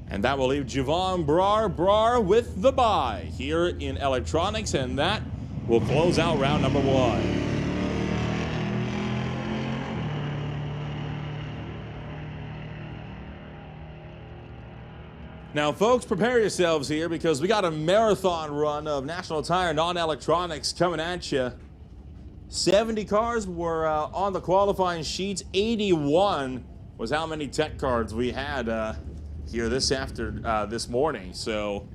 S2: And that will leave Javon Brar with the bye here in electronics, and that will close out round number 1. Now, folks, prepare yourselves here because we got a marathon run of National Tire non-electronics coming at you. 70 cars were on the qualifying sheets. 81 was how many tech cards we had here this morning. So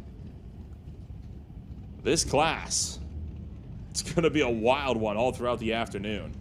S2: this class, it's going to be a wild one all throughout the afternoon.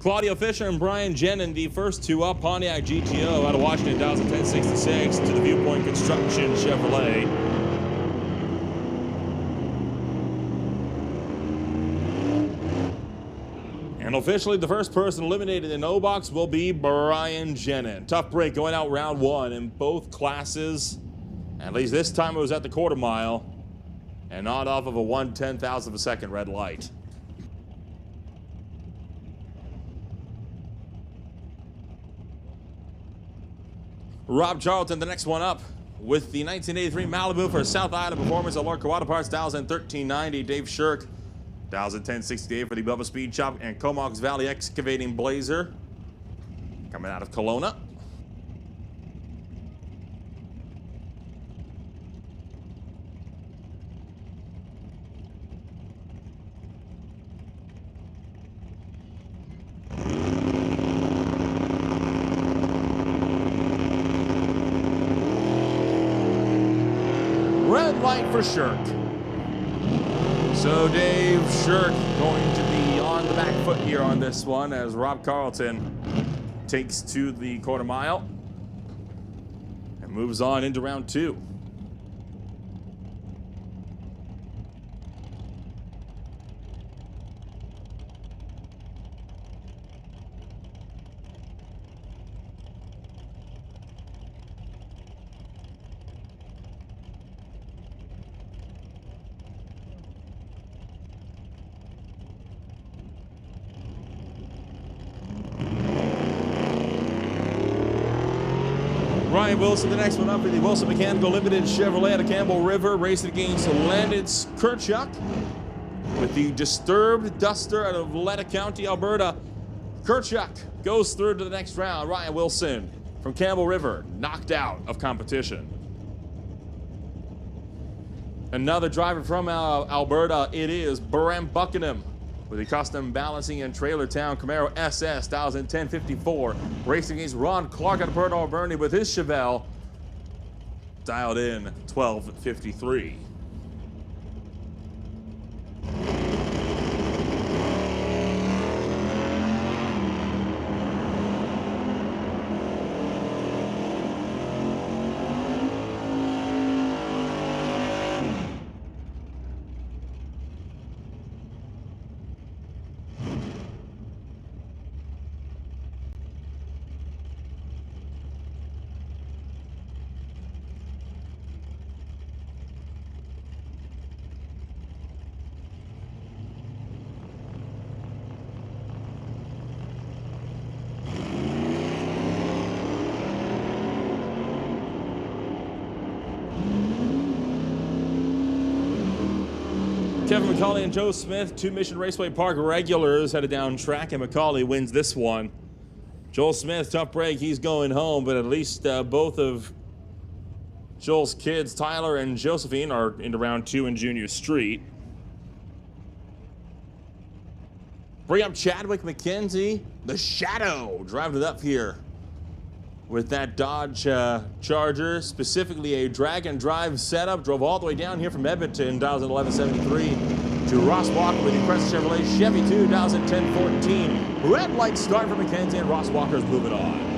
S2: Claudio Fisher and Brian Jenin, the first two up. Pontiac GTO out of Washington, 1066 to the Viewpoint Construction Chevrolet. And officially, the first person eliminated in NoBox will be Brian Jenin. Tough break going out round one in both classes. At least this time it was at the quarter mile and not off of a 1/10,000th of a second red light. Rob Charlton, the next one up, with the 1983 Malibu for South Ida Performance at Lordco Auto Parts, 1390. Dave Shirk, 1068 for the Bubba Speed Shop and Comox Valley Excavating Blazer, coming out of Kelowna. Red light for Shirk. So Dave Shirk going to be on the back foot here on this one as Rob Carlton takes to the quarter mile and moves on into round two. Ryan Wilson, the next one up in the Wilson Mechanical Limited Chevrolet out of Campbell River, racing against Landon Kirchuk with the Disturbed Duster out of Letta County, Alberta. Kirchuk goes through to the next round. Ryan Wilson from Campbell River, knocked out of competition. Another driver from Alberta, it is Bram Buckingham with the custom balancing and trailer town Camaro SS 1054, racing against Ron Clark out of Port Alberni with his Chevelle dialed in 1253. Kevin McCauley and Joe Smith, two Mission Raceway Park regulars, headed down track, and McCauley wins this one. Joel Smith, tough break, he's going home, but at least both of Joel's kids, Tyler and Josephine, are into round two in Junior Street. Bring up Chadwick McKenzie, the Shadow, driving it up here with that Dodge Charger, specifically a drag and drive setup. Drove all the way down here from Edmonton, 1173, to Ross Walker with the Crest Chevrolet Chevy 2, 1014. Red light start for McKenzie, and Ross Walker's moving on.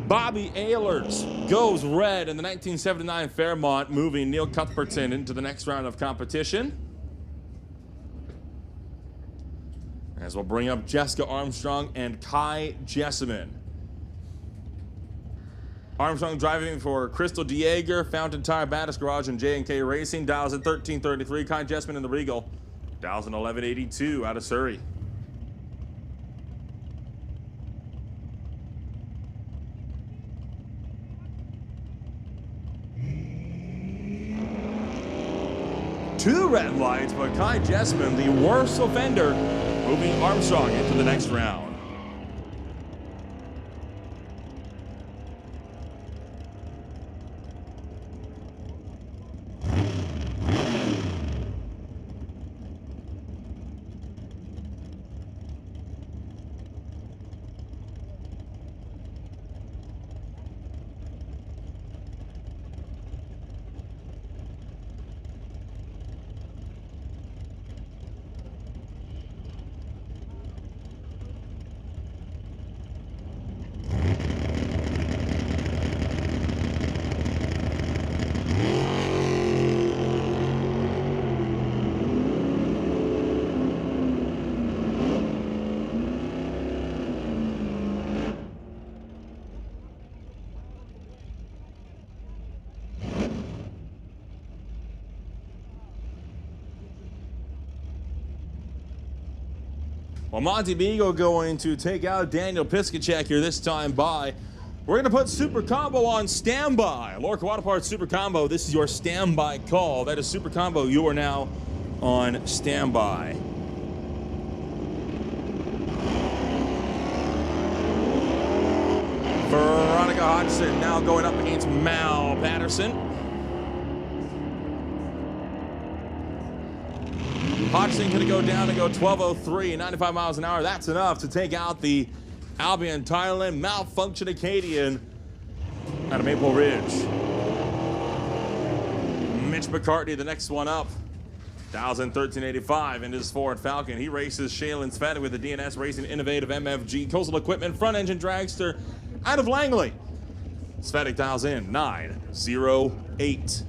S2: Bobby Ehlers goes red in the 1979 Fairmont, moving Neil Cuthbertson into the next round of competition. As we'll bring up Jessica Armstrong and Kai Jessamine. Armstrong driving for Crystal Dieger, Fountain Tire, Battis Garage, and J&K Racing. Dials at 1333. Kai Jessamine in the Regal. Dials at 1182 out of Surrey. 2 red lights, but Kai Jessman, the worst offender, moving Armstrong into the next round. Well, Monty Beagle going to take out Daniel Piskacek here this time by. We're going to put Super Combo on standby. Lordco Auto Parts Super Combo, this is your standby call. That is Super Combo. You are now on standby. Veronica Hodgson now going up against Mal Patterson. Hodgson going to go down and go 12:03, 95 miles an hour. That's enough to take out the Albion Thailand Malfunction Acadian out of Maple Ridge. Mitch McCartney, the next one up. 1,013.85 in his Ford Falcon. He races Shaylin Svetty with the DNS Racing Innovative MFG Coastal Equipment front engine dragster out of Langley. Svetty dials in 908.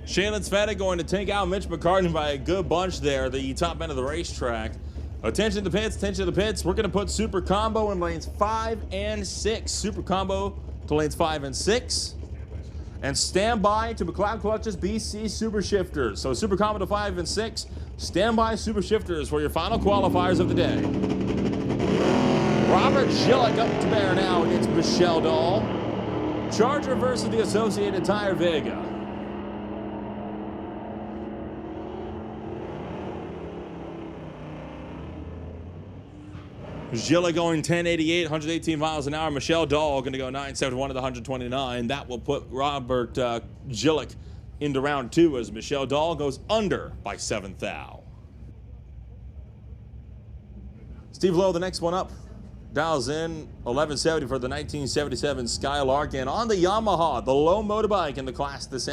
S2: Shaylin Svetty going to take out Mitch McCartney by a good bunch there, the top end of the racetrack. Attention to the pits, attention to the pits. We're going to put Super Combo in lanes 5 and 6. Super Combo to lanes 5 and 6. And stand by to McLeod Clutches BC Super Shifters. So Super Combo to 5 and 6. Stand by Super Shifters for your final qualifiers of the day. Robert Schillick up to bear now against Michelle Dahl. Charger versus the Associated Tire Vega. Gilla going 1088, 118 miles an hour. Michelle Dahl going to go 971 to the 129. That will put Robert Gillick into round 2 as Michelle Dahl goes under by 7 thou. Steve Lowe, the next one up. Dials in 1170 for the 1977 Skylark. And on the Yamaha, the low motorbike in the class this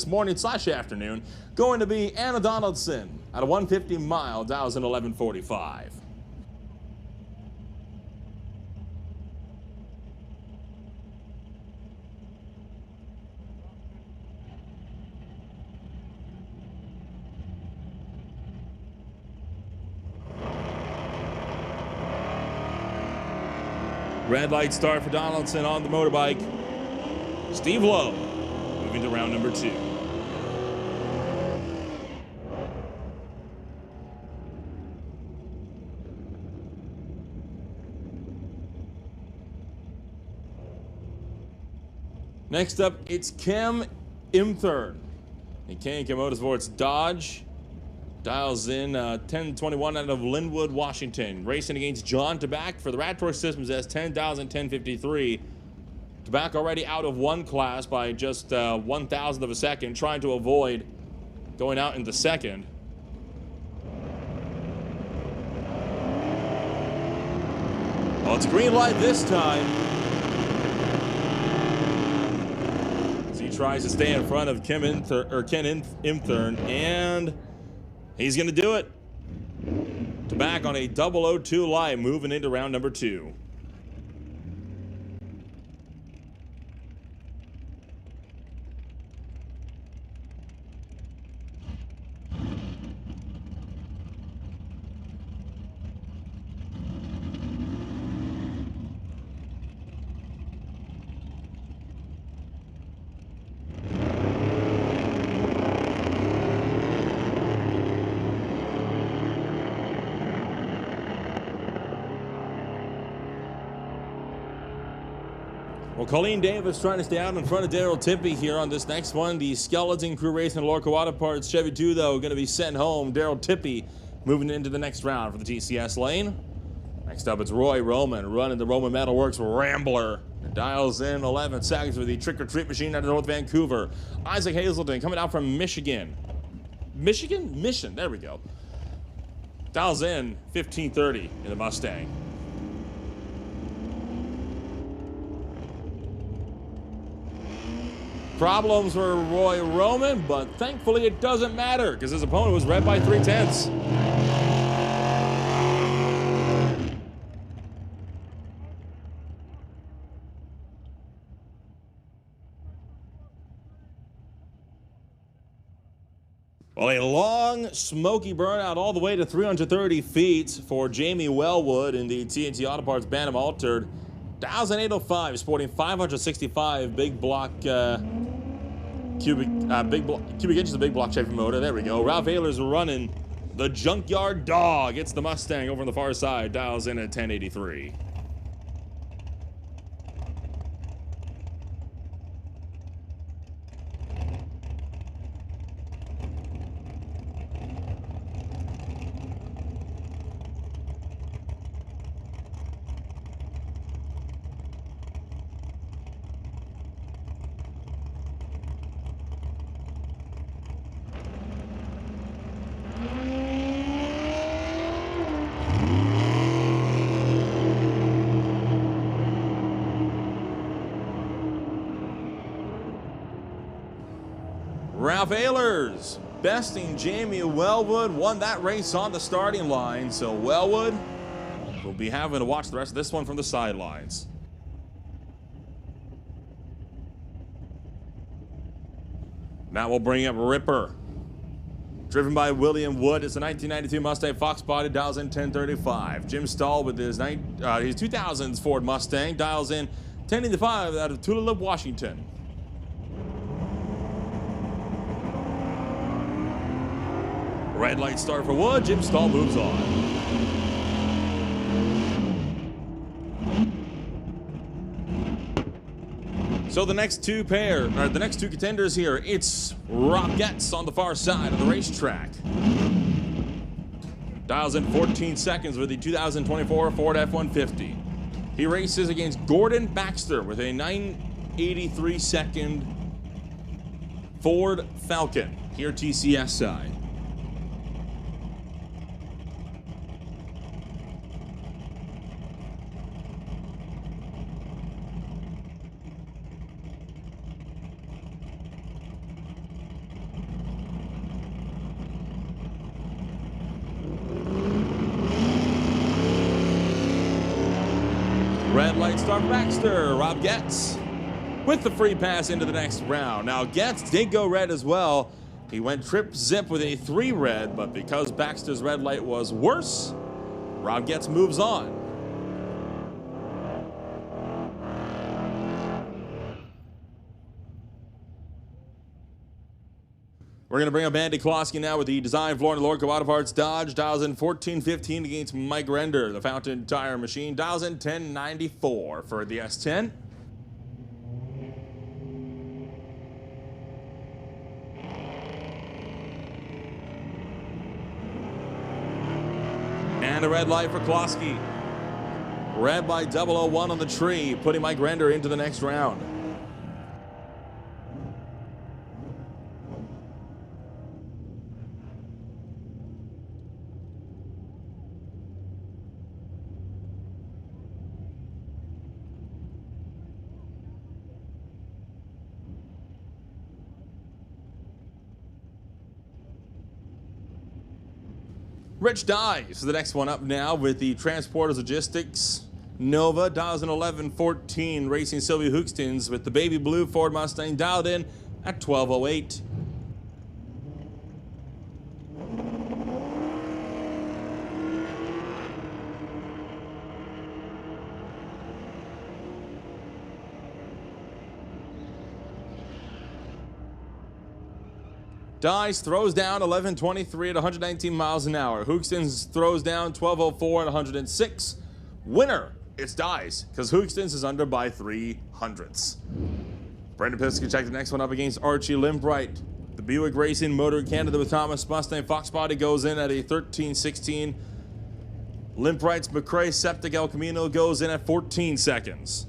S2: morning/afternoon, going to be Anna Donaldson at a 150 mile, dials in 1145. Red light start for Donaldson on the motorbike. Steve Lowe moving to round number 2. Next up, it's Cam Imthern. And K&K Motorsports Dodge dials in 1021 out of Linwood, Washington. Racing against John Tabak for the Radtor Systems as 10,1053. Tabak already out of one class by just 1,000th of a second, trying to avoid going out in the second. Well, it's a green light this time. As he tries to stay in front of Ken Imthern, and he's going to do it. back on a 002 live, moving into round number 2. Well, Colleen Davis trying to stay out in front of Daryl Tippy here on this next one. The Skeleton Crew Racing Lordco Auto Parts Chevy 2, though, going to be sent home. Daryl Tippy moving into the next round for the TCS lane. Next up, it's Roy Roman running the Roman Metalworks Rambler. It dials in 11 seconds with the Trick or Treat machine out of North Vancouver. Isaac Hazelton coming out from Michigan. Mission, there we go. Dials in 15:30 in the Mustang. Problems for Roy Roman, but thankfully it doesn't matter because his opponent was red by 3/10. Well, a long, smoky burnout all the way to 330 feet for Jamie Wellwood in the TNT Auto Parts Bantam Altered. 1,805, sporting 565 big block cubic inches of big block Chevy motor. There we go. Ralph Ayler's running the Junkyard Dog. It's the Mustang over on the far side. Dials in at 1083. Ralph Ehlers besting Jamie Wellwood, won that race on the starting line, so Wellwood will be having to watch the rest of this one from the sidelines. Now we'll bring up Ripper. Driven by William Wood, it's a 1992 Mustang Fox body, dials in 1035. Jim Stahl with his 2000s Ford Mustang, dials in 1085 out of Tulalip, Washington. Red light start for Wood. Jim Stahl moves on. So the next two contenders here, it's Rob Getz on the far side of the racetrack. Dials in 14 seconds with the 2024 Ford F-150. He races against Gordon Baxter with a 983 second Ford Falcon, here TCS side. Red light start Baxter, Rob Getz with the free pass into the next round. Now Getz did go red as well. He went trip zip with a 3 red, but because Baxter's red light was worse, Rob Getz moves on. We're going to bring up Andy Klosky now with the Design Florida Lordco Auto Parts Dodge. Dials in 1415 against Mike Render. The Fountain Tire Machine dials in 1094 for the S10. And a red light for Klosky. Red by 001 on the tree, putting Mike Render into the next round. Rich Dives, the next one up now with the Transporters Logistics Nova, dials in 11:14. Racing Sylvia Hookstins with the baby blue Ford Mustang dialed in at 12:08. Dice throws down 11:23 at 119 miles an hour. Hookstins throws down 12:04 at 106. Winner, it's Dice, because Hookstins is under by 300ths. Brandon Piskachek, the next one up against Archie Limbright. The Buick Racing Motor Canada with Thomas Mustang Fox Body goes in at a 13:16. Limbright's McRae Septic El Camino goes in at 14 seconds.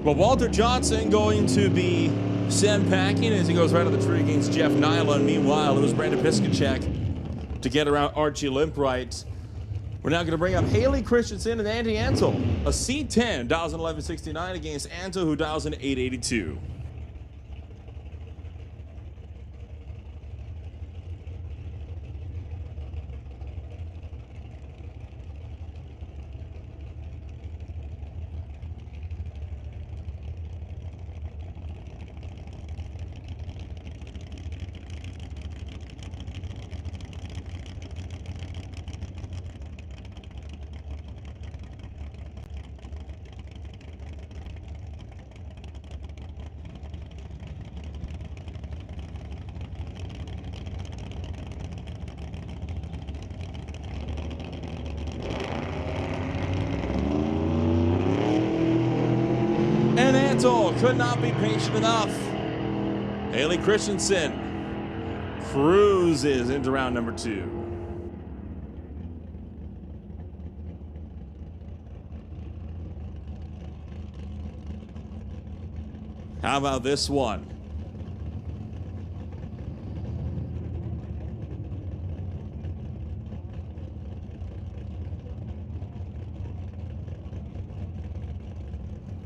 S2: Well, Walter Johnson going to be sandpacking as he goes right to the tree against Jeff Nyland. Meanwhile, it was Brandon Piskachek to get around Archie Limbright. We're now going to bring up Haley Christensen and Andy Ansel. A C10 dials in 11:69 against Ansel, who dials in 8:82. And Ansel could not be patient enough. Haley Christensen cruises into round number 2. How about this one?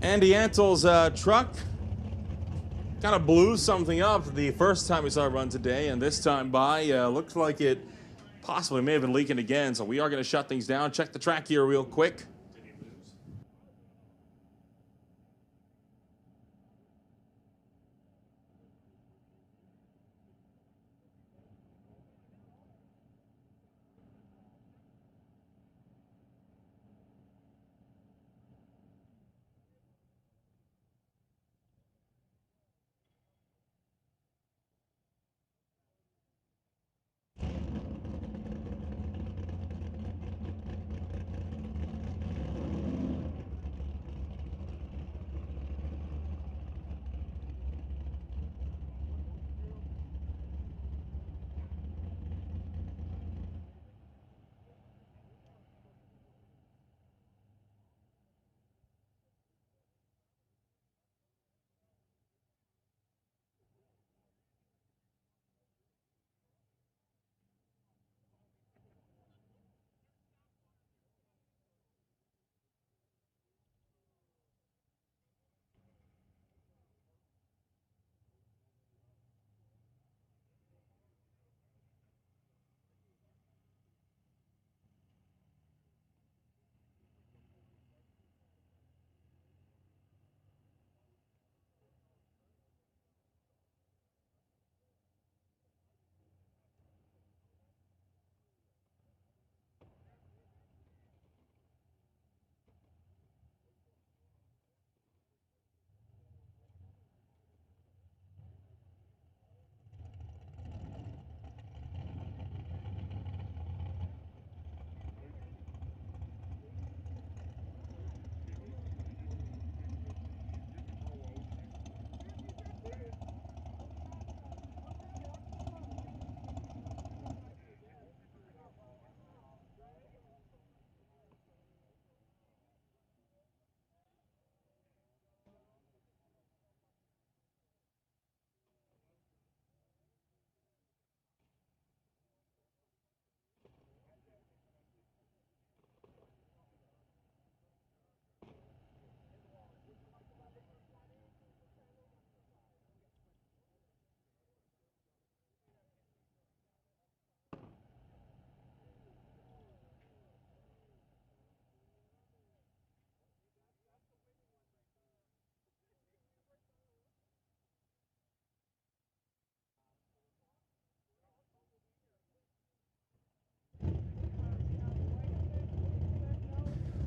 S2: Andy Ansel's truck kind of blew something up the first time we saw it run today, and this time by looks like it possibly may have been leaking again, so we are going to shut things down. Check the track here real quick.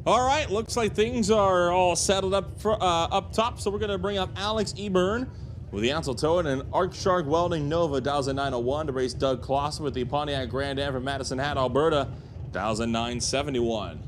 S2: All right, looks like things are all settled up up top, so we're going to bring up Alex Eburn with the Ansel Toad and Arc Shark Welding Nova 1901 to race Doug Clausen with the Pontiac Grand Am from Madison Hat, Alberta 1971.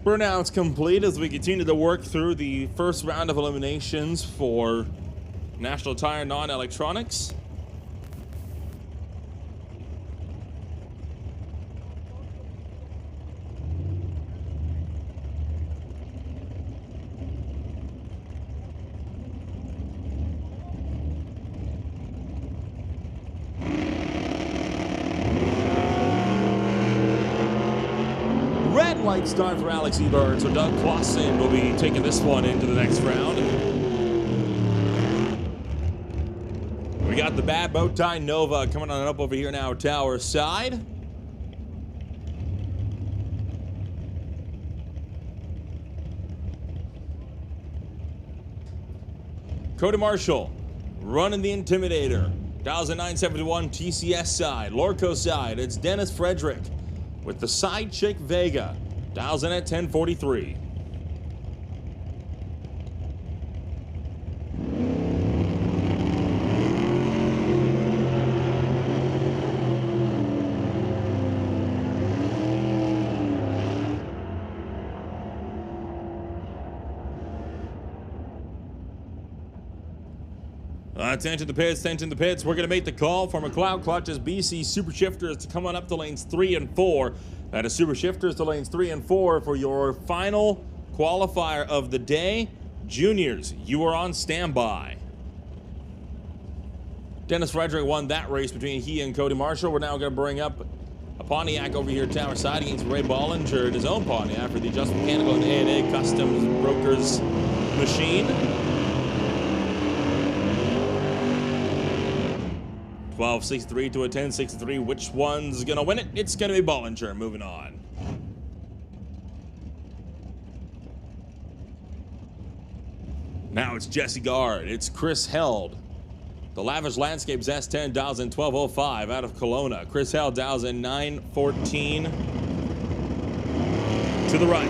S2: Burnout's complete as we continue to work through the first round of eliminations for National Tire Non-Electronics. Light start for Alex Eburn, so Doug Clausen will be taking this one into the next round. We got the Bad Bow Tie Nova coming on up over here now, tower side. Cody Marshall running the Intimidator. 1971 TCS side. Lordco side, it's Dennis Frederick with the Side Chick Vega. Dials in at 1043. Attention to the pits, attention to the pits. We're going to make the call for McLeod Clutch's BC Super Shifters to come on up to lanes 3 and 4. That is Super Shifters to lanes 3 and 4 for your final qualifier of the day. Juniors, you are on standby. Dennis Frederick won that race between he and Cody Marshall. We're now going to bring up a Pontiac over here tower side against Ray Bollinger in his own Pontiac for the Just Mechanical and A&A Customs Brokers machine. 1263 to a 1063. Which one's gonna win it? It's gonna be Bollinger. Moving on. Now it's Jesse Gard. It's Chris Held. The Lavish Landscapes S10 dials in 1205 out of Kelowna. Chris Held dials in 914 to the right.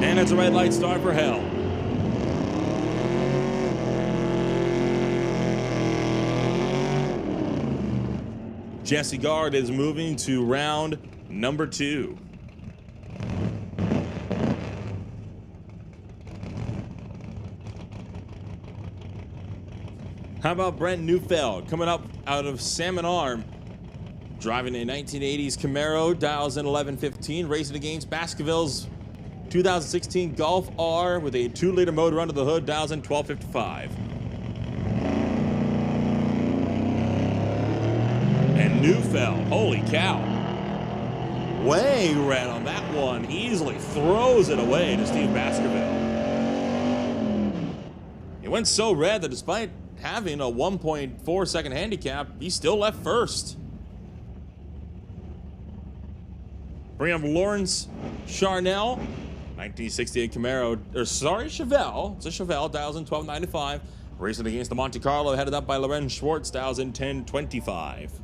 S2: And it's a red light start for Held. Jesse Gard is moving to round number 2. How about Brent Neufeld coming up out of Salmon Arm, driving a 1980s Camaro, dials in 1115, racing against Baskerville's 2016 Golf R with a 2-liter motor under the hood, dials in 1255. And Neufeld, holy cow, way red on that one, easily throws it away to Steve Baskerville. He went so red that despite having a 1.4 second handicap, he still left first. Bring up Lawrence Charnell, 1968 Camaro, Chevelle, it's a Chevelle, dials in 1295, racing against the Monte Carlo, headed up by Loren Schwartz, dials in 1025.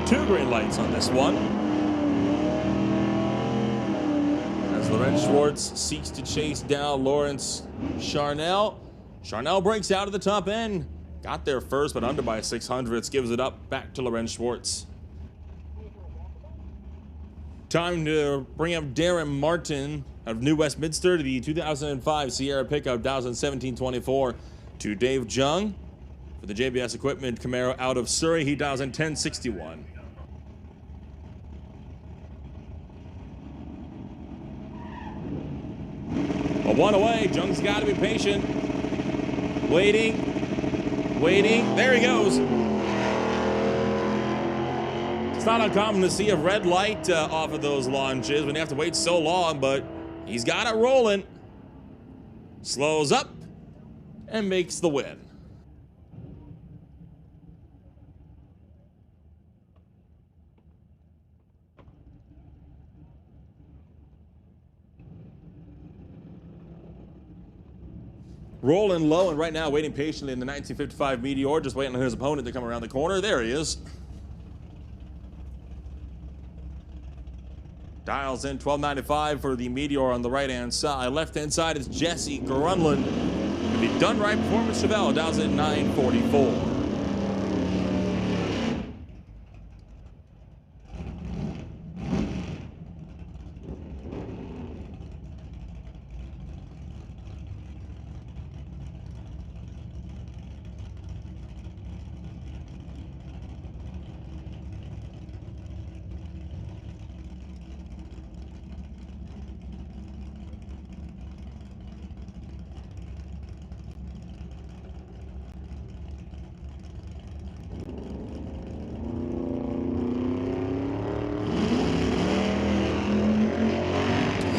S2: Two green lights on this one. As Loren Schwartz seeks to chase down Lawrence Charnell. Charnell breaks out of the top end. Got there first, but under by 600. Gives it up back to Loren Schwartz. Time to bring up Darren Martin of New Westminster to the 2005 Sierra pickup 1724 to Dave Jung for the JBS Equipment Camaro out of Surrey. He dials in 1061. A one away. Jung's got to be patient. Waiting. There he goes. It's not uncommon to see a red light off of those launches when you have to wait so long, but he's got it rolling. Slows up and makes the win. Rolling low and right now waiting patiently in the 1955 Meteor, just waiting on his opponent to come around the corner. There he is. Dials in 1295 for the Meteor on the right-hand side. Left-hand side is Jesse Grunland. To be done right performance, Chevelle dials in 944.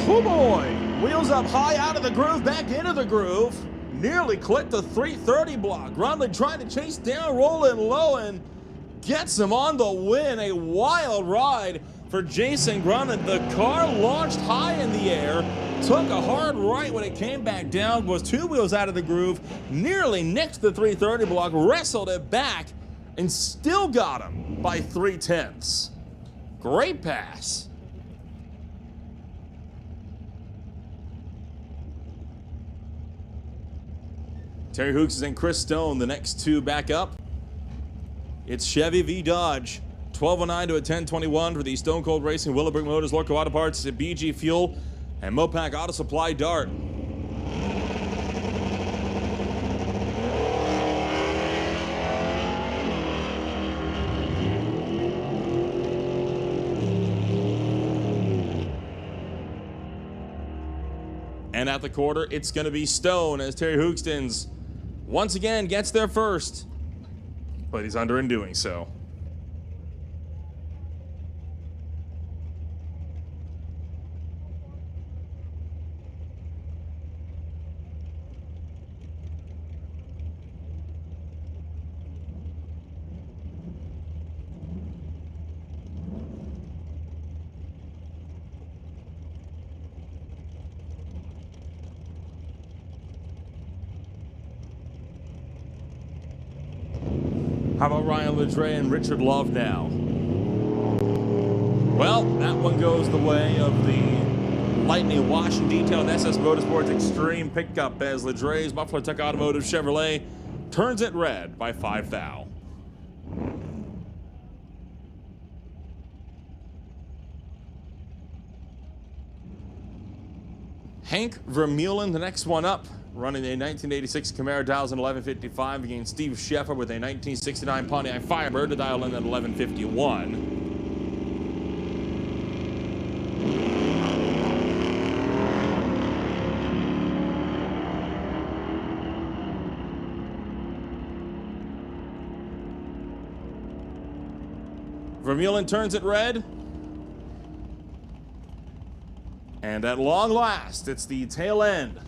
S2: Oh boy, wheels up high, out of the groove, back into the groove. Nearly clipped the 330 block. Grunland trying to chase down, rolling low, and gets him on the win. A wild ride for Jason Grunland. The car launched high in the air, took a hard right when it came back down, was two wheels out of the groove, nearly nicked the 330 block, wrestled it back, and still got him by 3/10. Great pass. Terry Hooks and Chris Stone, the next two back up. It's Chevy v. Dodge. 1209 to a 1021 for the Stone Cold Racing, Willowbrook Motors, Lordco Auto Parts, BG Fuel, and Mopac Auto Supply Dart. And at the quarter, it's going to be Stone as Terry Hookstons once again gets there first, but he's under in doing so. How about Ryan Ledre and Richard Love now? Well, that one goes the way of the lightning wash and detail and SS Motorsports Extreme pickup as Ledre's Muffler Tech Automotive Chevrolet turns it red by 5 thou. Hank Vermeulen, the next one up, running a 1986 Camaro dials in 1155 against Steve Sheffer with a 1969 Pontiac Firebird to dial in at 1151. Vermeulen turns it red. And at long last, it's the tail end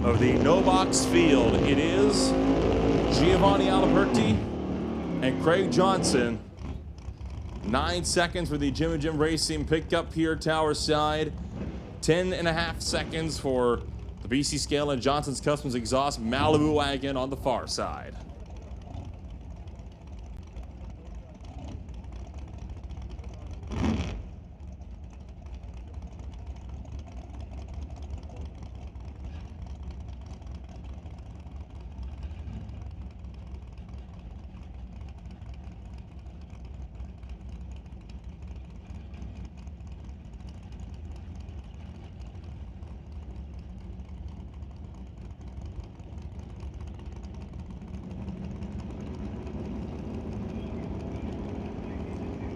S2: of the NoBox field. It is Giovanni Aliperti and Craig Johnson. 9 seconds for the Jim and Jim Racing pickup here, tower side. 10.5 seconds for the BC Scale and Johnson's Customs Exhaust Malibu wagon on the far side.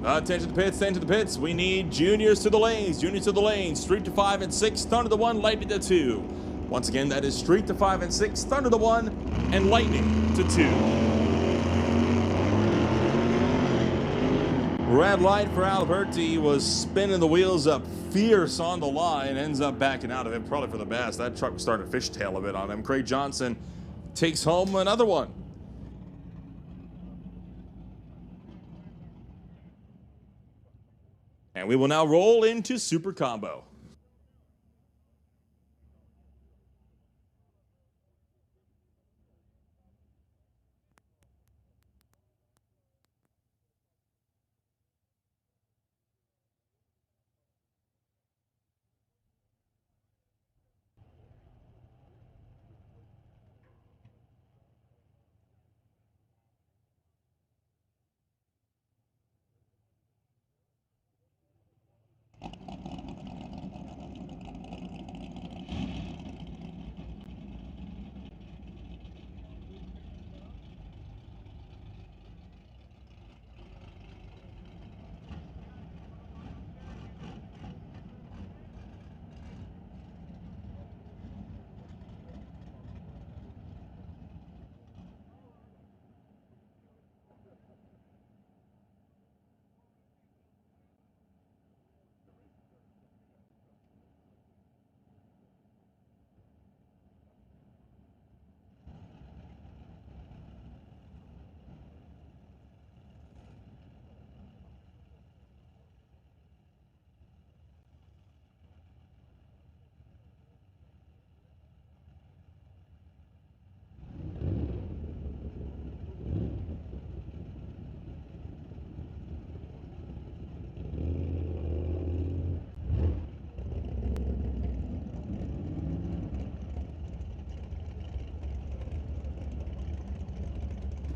S2: Attention to the pits, attention to the pits. We need juniors to the lanes, juniors to the lanes. Street to 5 and 6, Thunder to 1, Lightning to 2. Once again, that is Street to 5 and 6, Thunder to 1, and Lightning to 2. Red light for Alberti, was spinning the wheels up fierce on the line, ends up backing out of it, probably for the best. That truck was starting to fishtail a bit on him. Craig Johnson takes home another one. And we will now roll into Super Combo.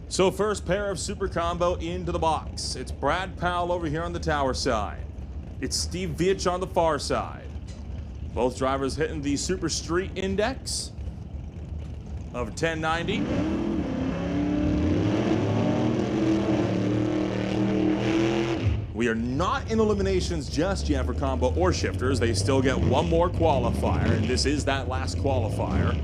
S2: So first pair of Super Combo into the box. It's Brad Powell over here on the tower side. It's Steve Veitch on the far side. Both drivers hitting the Super Street Index of 1090. We are not in eliminations just yet for combo or shifters. They still get one more qualifier, and this is that last qualifier.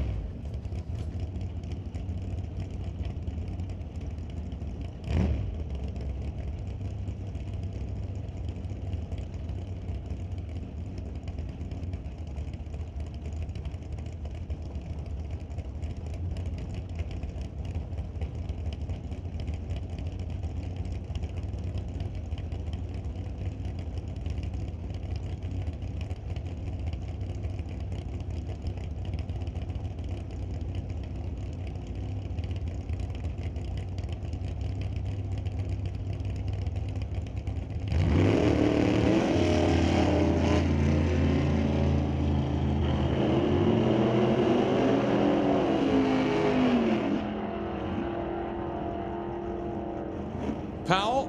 S2: Powell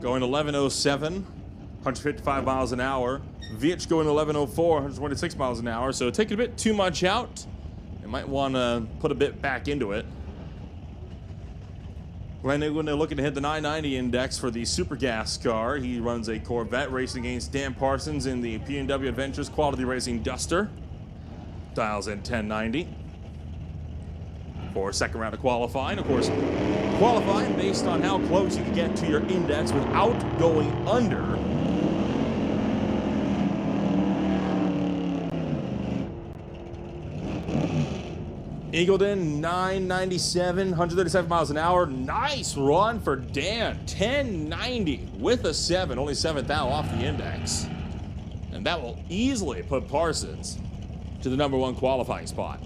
S2: going 1107, 155 miles an hour. Veitch going 1104, 126 miles an hour. So taking a bit too much out. You might want to put a bit back into it. When they're looking to hit the 990 index for the Super Gas car, he runs a Corvette racing against Dan Parsons in the P&W Adventures Quality Racing Duster. Dials in 1090. For second round of qualifying. Of course, qualifying based on how close you can get to your index without going under. Eagleton, 997, 137 miles an hour. Nice run for Dan. 1090 with a 7, only 7th out off the index. And that will easily put Parsons to the #1 qualifying spot.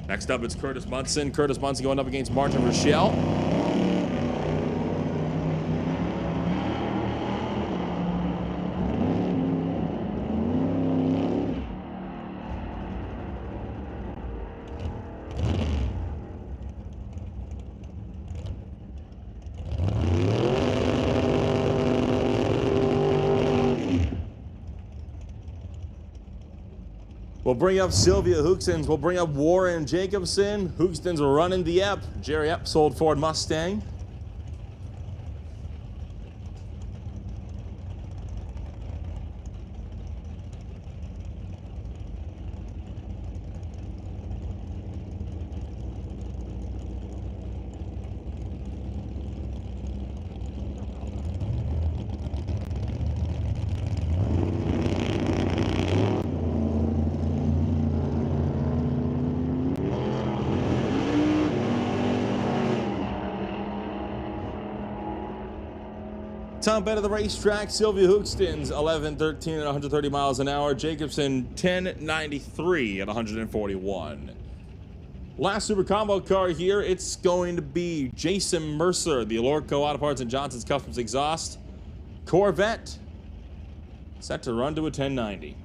S2: Next up, it's Curtis Munson. Curtis Munson going up against Martin Rochelle. We'll bring up Sylvia Hoekstens. We'll bring up Warren Jacobson. Hoekstens running the Epp. Jerry Epp sold Ford Mustang. Top end of the racetrack, Sylvia Hoekstens, 11:13 at 130 miles an hour. Jacobson, 10:93 at 141. Last Super Combo car here, it's going to be Jason Mercer, the Lordco Auto Parts and Johnson's Customs Exhaust Corvette, set to run to a 1090.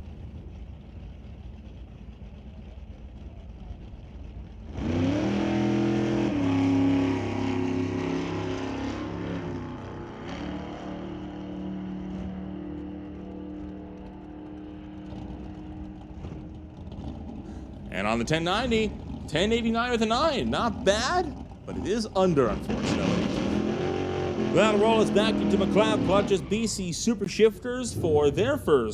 S2: And on the 1090, 1089 with a 9. Not bad, but it is under, unfortunately. That'll roll us back into McLeod Clutches BC Super Shifters for their their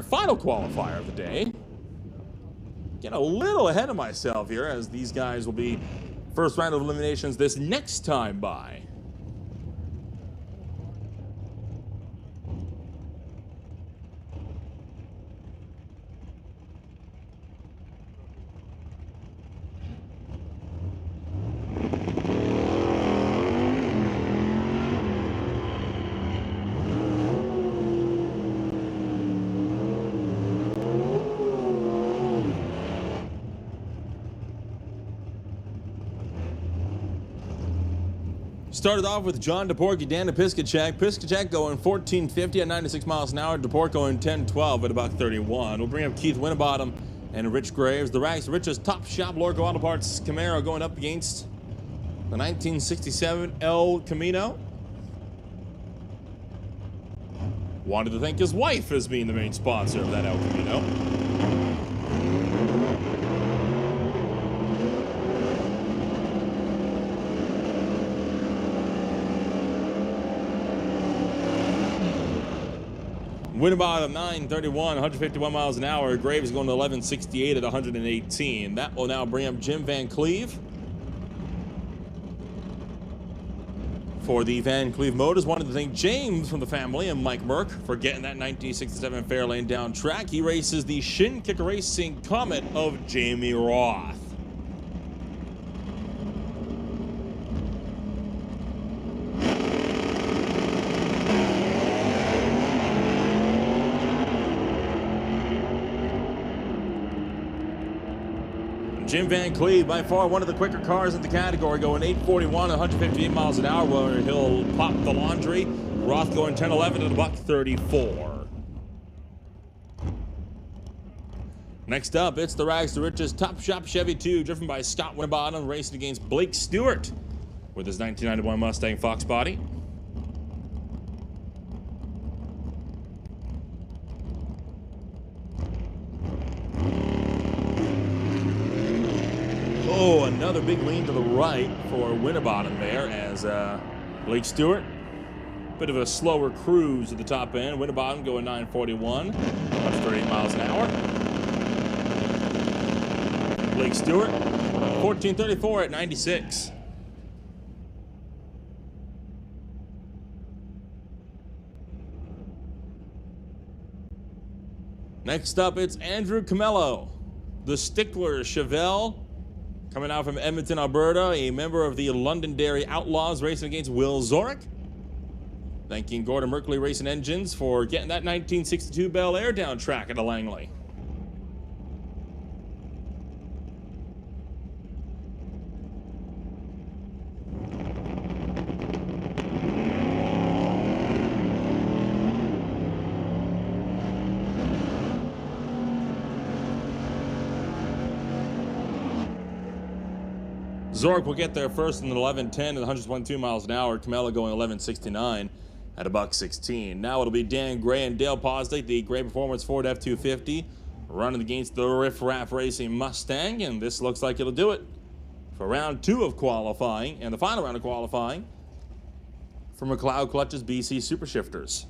S2: final qualifier of the day. Get a little ahead of myself here, as these guys will be first round of eliminations this next time by. Started off with John DePorky, Dan Piskachek. Piskachek going 1450 at 96 miles an hour. DePork going 1012 at about 31. We'll bring up Keith Winterbottom and Rich Graves. The Rags Rich's Top Shop Lordco Auto Parts Camaro going up against the 1967 El Camino. Wanted to thank his wife as being the main sponsor of that El Camino. Winterbottom 931, 151 miles an hour. Graves going to 1168 at 118. That will now bring up Jim Van Cleve. For the Van Cleve Motors, wanted to thank James from the family and Mike Merck for getting that 1967 Fairlane down track. He races the Shin Kicker Racing Comet of Jamie Roth. Jim Van Cleve, by far one of the quicker cars in the category, going 841 at 158 miles an hour, where he'll pop the laundry. Roth going 1011 at $134. Next up, it's the Rags to Riches Top Shop Chevy 2, driven by Scott Winterbottom, racing against Blake Stewart with his 1991 Mustang Fox body. Oh, another big lean to the right for Winterbottom there, as Blake Stewart, bit of a slower cruise at the top end. Winterbottom going 941, 138 miles an hour. Blake Stewart, 1434 at 96. Next up, it's Andrew Camello, the Stickler Chevelle, coming out from Edmonton, Alberta, a member of the Londonderry Outlaws, racing against Will Zorick. Thanking Gordon Merkley Racing Engines for getting that 1962 Bel Air down track at a Langley. Zork will get there first in the 11:10 at 122 miles an hour. Camella going 11:69 at $1.16. Now it'll be Dan Gray and Dale Posdick, the Gray Performance Ford F-250, running against the Riff Raff Racing Mustang, and this looks like it'll do it for round 2 of qualifying, and the final round of qualifying for McLeod Clutch's BC Super Shifters.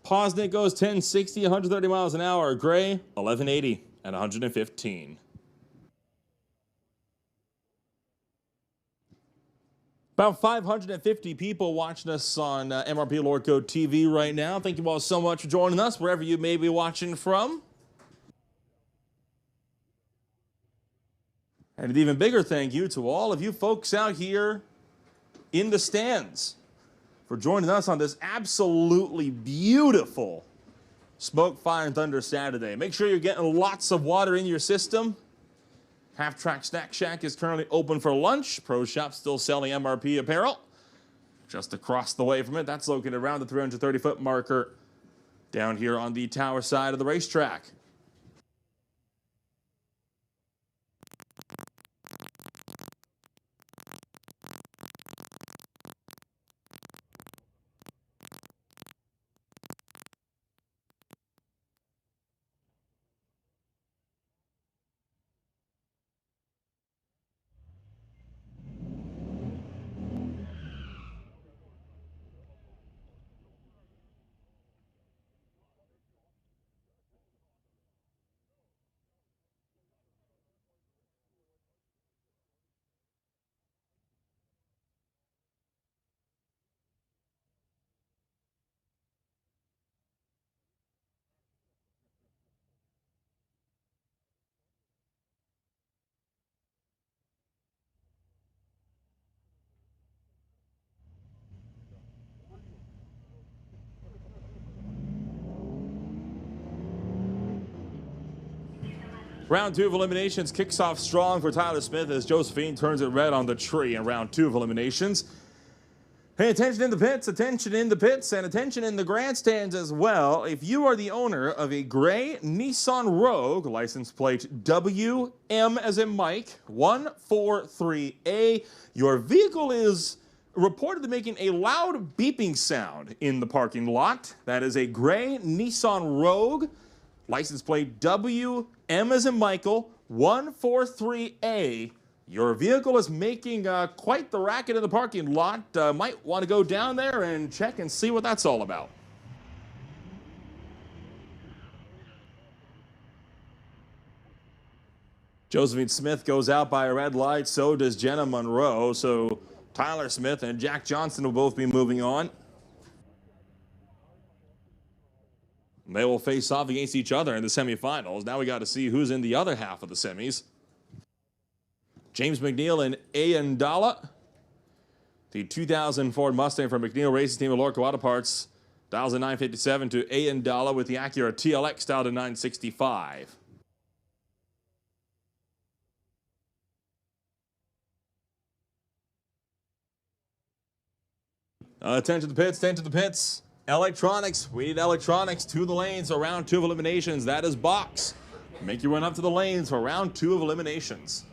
S2: Posnick goes 1060, 130 miles an hour. Gray, 1180 at 115. About 550 people watching us on MRP Lordco TV right now. Thank you all so much for joining us, wherever you may be watching from. And an even bigger thank you to all of you folks out here in the stands for joining us on this absolutely beautiful Smoke, Fire, and Thunder Saturday. Make sure you're getting lots of water in your system. Half Track Snack Shack is currently open for lunch. Pro Shop still selling MRP apparel. Just across the way from it, that's located around the 330-foot marker down here on the tower side of the racetrack. Round 2 of eliminations kicks off strong for Tyler Smith as Josephine turns it red on the tree in round 2 of eliminations. Pay attention in the pits, attention in the pits, and attention in the grandstands as well. If you are the owner of a gray Nissan Rogue, license plate WM as in Mike, 143A, your vehicle is reported to making a loud beeping sound in the parking lot. That is a gray Nissan Rogue, license plate WM as in Michael, 143A. Your vehicle is making quite the racket in the parking lot. Might want to go down there and check and see what that's all about. Josephine Smith goes out by a red light. So does Jenna Monroe. So Tyler Smith and Jack Johnson will both be moving on. They will face off against each other in the semifinals. Now we got to see who's in the other half of the semis. James McNeil and Ian Dalla. The 2000 Ford Mustang from McNeil Racing Team of Lordco Auto Parts dials a 957 to Ian Dalla with the Acura TLX dialed to 965. Attention to the pits, attention to the pits. Electronics, we need electronics to the lanes for round 2 of eliminations. That is box. Make your run up to the lanes for round 2 of eliminations.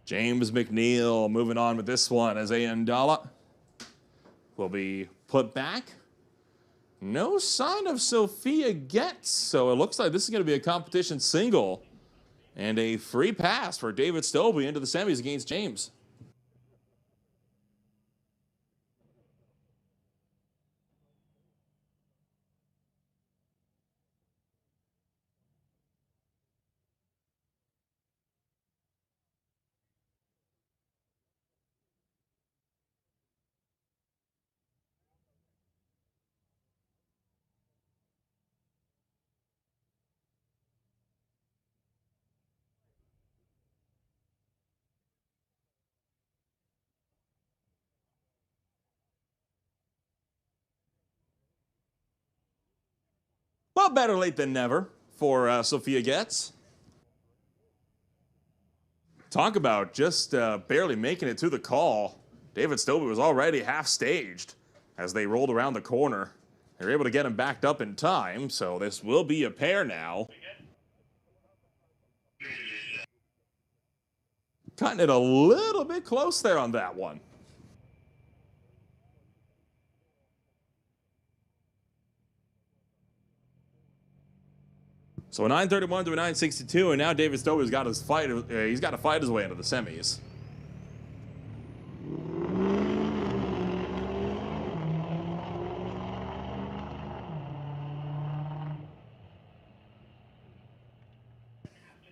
S2: James McNeil moving on with this one as Ian Dalla will be put back. No sign of Sophia Getz, so it looks like this is going to be a competition single and a free pass for David Stobie into the semis against James. Well, better late than never for Sophia Getz. Talk about just barely making it to the call. David Stobie was already half staged as they rolled around the corner. They were able to get him backed up in time, so this will be a pair now. Cutting it a little bit close there on that one. So a 931 to a 962, and now David Stobie's got his fight. He's got to fight his way into the semis.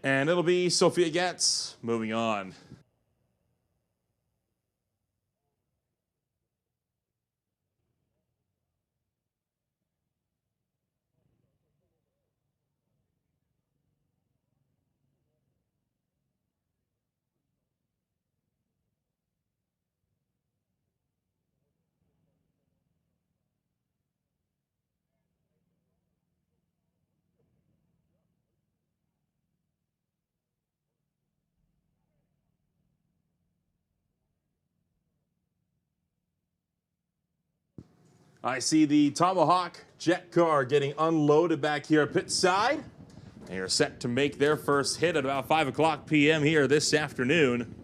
S2: And it'll be Sophia Getz moving on. I see the Tomahawk jet car getting unloaded back here pit side. They are set to make their first hit at about 5 o'clock p.m. here this afternoon.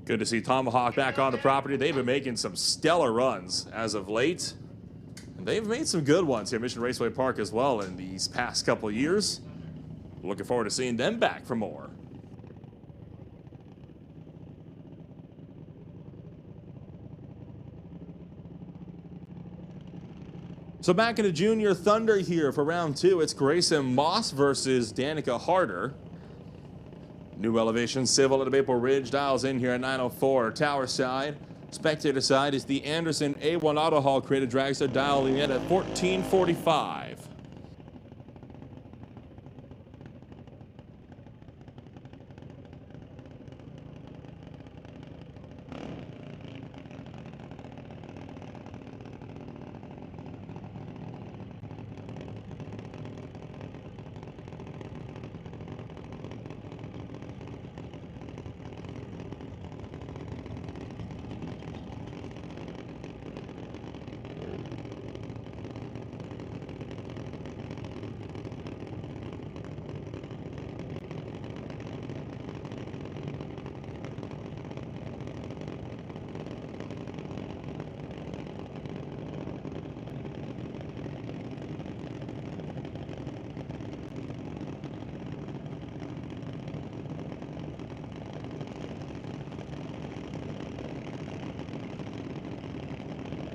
S2: Good to see Tomahawk back on the property. They've been making some stellar runs as of late. And they've made some good ones here at Mission Raceway Park as well in these past couple years. Looking forward to seeing them back for more. So back in the Junior Thunder here for round 2, it's Grayson Moss versus Danica Harder. New elevation, civil at Maple Ridge, dials in here at 904. Tower side, spectator side is the Anderson A1 Auto Hall created dragster, dialing in at 1445.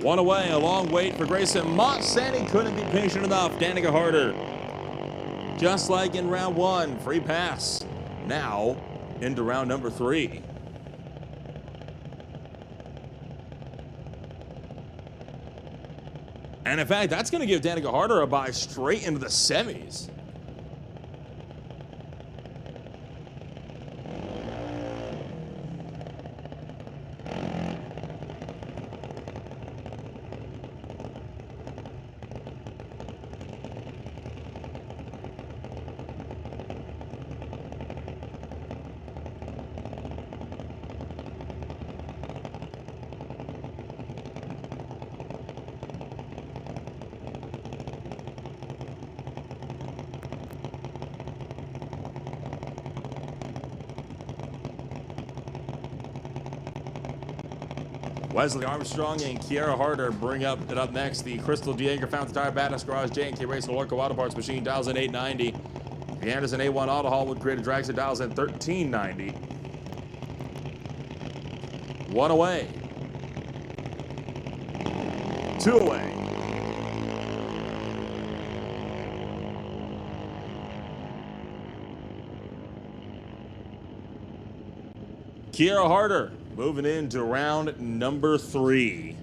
S2: One away, a long wait for Grayson Moss, and he couldn't be patient enough. Danica Harder, just like in round 1, free pass. Now into round number 3. And in fact, that's going to give Danica Harder a bye straight into the semis. Wesley Armstrong and Kiara Harder bring it up next. The Crystal Diego Fountain Tire Badass Garage J&K Racing Lordco Auto Parts Machine dials in 890. The Anderson A1 Auto Hall with created dragster dials in 1390. One away. Two away. Kiara Harder moving into round number 3.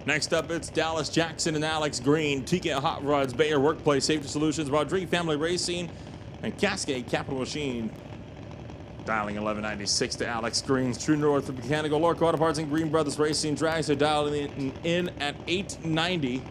S2: Next up, it's Dallas Jackson and Alex Green, TK Hot Rods, Bayer Workplace Safety Solutions, Rodrigue Family Racing, and Cascade Capital Machine. Dialing 1196 to Alex Green's True North Mechanical, Lordco Auto Parts, and Green Brothers Racing Drags are dialing in at 890.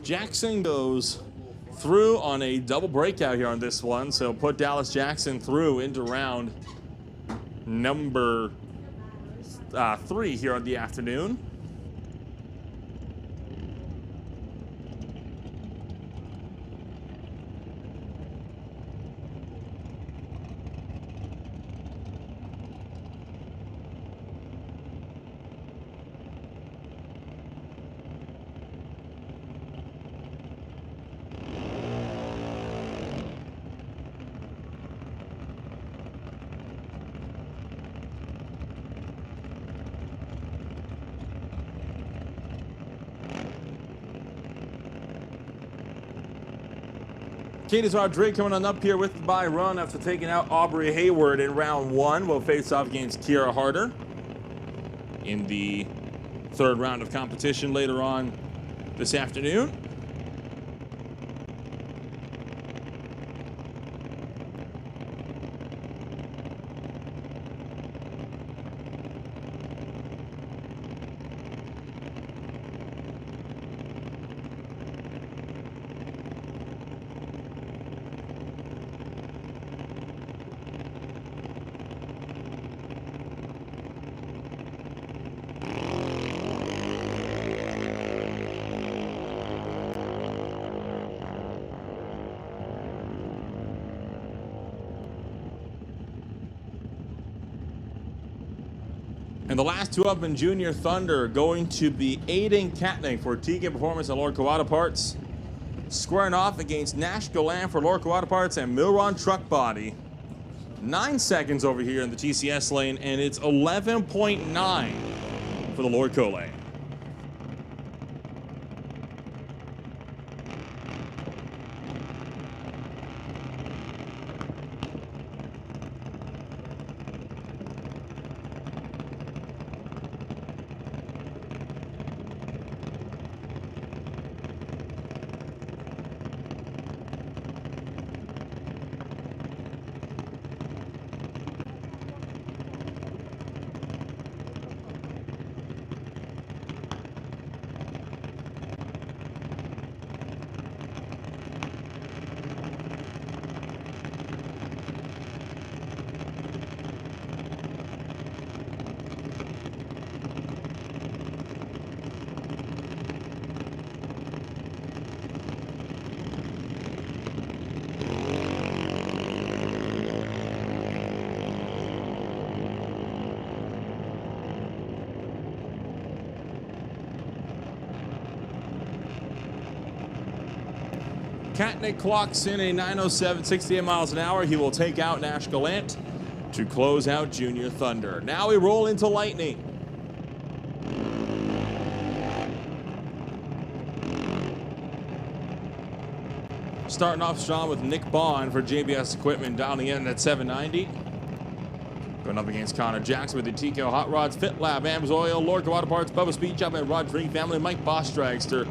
S2: Jackson goes through on a double breakout here on this one, so put Dallas Jackson through into round number 3 here on the afternoon. Cadence Rodrigue coming on up here with the bye run after taking out Aubrey Hayward in round 1. Will face off against Kiera Harder in the 3rd round of competition later on this afternoon. And the last two up in Junior Thunder going to be Aiden Katnick for TK Performance and Lordco Auto Parts. Squaring off against Nash Golan for Lordco Auto Parts and Milron Truck Body. 9 seconds over here in the TCS lane, and it's 11.9 for the Lordco lane. Katnick clocks in a 907, 68 miles an hour. He will take out Nash Gallant to close out Junior Thunder. Now we roll into Lightning. Starting off strong with Nick Bond for JBS Equipment, dialing in at 790. Going up against Connor Jackson with the TKO Hot Rods, Fit Lab, Ambs Oil, Lordco Auto Parts, Bubba Speed Shop, and Rodrigue Family, Mike Boss Dragster.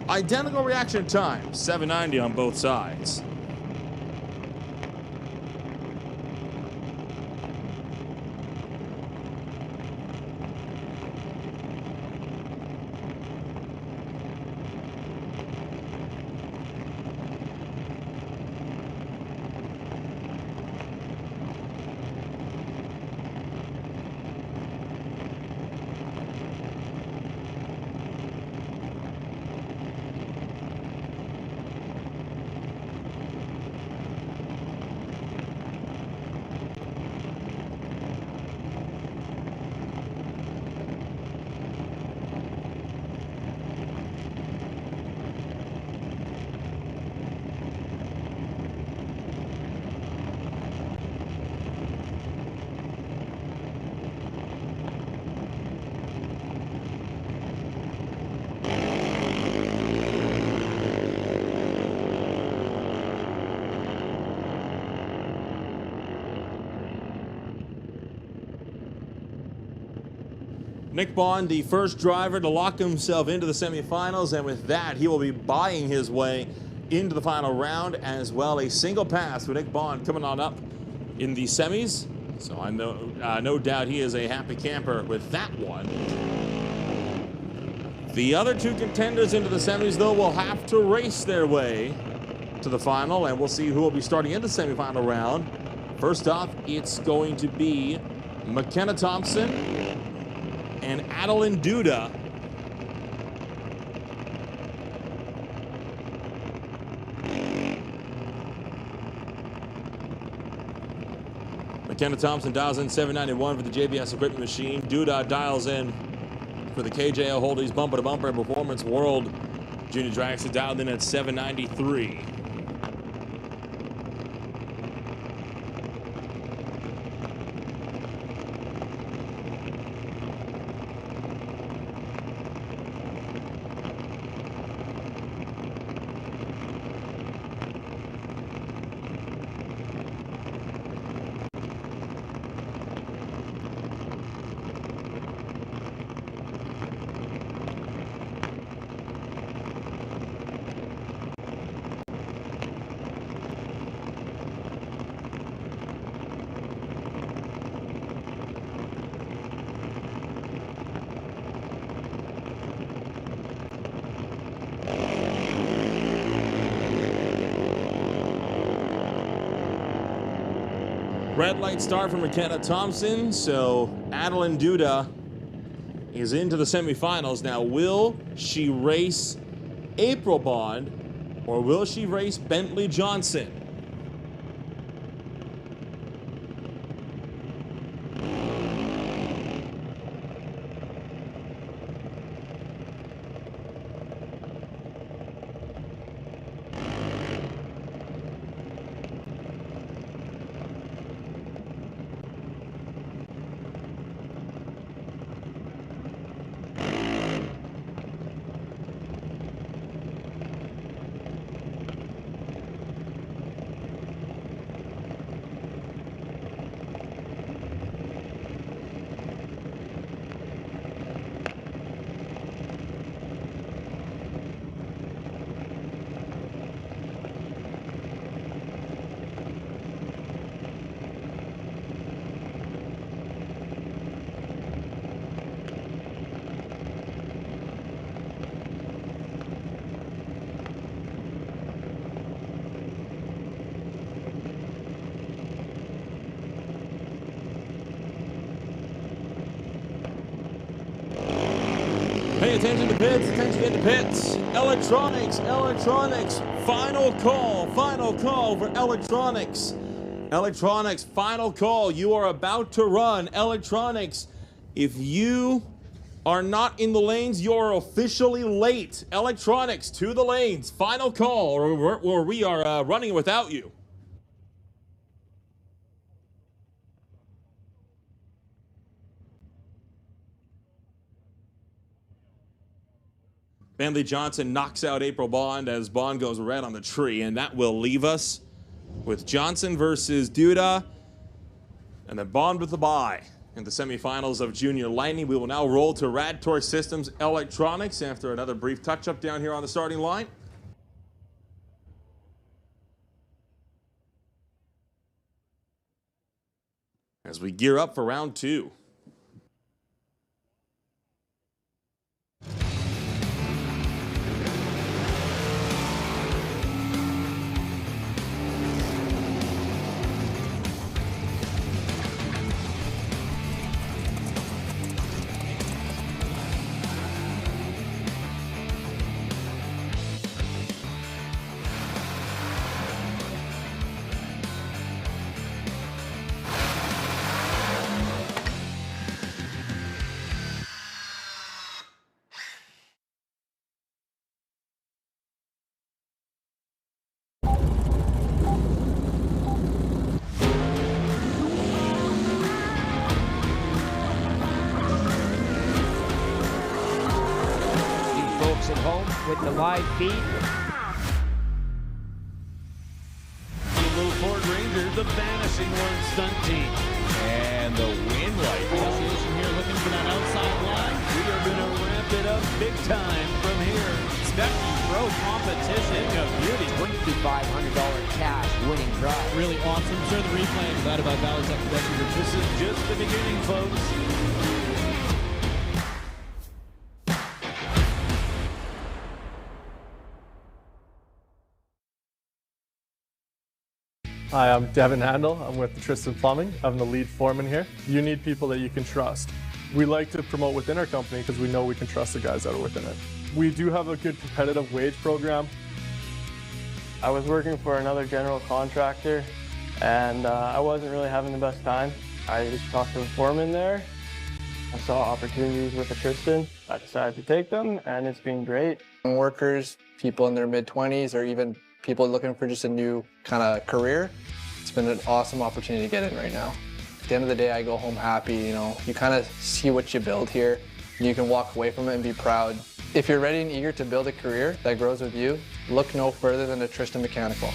S2: Identical reaction time, 790 on both sides. Nick Bond, the first driver to lock himself into the semifinals, and with that, he will be buying his way into the final round as well. A single pass for Nick Bond coming on up in the semis. So I know, no doubt he is a happy camper with that one. The other two contenders into the semis, though, will have to race their way to the final, and we'll see who will be starting in the semifinal round. First off, it's going to be McKenna Thompson and Adeline Duda. McKenna Thompson dials in 791 for the JBS equipment machine. Duda dials in for the KJO Holdings Bumper to Bumper Performance World Junior Dragster, dialed in at 793. Red light start for McKenna Thompson, so Adeline Duda is into the semifinals. Now, will she race April Bond, or will she race Bentley Johnson? Pay attention to pits, attention to pits. Electronics, final call for electronics. Electronics, final call. You are about to run. Electronics, if you are not in the lanes, you're officially late. Electronics, to the lanes. Final call, or we are running without you. Bentley Johnson knocks out April Bond as Bond goes red on the tree, and that will leave us with Johnson versus Duda, and then Bond with the bye in the semifinals of Junior Lightning. We will now roll to Radtor Systems Electronics after another brief touch-up down here on the starting line. As we gear up for round two.
S3: At home with the live feed.
S4: The little Ford Ranger, the vanishing one stunt team. And the win light. Association here looking for that outside line. are going to ramp it up big time from here. Spectre Pro competition. A beauty.
S3: $2,500 cash winning drive.
S4: Really awesome. Turn the replay and glad about Valley Tech Production. This is just the beginning, folks.
S5: Hi, I'm Devin Handel. I'm with Tristan Plumbing. I'm the lead foreman here. You need people that you can trust. We like to promote within our company because we know we can trust the guys that are within it. We do have a good competitive wage program.
S6: I was working for another general contractor and I wasn't really having the best time. I just talked to the foreman there. I saw opportunities with Tristan. I decided to take them and it's been great.
S7: Workers, people in their mid-20s, or even people looking for just a new kind of career, it's been an awesome opportunity to get in right now. At the end of the day, I go home happy, you kind of see what you build here, and you can walk away from it and be proud. If you're ready and eager to build a career that grows with you, look no further than a Tristan Mechanical.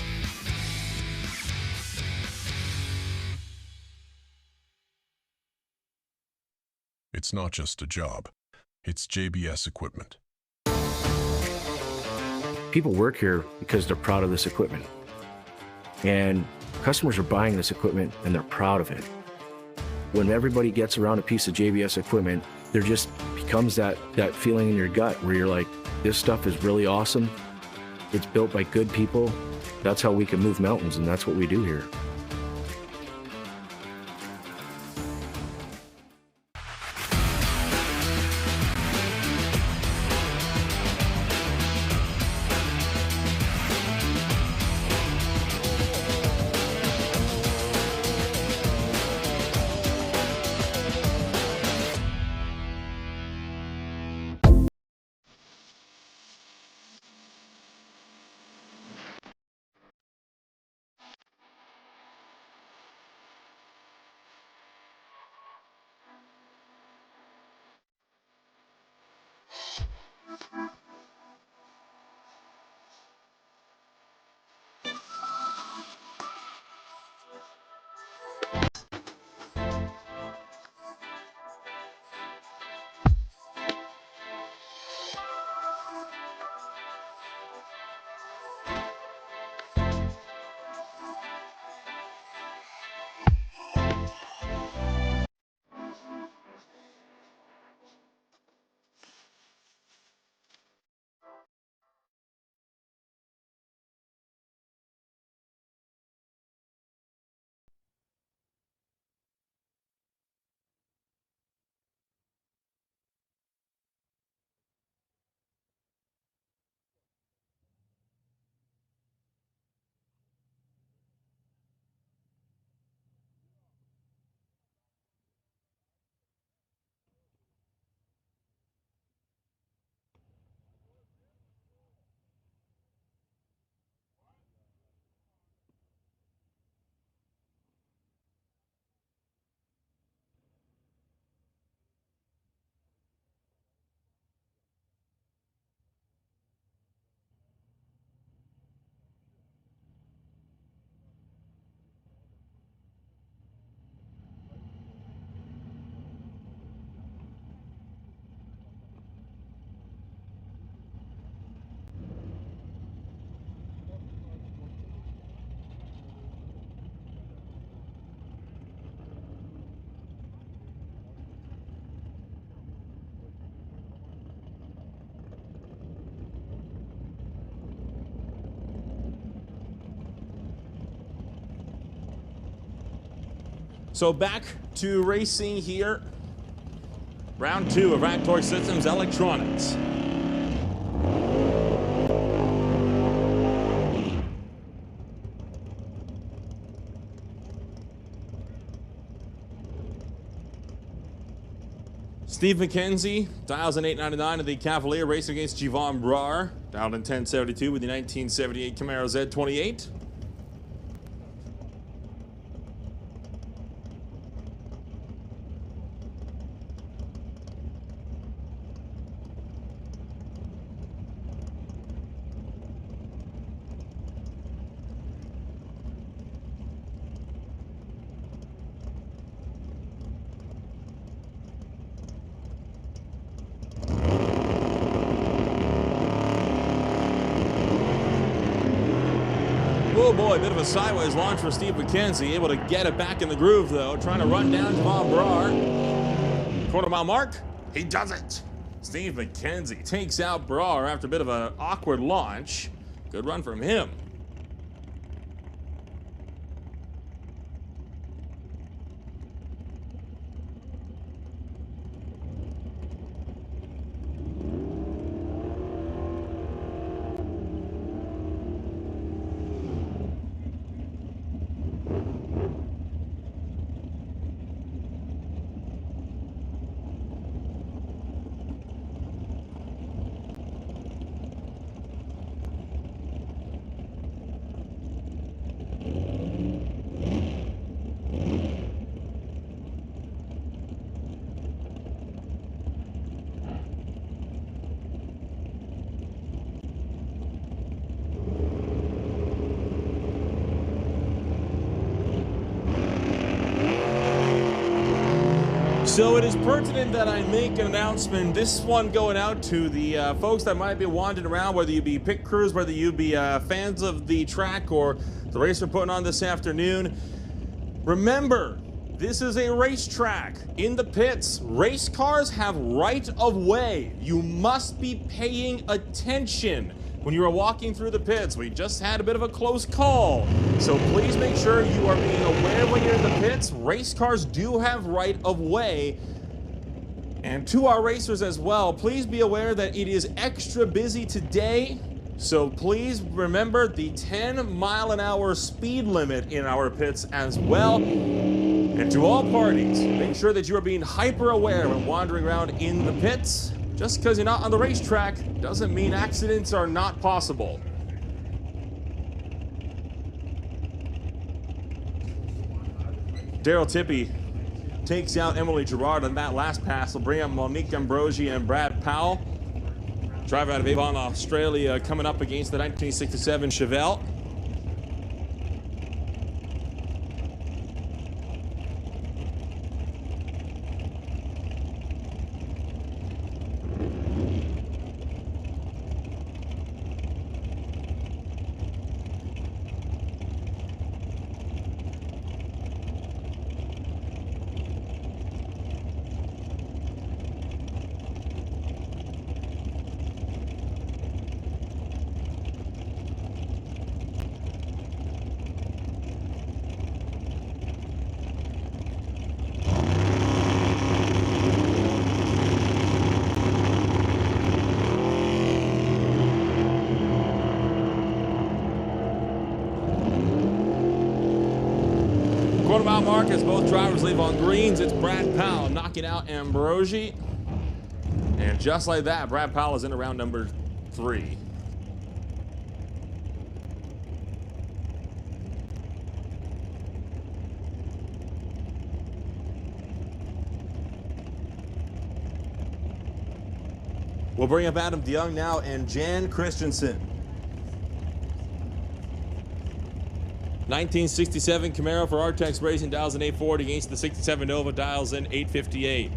S8: It's not just a job, it's JBS equipment.
S9: People work here because they're proud of this equipment. And customers are buying this equipment and they're proud of it. When everybody gets around a piece of JBS equipment, there just becomes that feeling in your gut where you're like, this stuff is really awesome. It's built by good people. That's how we can move mountains, and that's what we do here.
S2: So back to racing here. Round 2 of Ractor Systems Electronics. Steve McKenzie dials in 899 of the Cavalier, racing against Javon Brar, dialed in 1072 with the 1978 Camaro Z28. Oh boy, a bit of a sideways launch for Steve McKenzie. Able to get it back in the groove though. Trying to run down Javon Brar. Quarter mile mark. He does it. Steve McKenzie takes out Brar after a bit of an awkward launch. Good run from him. So it is pertinent that I make an announcement. This one going out to the folks that might be wandering around, whether you be pit crews, whether you be fans of the track or the race we're putting on this afternoon. Remember, this is a racetrack. In the pits, race cars have right of way. You must be paying attention when you are walking through the pits. We just had a bit of a close call. So please make sure you are being aware when you're in the pits. Race cars do have right of way. And to our racers as well, please be aware that it is extra busy today. So please remember the 10-mile-an-hour speed limit in our pits as well. And to all parties, make sure that you are being hyper aware when wandering around in the pits. Just because you're not on the racetrack doesn't mean accidents are not possible. Daryl Tippy takes out Emily Gerard on that last pass. Will bring up Monique Ambrosi and Brad Powell. Driver out of Avon, Australia, coming up against the 1967 Chevelle. Quarter-mile mark as both drivers leave on greens. It's Brad Powell knocking out Ambrosi. And just like that, Brad Powell is in around number 3. We'll bring up Adam DeYoung now and Jan Christensen. 1967 Camaro for Artex Racing dials in 840 against the 67 Nova dials in 858.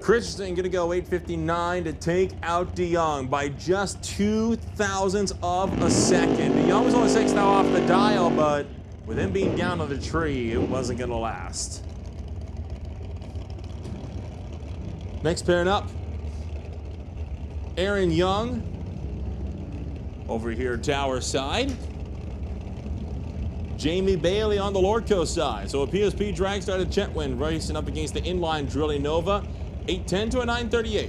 S2: Christensen gonna go 8:59 to take out DeYoung by just 0.02 of a second. DeYoung was only 6 now off the dial, but with him being down on the tree, it wasn't gonna last. Next pairing up, Aaron Young over here tower side. Jamie Bailey on the Lordco side. So a PSP drag started Chetwynd racing up against the inline Drilling Nova. 8:10 to a 9:38.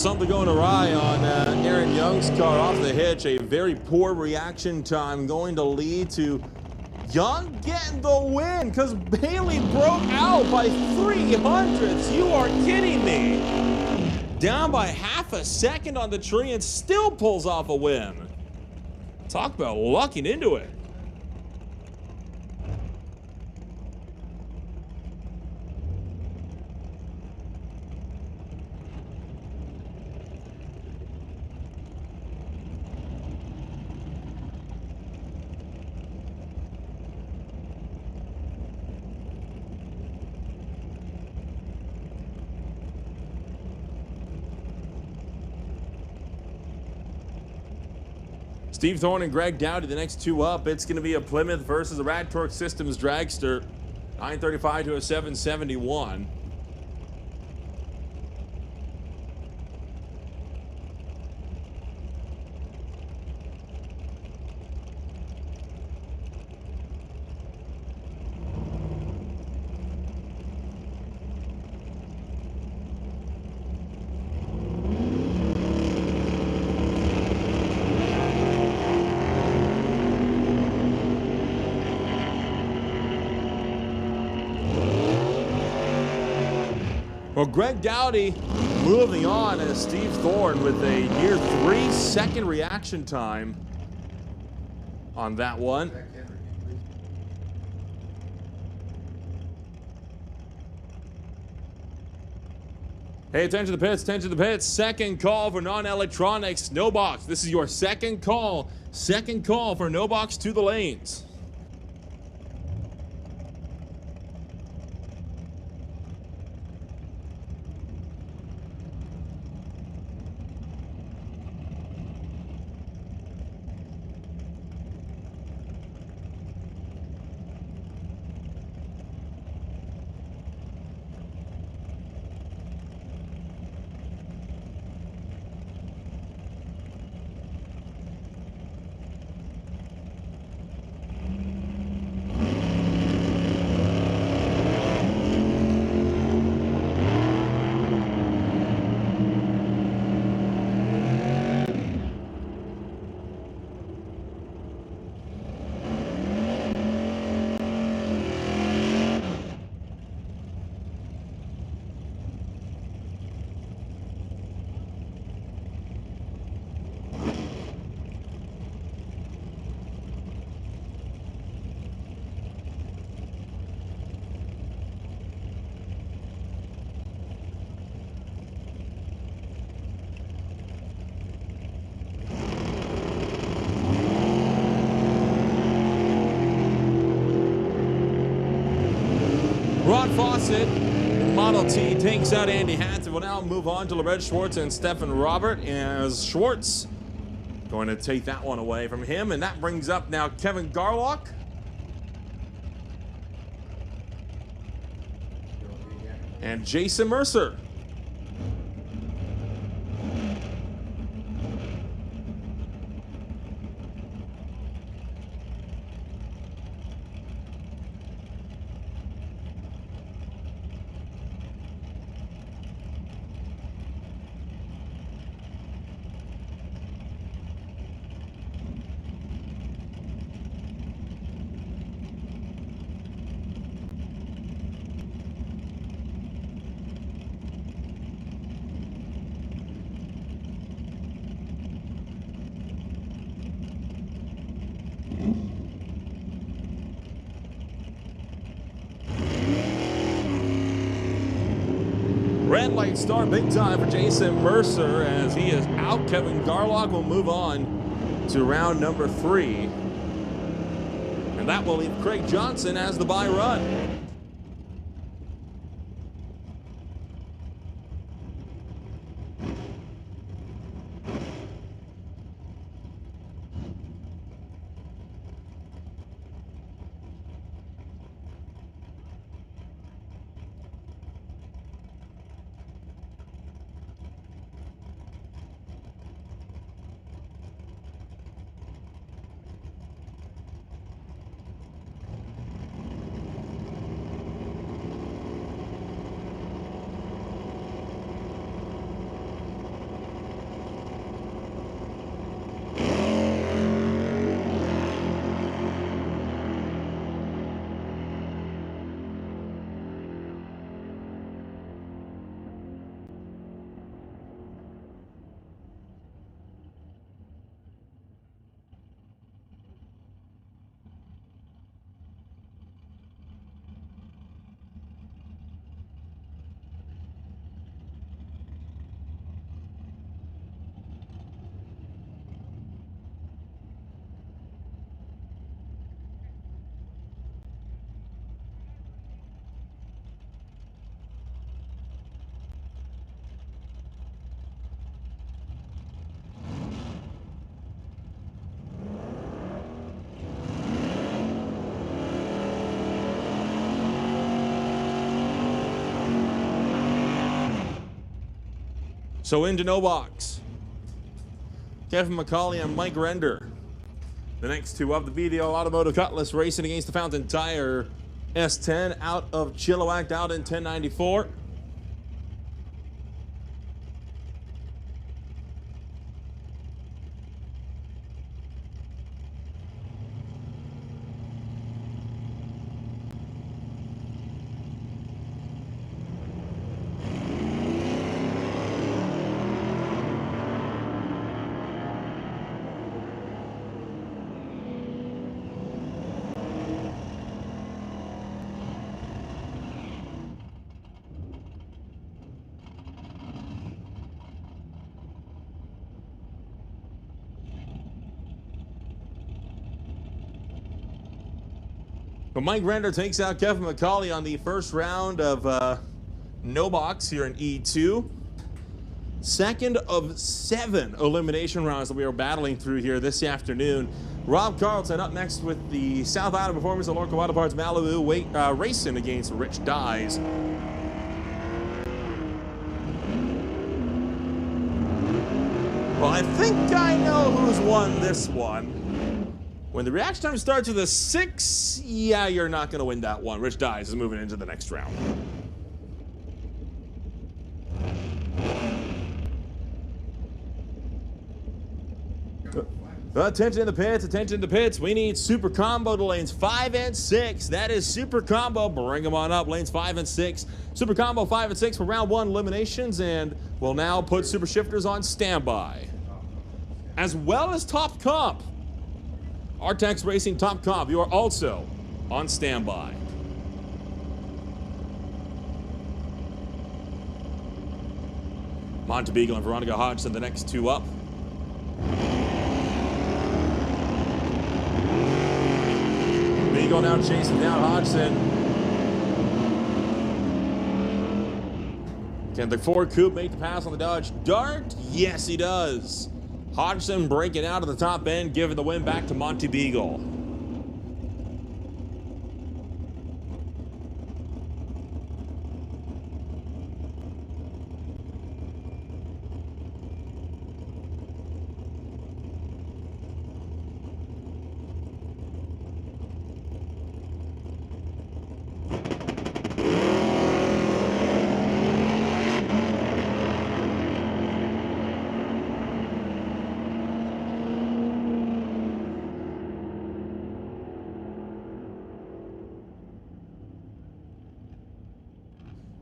S2: something going awry on Aaron Young's car off the hitch. A very poor reaction time going to lead to Young getting the win because Bailey broke out by 300ths. You are kidding me. Down by half a second on the tree and still pulls off a win. Talk about lucking into it. Steve Thorne and Greg Dowdy, the next two up. It's going to be a Plymouth versus a Rad Torque Systems dragster. 935 to a 771. Well, Greg Dowdy moving on as Steve Thorne with a near 3-second reaction time on that one. Hey, attention to the pits, attention to the pits. Second call for non-electronics, NoBox. This is your second call for NoBox to the lanes. Ron Fawcett, Model T, takes out Andy Hansen. We'll now move on to Lorette Schwartz and Stefan Robert as Schwartz going to take that one away from him. And that brings up now Kevin Garlock. And Jason Mercer. Red light start big time for Jason Mercer as he is out. Kevin Garlock will move on to round number 3. And that will leave Craig Johnson as the bye run. So into NoBox. Kevin McCauley and Mike Render. The next two of the video Automotive Cutlass racing against the Fountain Tire S10 out of Chilliwack, out in 1094. But Mike Render takes out Kevin McCauley on the first round of NoBox here in E2. Second of 7 elimination rounds that we are battling through here this afternoon. Rob Carlton up next with the South Island performance of Lordco Auto Parts Malibu racing against Rich Dyes. Well, I think I know who's won this one. When the reaction time starts with a 6, yeah, you're not going to win that one. Rich Dyes is moving into the next round. Attention in the pits, attention in the pits. We need Super Combo to lanes 5 and 6. That is Super Combo. Bring them on up, lanes 5 and 6. Super Combo 5 and 6 for round 1 eliminations, and we'll now put Super Shifters on standby. As well as Top Comp. Artex Racing Top Comp, you are also on standby. Montebeagle and Veronica Hodgson, the next two up. Beagle now chasing down Hodgson. Can the Ford Coupe make the pass on the Dodge Dart? Yes, he does. Hodgson breaking out of the top end, giving the win back to Montebeagle.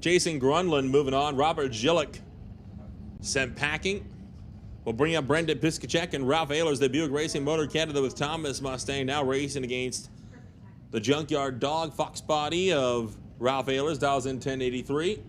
S2: Jason Grunland moving on. Robert Gillick sent packing. We'll bring up Brendan Piskacek and Ralph Ehlers, the Buick Racing Motor Canada with Thomas Mustang, now racing against the Junkyard Dog Fox body of Ralph Ehlers, dials in 1083.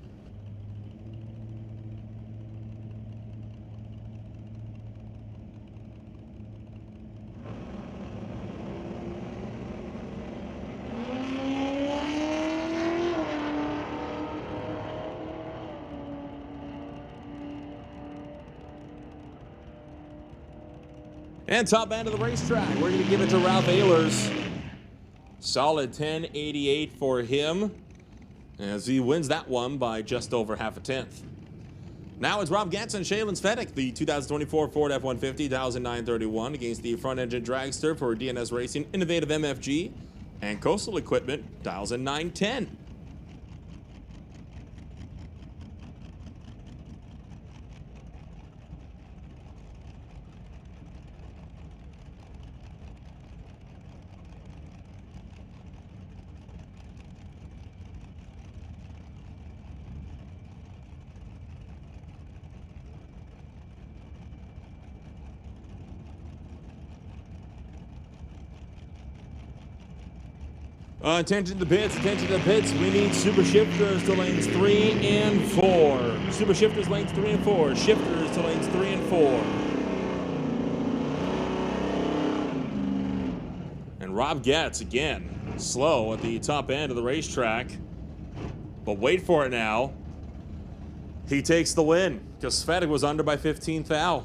S2: And top end of the racetrack, we're going to give it to Ralph Ehlers. Solid 1088 for him as he wins that one by just over half a tenth. Now it's Rob Getz and Shaylin Fedek, the 2024 Ford F-150, dials in 931 against the front engine dragster for DNS Racing Innovative MFG and Coastal Equipment, dials in 910. Attention to the pits, attention to the pits. We need Super Shifters to lanes 3 and 4. Super Shifters lanes 3 and 4. Shifters to lanes 3 and 4. And Rob Getz, again, slow at the top end of the racetrack. But wait for it now. He takes the win because Fedek was under by 15 thou.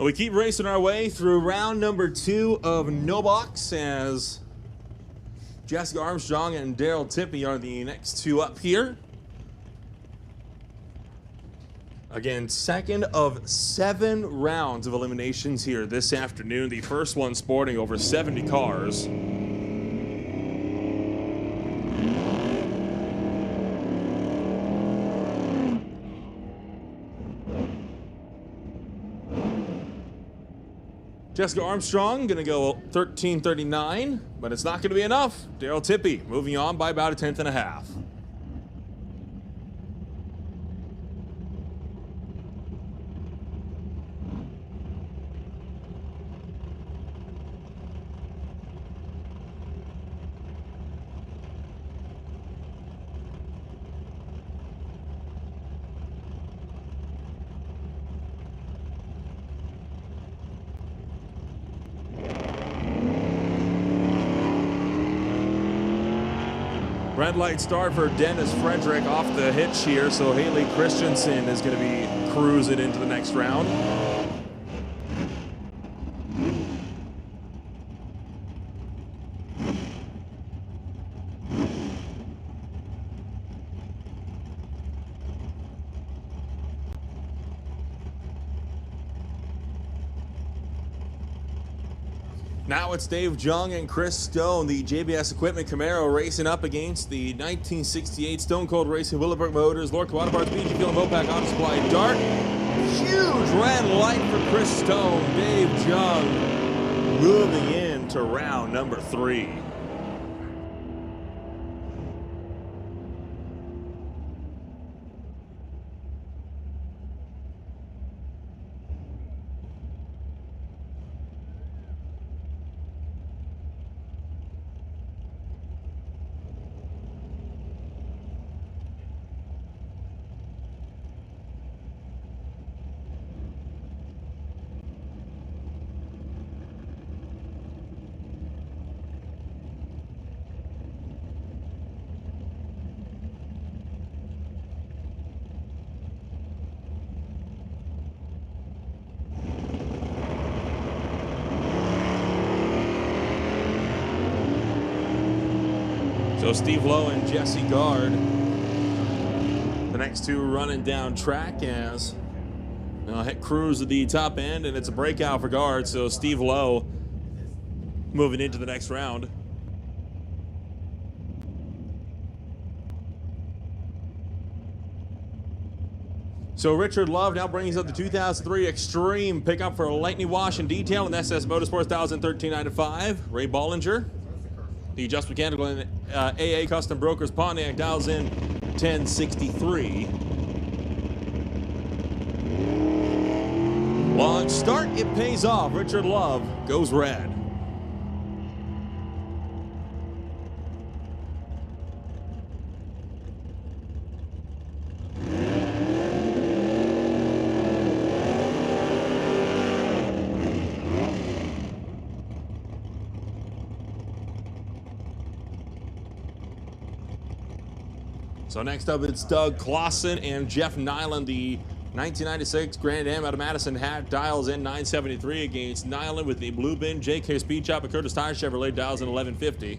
S2: Well, we keep racing our way through round number 2 of NoBox as Jessica Armstrong and Daryl Tippy are the next 2 up here. Again, second of 7 rounds of eliminations here this afternoon. The first one sporting over 70 cars. Jessica Armstrong gonna go 13:39, but it's not gonna be enough. Daryl Tippy moving on by about a 1/10 and a half. Red light start for Dennis Frederick off the hitch here, so Haley Christensen is going to be cruising into the next round. Now it's Dave Jung and Chris Stone, the JBS Equipment Camaro, racing up against the 1968 Stone Cold Racing Willowbrook Motors, Lordco Auto Parts, BG Fuel, and Mopac Auto Supply Dart. Huge red light for Chris Stone. Dave Jung moving into round number 3. So Steve Lowe and Jesse Gard, the next 2 running down track as hit cruise at the top end, and it's a breakout for Gard. So Steve Lowe moving into the next round. So Richard Love now brings up the 2003 Extreme pickup for Lightning Wash and Detail and SS Motorsports 1395. Ray Bollinger. The Just Mechanical and AA Custom Brokers Pontiac dials in 1063. Launch start, it pays off. Richard Love goes red. So next up, it's Doug Clausen and Jeff Nyland. The 1996 Grand Am out of Madison Hat dials in 973 against Nyland with the Blue Bin JK Speed Shop at Curtis Tire Chevrolet dials in 1150.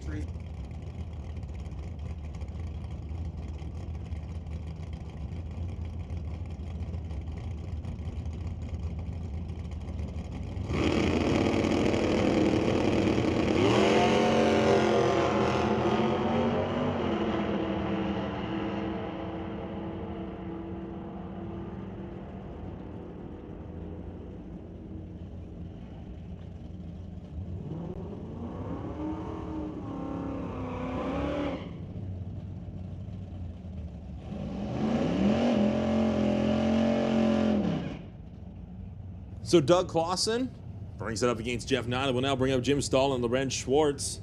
S2: So Doug Clausen brings it up against Jeff Nyland. We'll now bring up Jim Stahl and Lorenz Schwartz.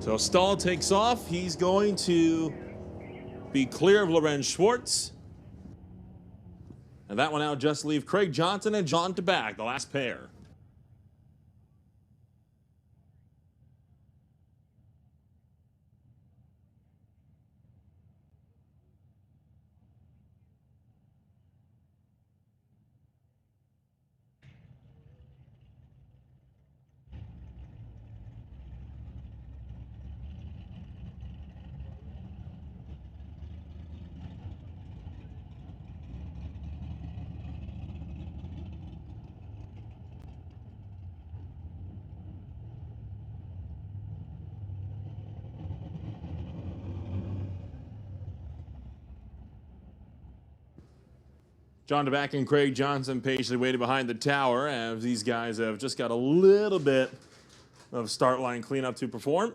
S2: So Stahl takes off. He's going to be clear of Lorenz Schwartz. And that will now just leave Craig Johnson and John Tabak, the last pair. John Tabak and Craig Johnson patiently waited behind the tower as these guys have just got a little bit of start line cleanup to perform.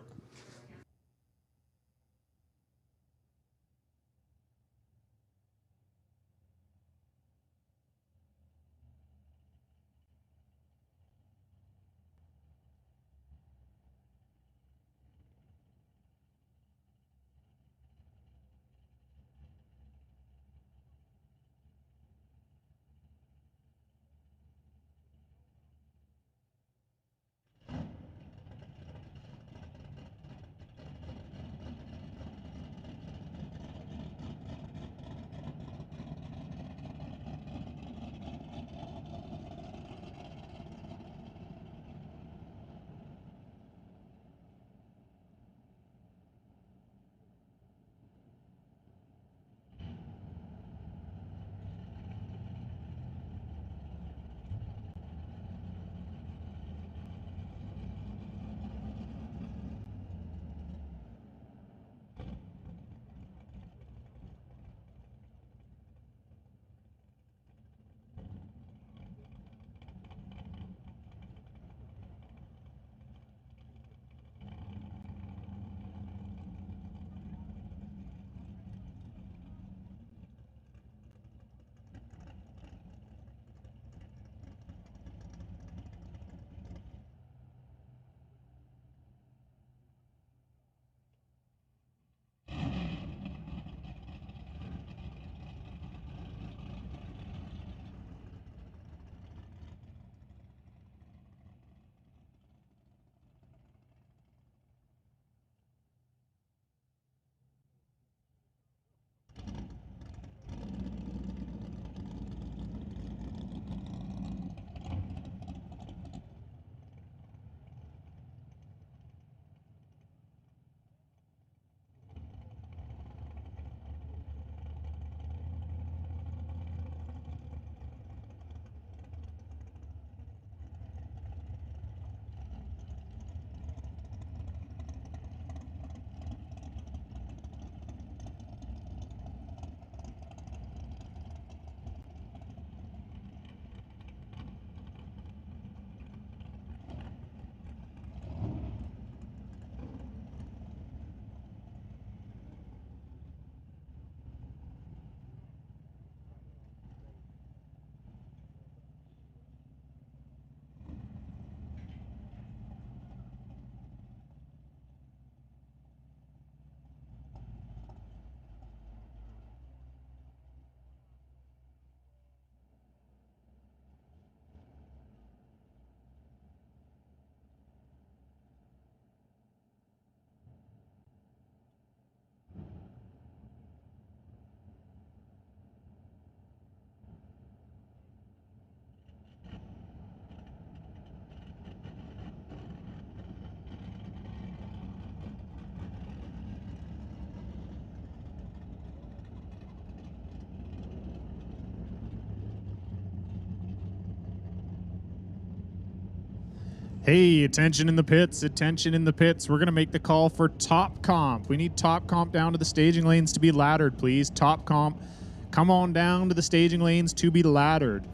S1: Hey, attention in the pits, attention in the pits. We're going to make the call for top comp. We need top comp down to the staging lanes to be laddered, please. Top comp, come on down to the staging lanes to be laddered.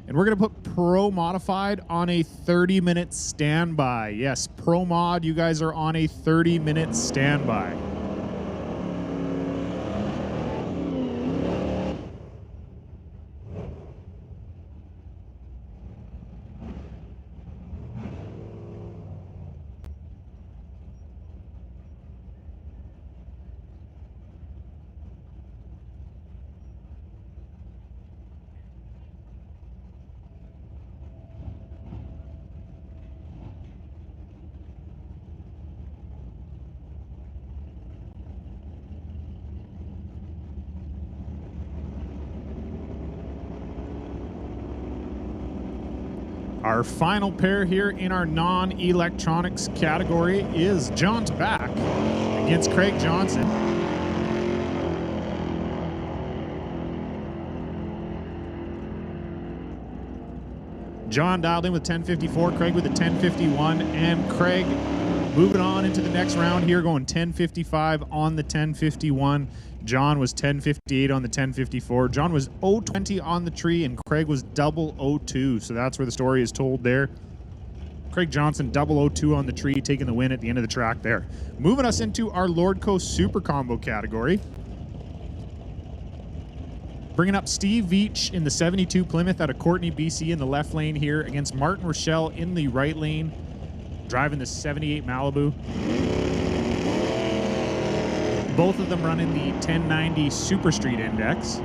S1: And we're going to put Pro Modified on a 30-minute standby. Yes, Pro Mod, you guys are on a 30-minute standby. Our final pair here in our non-electronics category is John Tabak against Craig Johnson. John dialed in with 1054, Craig with a 1051, and Craig moving on into the next round here, going 1055 on the 1051. John was 1058 on the 1054. John was 020 on the tree, and Craig was double 02. So that's where the story is told there. Craig Johnson double 02 on the tree, taking the win at the end of the track there. Moving us into our Lordco Super Combo category. Bringing up Steve Veach in the 72 Plymouth out of Courtney, BC in the left lane here against Martin Rochelle in the right lane, driving the 78 Malibu. Both of them running the 1090 Super Street Index.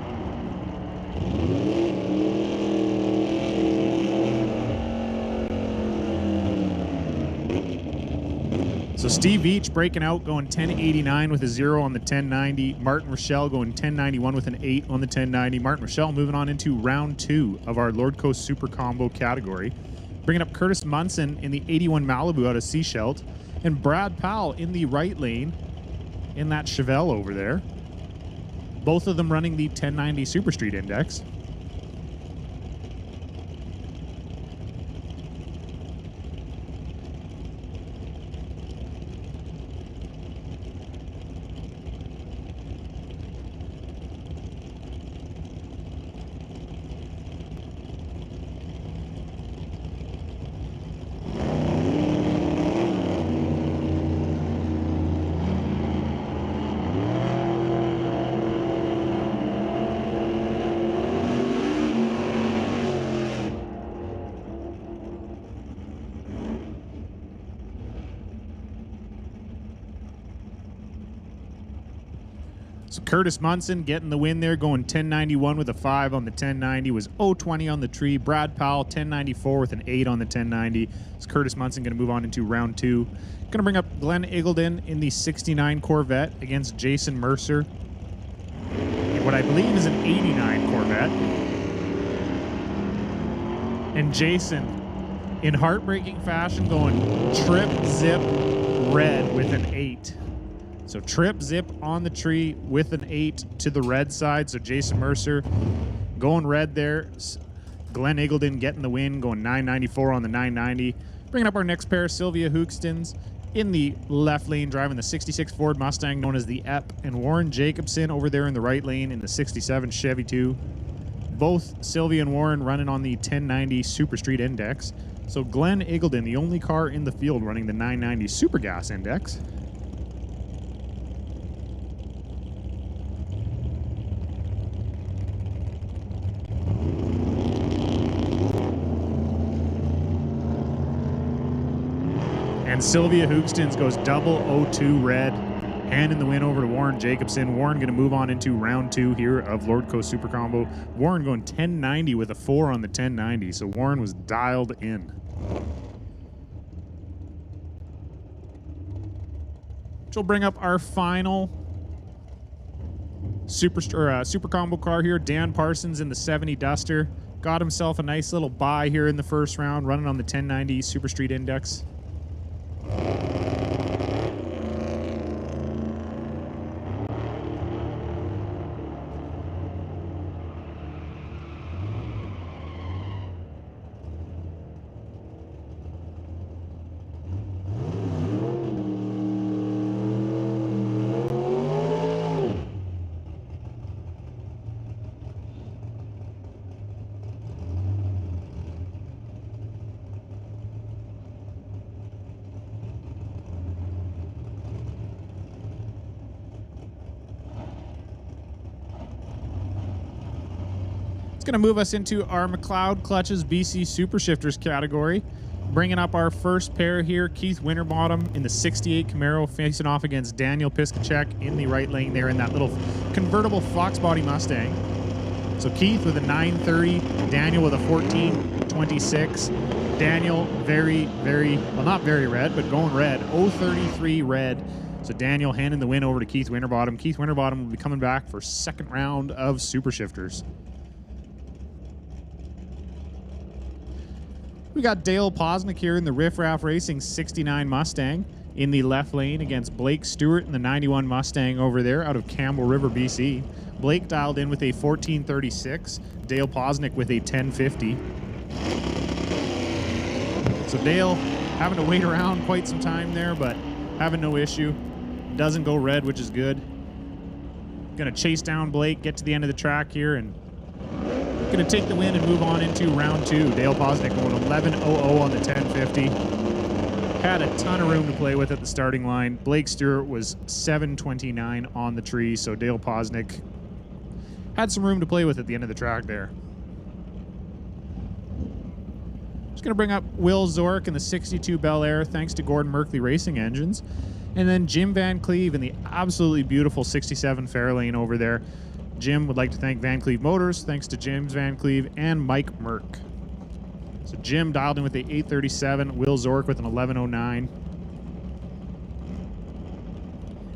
S1: So Steve Veach breaking out, going 1089 with a 0 on the 1090. Martin Rochelle going 1091 with an 8 on the 1090. Martin Rochelle moving on into round 2 of our Lordco Super Combo category. Bringing up Curtis Munson in the 81 Malibu out of Seashelt. And Brad Powell in the right lane in that Chevelle over there. Both of them running the 1090 Super Street Index. So Curtis Munson getting the win there, going 1091 with a 5 on the 1090, was 020 on the tree. Brad Powell 1094 with an 8 on the 1090. So Curtis Munson going to move on into round 2. Going to bring up Glenn Eagledon in the 69 Corvette against Jason Mercer in what I believe is an 89 Corvette. And Jason, in heartbreaking fashion, going trip zip red with an 8. So trip zip on the tree with an 8 to the red side. So Jason Mercer going red there. Glenn Eagledon getting the win, going 994 on the 990. Bringing up our next pair, Sylvia Hookstons in the left lane, driving the 66 Ford Mustang known as the EP, and Warren Jacobson over there in the right lane in the 67 Chevy 2. Both Sylvia and Warren running on the 1090 Super Street Index. So Glenn Eagledon, the only car in the field running the 990 Super Gas Index. And Sylvia Hookstons goes double 02 red, handing the win over to Warren Jacobson. Warren going to move on into round 2 here of Lordco Super Combo. Warren going 1090 with a 4 on the 1090, so Warren was dialed in. Which will bring up our final Super Combo car here. Dan Parsons in the 70 Duster. Got himself a nice little buy here in the first round, running on the 1090 Super Street Index. Going to move us into our McLeod Clutches BC Super Shifters category. Bringing up our first pair here, Keith Winterbottom in the 68 Camaro facing off against Daniel Piskacek in the right lane there in that little convertible Fox body Mustang. So Keith with a 930, Daniel with a 1426. Daniel well, not very red, but going red, 033 red. So Daniel handing the win over to Keith Winterbottom. Keith Winterbottom will be coming back for second round of Super Shifters. We got Dale Posnick here in the Riff Raff Racing 69 Mustang in the left lane against Blake Stewart in the 91 Mustang over there out of Campbell River, BC. Blake dialed in with a 1436, Dale Posnick with a 1050. So Dale having to wait around quite some time there, but having no issue. Doesn't go red, which is good. Gonna chase down Blake, get to the end of the track here, and gonna take the win and move on into round 2. Dale Posnick going 11.00 on the 1050. Had a ton of room to play with at the starting line. Blake Stewart was 7.29 on the tree, so Dale Posnick had some room to play with at the end of the track there. Just going to bring up Will Zork in the 62 Bel Air, thanks to Gordon Merkley Racing Engines. And then Jim Van Cleve in the absolutely beautiful 67 Fairlane over there. Jim would like to thank Van Cleve Motors, thanks to James Van Cleve and Mike Merck. So Jim dialed in with the 837, Will Zork with an 1109.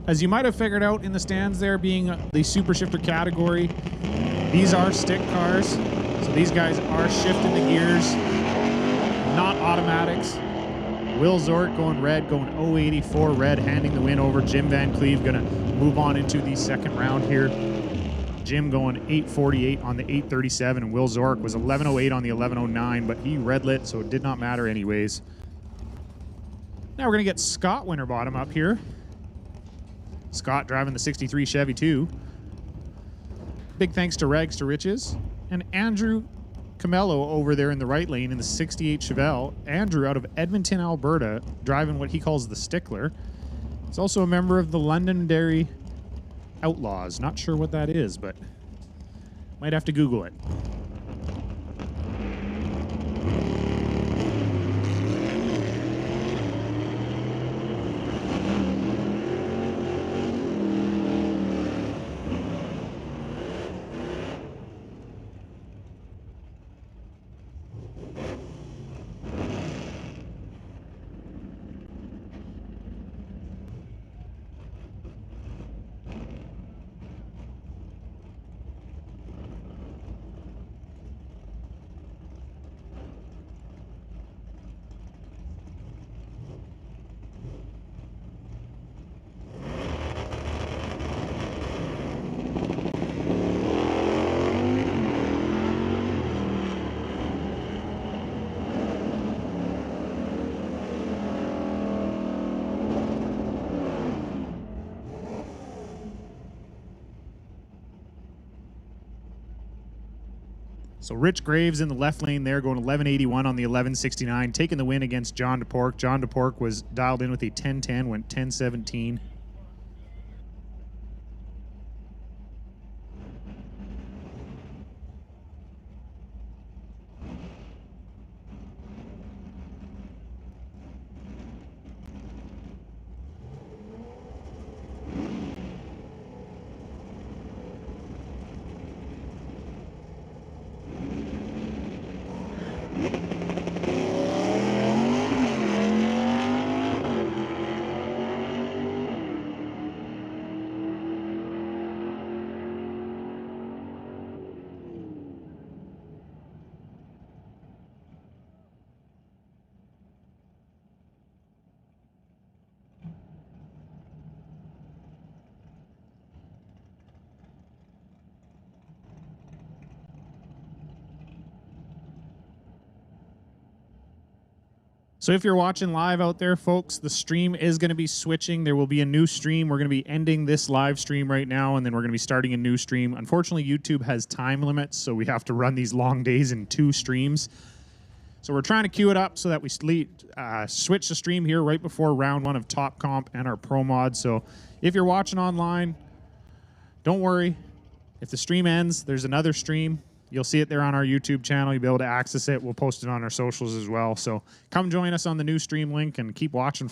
S1: As you might have figured out in the stands there, being the super shifter category, these are stick cars. So these guys are shifting the gears, not automatics. Will Zork going red, going 084 red, handing the win over. Jim Van Cleve gonna move on into the second round here. Jim going 848 on the 837, and Will Zork was 1108 on the 1109, but he red lit, so it did not matter anyways. Now we're gonna get Scott Winterbottom up here. Scott driving the 63 Chevy 2. Big thanks to Rags to Riches. And Andrew Camello over there in the right lane in the 68 Chevelle. Andrew out of Edmonton, Alberta, driving what he calls the Stickler. He's also a member of the Londonderry Outlaws. Not sure what that is, but might have to Google it. So Rich Graves in the left lane there, going 1181 on the 1169, taking the win against John DePork. John DePork was dialed in with a 1010, went 1017. So if you're watching live out there, folks, the stream is going to be switching. There will be a new stream. We're going to be ending this live stream right now, and then we're going to be starting a new stream. Unfortunately, YouTube has time limits, so we have to run these long days in 2 streams. So we're trying to queue it up so that we switch the stream here right before round 1 of Top Comp and our Pro Mod. So if you're watching online, don't worry. If the stream ends, there's another stream. You'll see it there on our YouTube channel. You'll be able to access it. We'll post it on our socials as well. So come join us on the new stream link and keep watching for